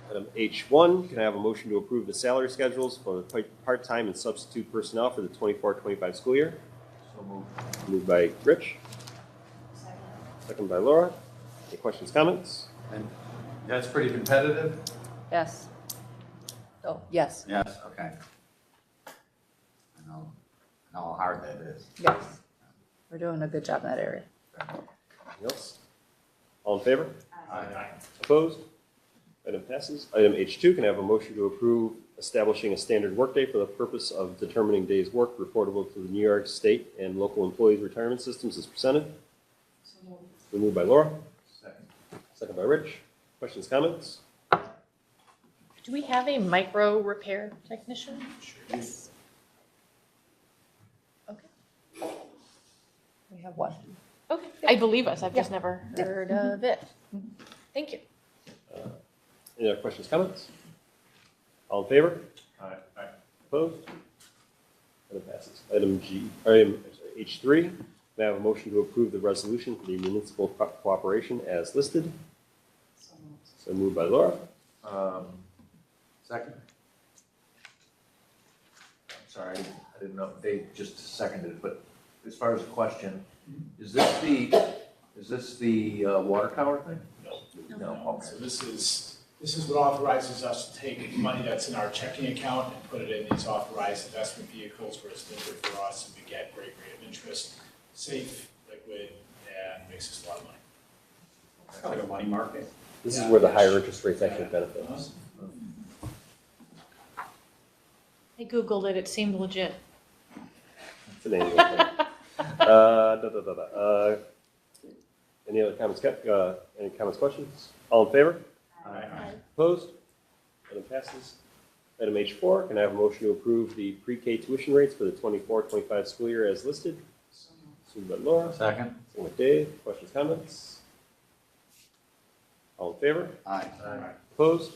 Item H1, can I have a motion to approve the salary schedules for the part-time and substitute personnel for the 24-25 school year? So moved. Moved by Rich. Second by Laura. Any questions, comments? And that's pretty competitive? Yes. Oh, yes. Yes, okay. I know how hard that is. Yes. We're doing a good job in that area. Anything else? All in favor? Aye. Opposed? Item passes. Item H2, can I have a motion to approve establishing a standard workday for the purpose of determining days work reportable to the New York State and local employees retirement systems as presented? So moved by Laura. Second. Second by Rich. Questions, comments? Do we have a micro repair technician? Yes. Okay. We have one. Okay, I believe us. I've just never heard of it. Thank you. Any other questions, comments? All in favor? Aye. Opposed? Item passes. Item H3, may I have a motion to approve the resolution for the municipal cooperation as listed? So moved by Laura. Second. I'm sorry, I didn't know if they just seconded it, but as far as the question, is this the water tower thing? No, okay. So this is what authorizes us to take money that's in our checking account and put it in these authorized investment vehicles where it's liquid for us and we get great rate of interest, safe, liquid, and makes us a lot of money. It's like a money market. This is where the higher interest rates actually benefit us. I Googled it. It seemed legit. It's an annual thing. Any other comments, questions? All in favor? Aye. Opposed? Item passes. Item H4, can I have a motion to approve the pre-K tuition rates for the 24-25 school year as listed? So moved by Laura. Second. Second by Dave. Questions, comments? All in favor? Aye. Opposed?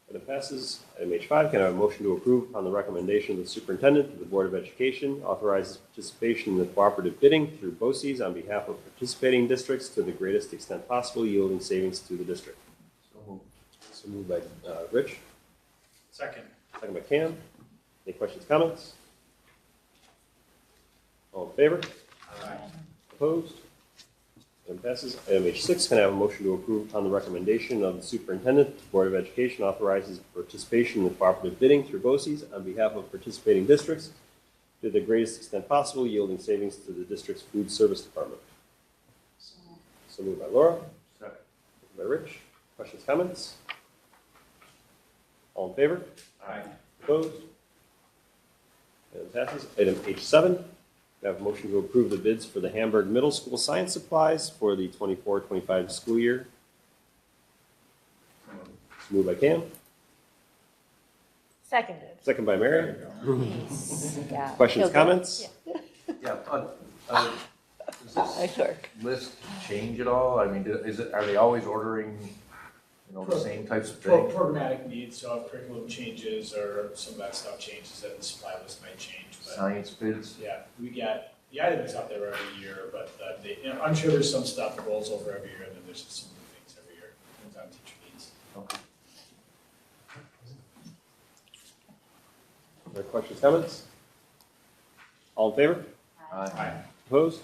Item passes. Item H5, can I have a motion to approve upon the recommendation of the superintendent that the Board of Education authorizes participation in the cooperative bidding through BOCES on behalf of participating districts to the greatest extent possible, yielding savings to the district? So moved by Rich. Second. Second by Cam. Any questions, comments? All in favor? Opposed? Item passes. Item H6, can I have a motion to approve upon the recommendation of the superintendent, the Board of Education authorizes participation in the cooperative bidding through BOCES on behalf of participating districts to the greatest extent possible, yielding savings to the district's food service department? So moved by Laura. Second. Second by Rich. Questions, comments? All in favor? Aye. Opposed? Item passes. Item H7, I have a motion to approve the bids for the Hamburg Middle School science supplies for the 24-25 school year. Moved by Cam. Seconded. Second by Mary. Yeah. Questions, Feel good. comments? Yeah, Does this list change at all? I mean, are they always ordering, the same types of things? Programmatic needs, so if curriculum changes or some of that stuff changes, then the supply list might change. But Science bids? yeah, we get the items out there every year, but I'm sure there's some stuff that rolls over every year, and then there's just some new things every year, depends on teacher needs. Okay. Other questions, comments? All in favor? Aye. Opposed?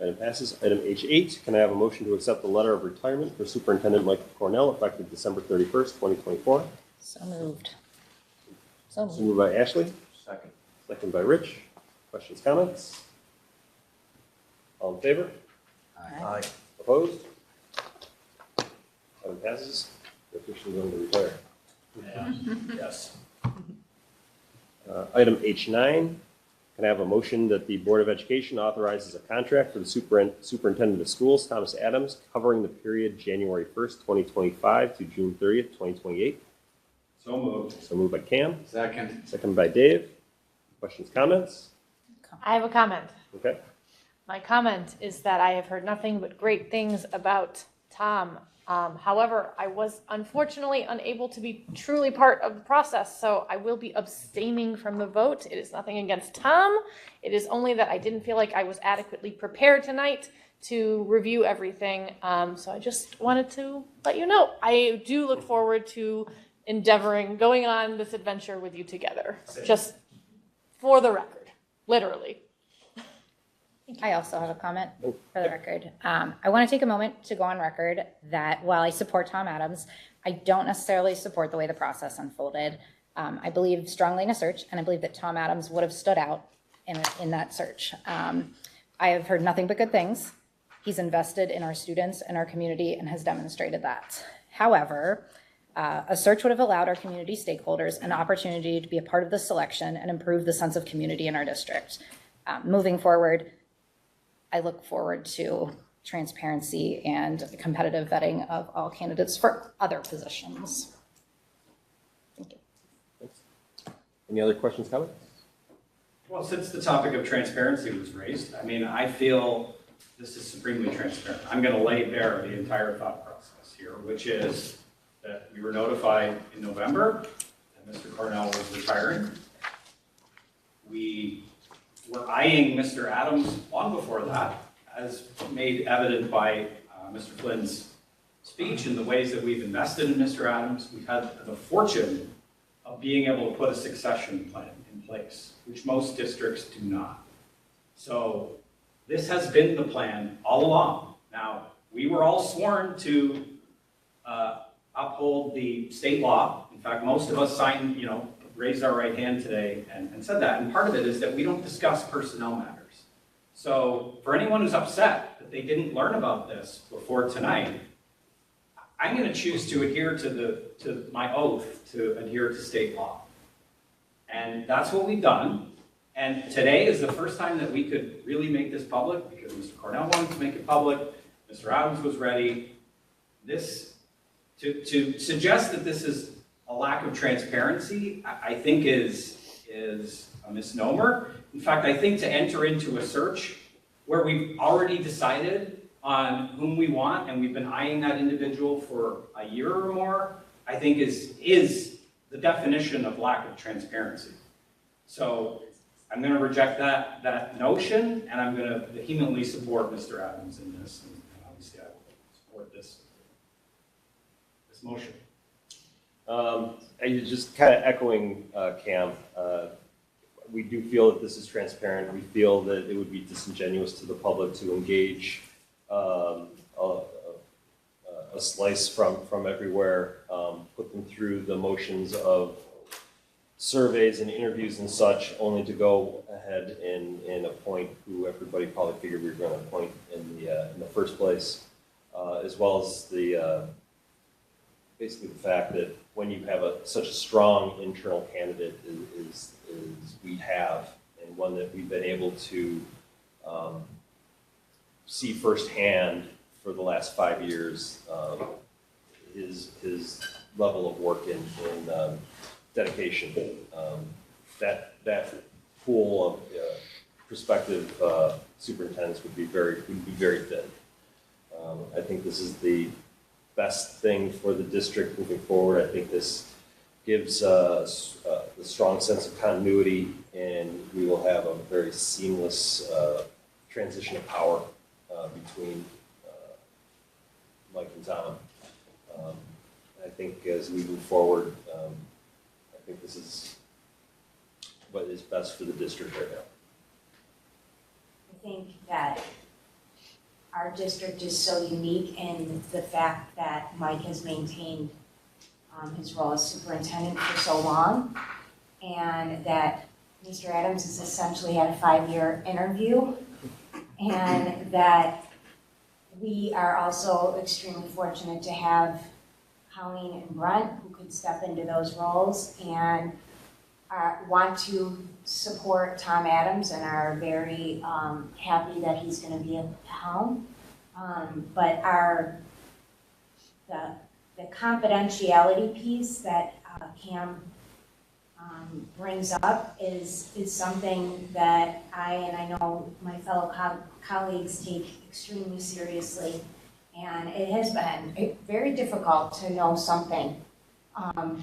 Item passes. Item H8, can I have a motion to accept the letter of retirement for Superintendent Michael Cornell effective December 31st, 2024? So moved. So moved by Ashley, Second. second by Rich. Questions, comments? All in favor? Aye. Opposed? Item passes. You're officially going to retire. Yeah, yes. Item H9, can I have a motion that the Board of Education authorizes a contract for the Superintendent of Schools, Thomas Adams, covering the period January 1st, 2025 to June 30th, 2028? So moved. So moved by Cam, Second. second by Dave. Questions, comments? I have a comment. Okay. My comment is that I have heard nothing but great things about Tom. However, I was unfortunately unable to be truly part of the process, so I will be abstaining from the vote. It is nothing against Tom. It is only that I didn't feel like I was adequately prepared tonight to review everything. So I just wanted to let you know. I do look forward to going on this adventure with you together. Just for the record, literally. I also have a comment for the record. I want to take a moment to go on record that while I support Tom Adams, I don't necessarily support the way the process unfolded. I believe strongly in a search, and I believe that Tom Adams would have stood out in that search. I have heard nothing but good things. He's invested in our students and our community and has demonstrated that. However, a search would have allowed our community stakeholders an opportunity to be a part of the selection and improve the sense of community in our district. Moving forward, I look forward to transparency and competitive vetting of all candidates for other positions. Thank you. Thanks. Any other questions, comments? Well, since the topic of transparency was raised, I mean, I feel this is supremely transparent. I'm going to lay bare the entire thought process here, which is that we were notified in November that Mr. Cornell was retiring. We were eyeing Mr. Adams long before that, as made evident by Mr. Flynn's speech and the ways that we've invested in Mr. Adams. We've had the fortune of being able to put a succession plan in place, which most districts do not. So this has been the plan all along. Now, we were all sworn to uphold the state law. In fact, most of us signed, raised our right hand today and said that. And part of it is that we don't discuss personnel matters. So for anyone who's upset that they didn't learn about this before tonight, I'm going to choose to adhere to my oath to adhere to state law. And that's what we've done. And today is the first time that we could really make this public because Mr. Cornell wanted to make it public. Mr. Adams was ready. To suggest that this is a lack of transparency, I think is a misnomer. In fact, I think to enter into a search where we've already decided on whom we want and we've been eyeing that individual for a year or more, I think is the definition of lack of transparency. So I'm going to reject that notion, and I'm going to vehemently support Mr. Adams in this, and obviously I will support this motion. Just kind of echoing Cam, we do feel that this is transparent. We feel that it would be disingenuous to the public to engage a slice from everywhere, put them through the motions of surveys and interviews and such, only to go ahead and appoint who everybody probably figured we were going to appoint in the first place, as well as basically the fact that when you have such a strong internal candidate as we have, and one that we've been able to see firsthand for the last 5 years, his level of work and dedication, that pool of prospective superintendents would be very thin. I think this is the best thing for the district moving forward. I think this gives us a strong sense of continuity, and we will have a very seamless transition of power between Mike and Tom. I think as we move forward, I think this is what is best for the district right now. I think that our district is so unique in the fact that Mike has maintained his role as superintendent for so long, and that Mr. Adams has essentially had a 5-year interview, and that we are also extremely fortunate to have Colleen and Brent who could step into those roles and want to support Tom Adams and are very happy that he's going to be at the helm. But the confidentiality piece that Cam brings up is something that I know my fellow colleagues take extremely seriously. And it has been very difficult to know something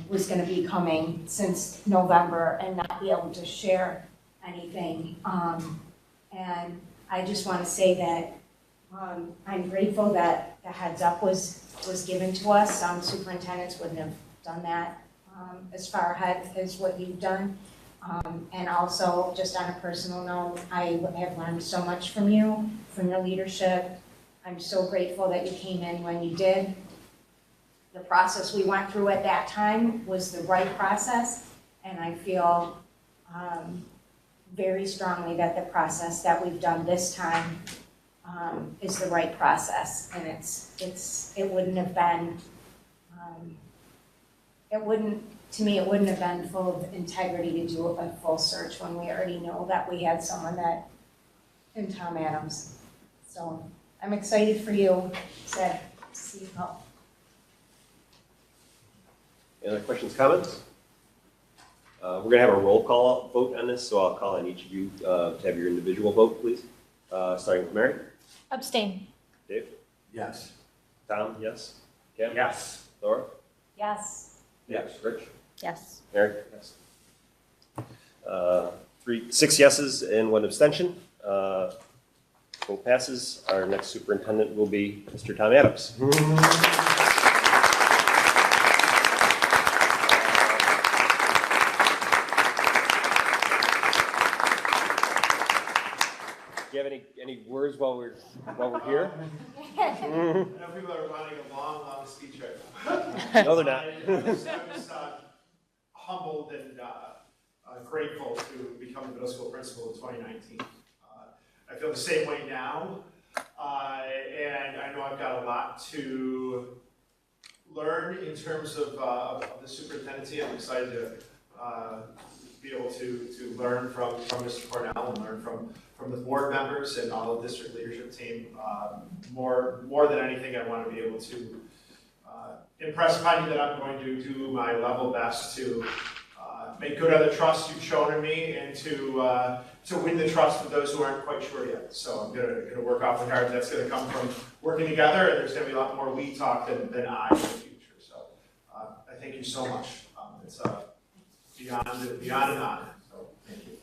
was going to be coming since November and not be able to share anything. And I just want to say that I'm grateful that the heads up was given to us. Some superintendents wouldn't have done that as far ahead as what you've done. And also, just on a personal note, I have learned so much from you, from your leadership. I'm so grateful that you came in when you did. The process we went through at that time was the right process, and I feel very strongly that the process that we've done this time is the right process, and it wouldn't have been, to me, it wouldn't have been full of integrity to do a full search when we already know that we had someone that, in Tom Adams. So I'm excited for you, Sid, to see you help. Any other questions, comments? We're going to have a roll call vote on this, so I'll call on each of you to have your individual vote, please. Starting with Mary. Abstain. Dave? Yes. Tom, yes? Cam? Yes. Laura? Yes. Yes. Rich? Yes. Mary? Yes. 6 yeses and 1 abstention. Vote passes. Our next superintendent will be Mr. Tom Adams. Do you have any words while we're here? I know people are wanting a long speech right now. No, they're not. I'm just humbled and grateful to become the middle school principal in 2019. I feel the same way now, and I know I've got a lot to learn in terms of the superintendency. I'm excited to be able to learn from Mr. Cornell and learn from the board members and all the district leadership team. More than anything, I want to be able to impress upon you that I'm going to do my level best to make good on the trust you've shown in me, and to win the trust of those who aren't quite sure yet. So I'm gonna work awfully hard. That's gonna come from working together, and there's gonna be a lot more we talk than I in the future. So I thank you so much. It's beyond an honor. So thank you.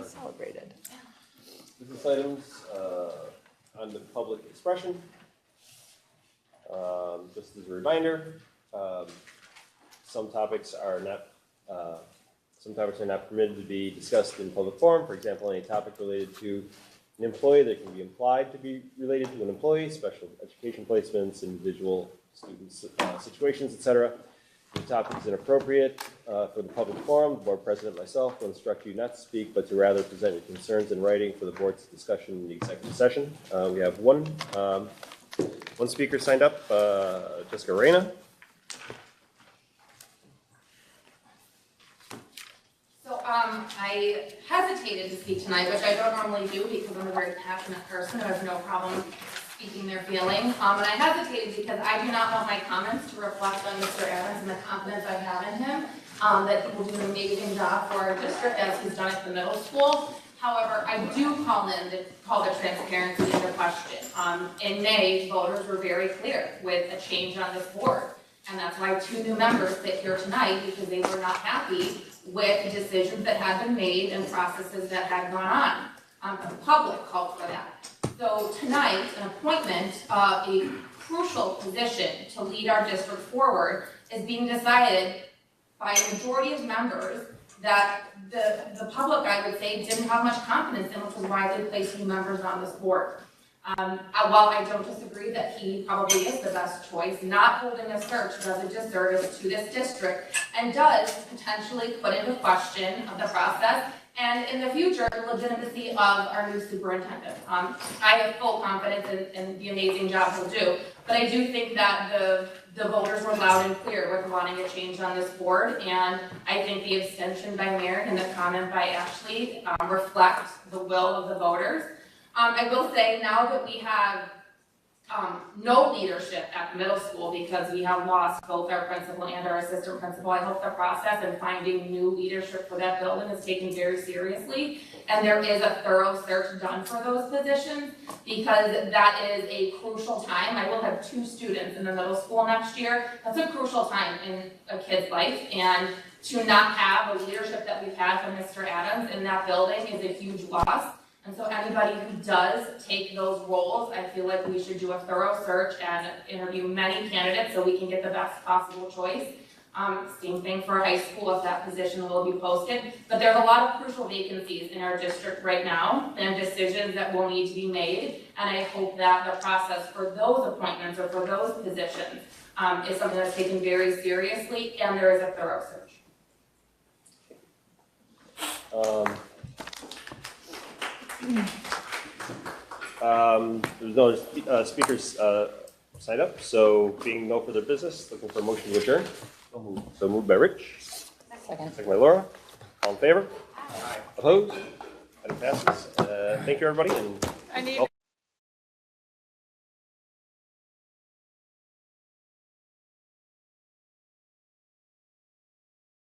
Celebrated. Business items on the public expression. Just as a reminder, some topics are not permitted to be discussed in public forum. For example, any topic related to an employee that can be implied to be related to an employee, special education placements, individual students, situations, etc. If the topic is inappropriate for the public forum, the board president and myself will instruct you not to speak, but to rather present your concerns in writing for the board's discussion in the executive session. We have one speaker signed up, Jessica Reyna. So I hesitated to speak tonight, which I don't normally do because I'm a very passionate person. I have no problem speaking their feelings. And I hesitated because I do not want my comments to reflect on Mr. Adams and the confidence I have in him, that he will do an amazing job for our district as he's done at the middle school. However, I do call the transparency into question. In May, voters were very clear with a change on this board. And that's why 2 new members sit here tonight, because they were not happy with decisions that had been made and processes that had gone on. The public called for that. So tonight, an appointment of a crucial position to lead our district forward is being decided by a majority of members that the public, I would say, didn't have much confidence in, which is why they placed new members on this board. While I don't disagree that he probably is the best choice, not holding a search does a disservice to this district and does potentially put into question the process and in the future, the legitimacy of our new superintendent. I have full confidence in the amazing job he'll do, but I do think that the voters were loud and clear with wanting a change on this board, and I think the abstention by Merrick and the comment by Ashley reflect the will of the voters. I will say, now that we have no leadership at the middle school because we have lost both our principal and our assistant principal, I hope the process in finding new leadership for that building is taken very seriously, and there is a thorough search done for those positions, because that is a crucial time. I will have 2 students in the middle school next year. That's a crucial time in a kid's life, and to not have the leadership that we've had from Mr. Adams in that building is a huge loss. And so anybody who does take those roles, I feel like we should do a thorough search and interview many candidates so we can get the best possible choice. Same thing for high school if that position will be posted. But there's a lot of crucial vacancies in our district right now and decisions that will need to be made. And I hope that the process for those appointments or for those positions is something that's taken very seriously, and there is a thorough search. There's no speakers signed up, so being no further business, looking for a motion to adjourn. So moved by Rich. Second. Second by Laura. All in favor? Opposed? Item passes. Thank you, everybody. And I need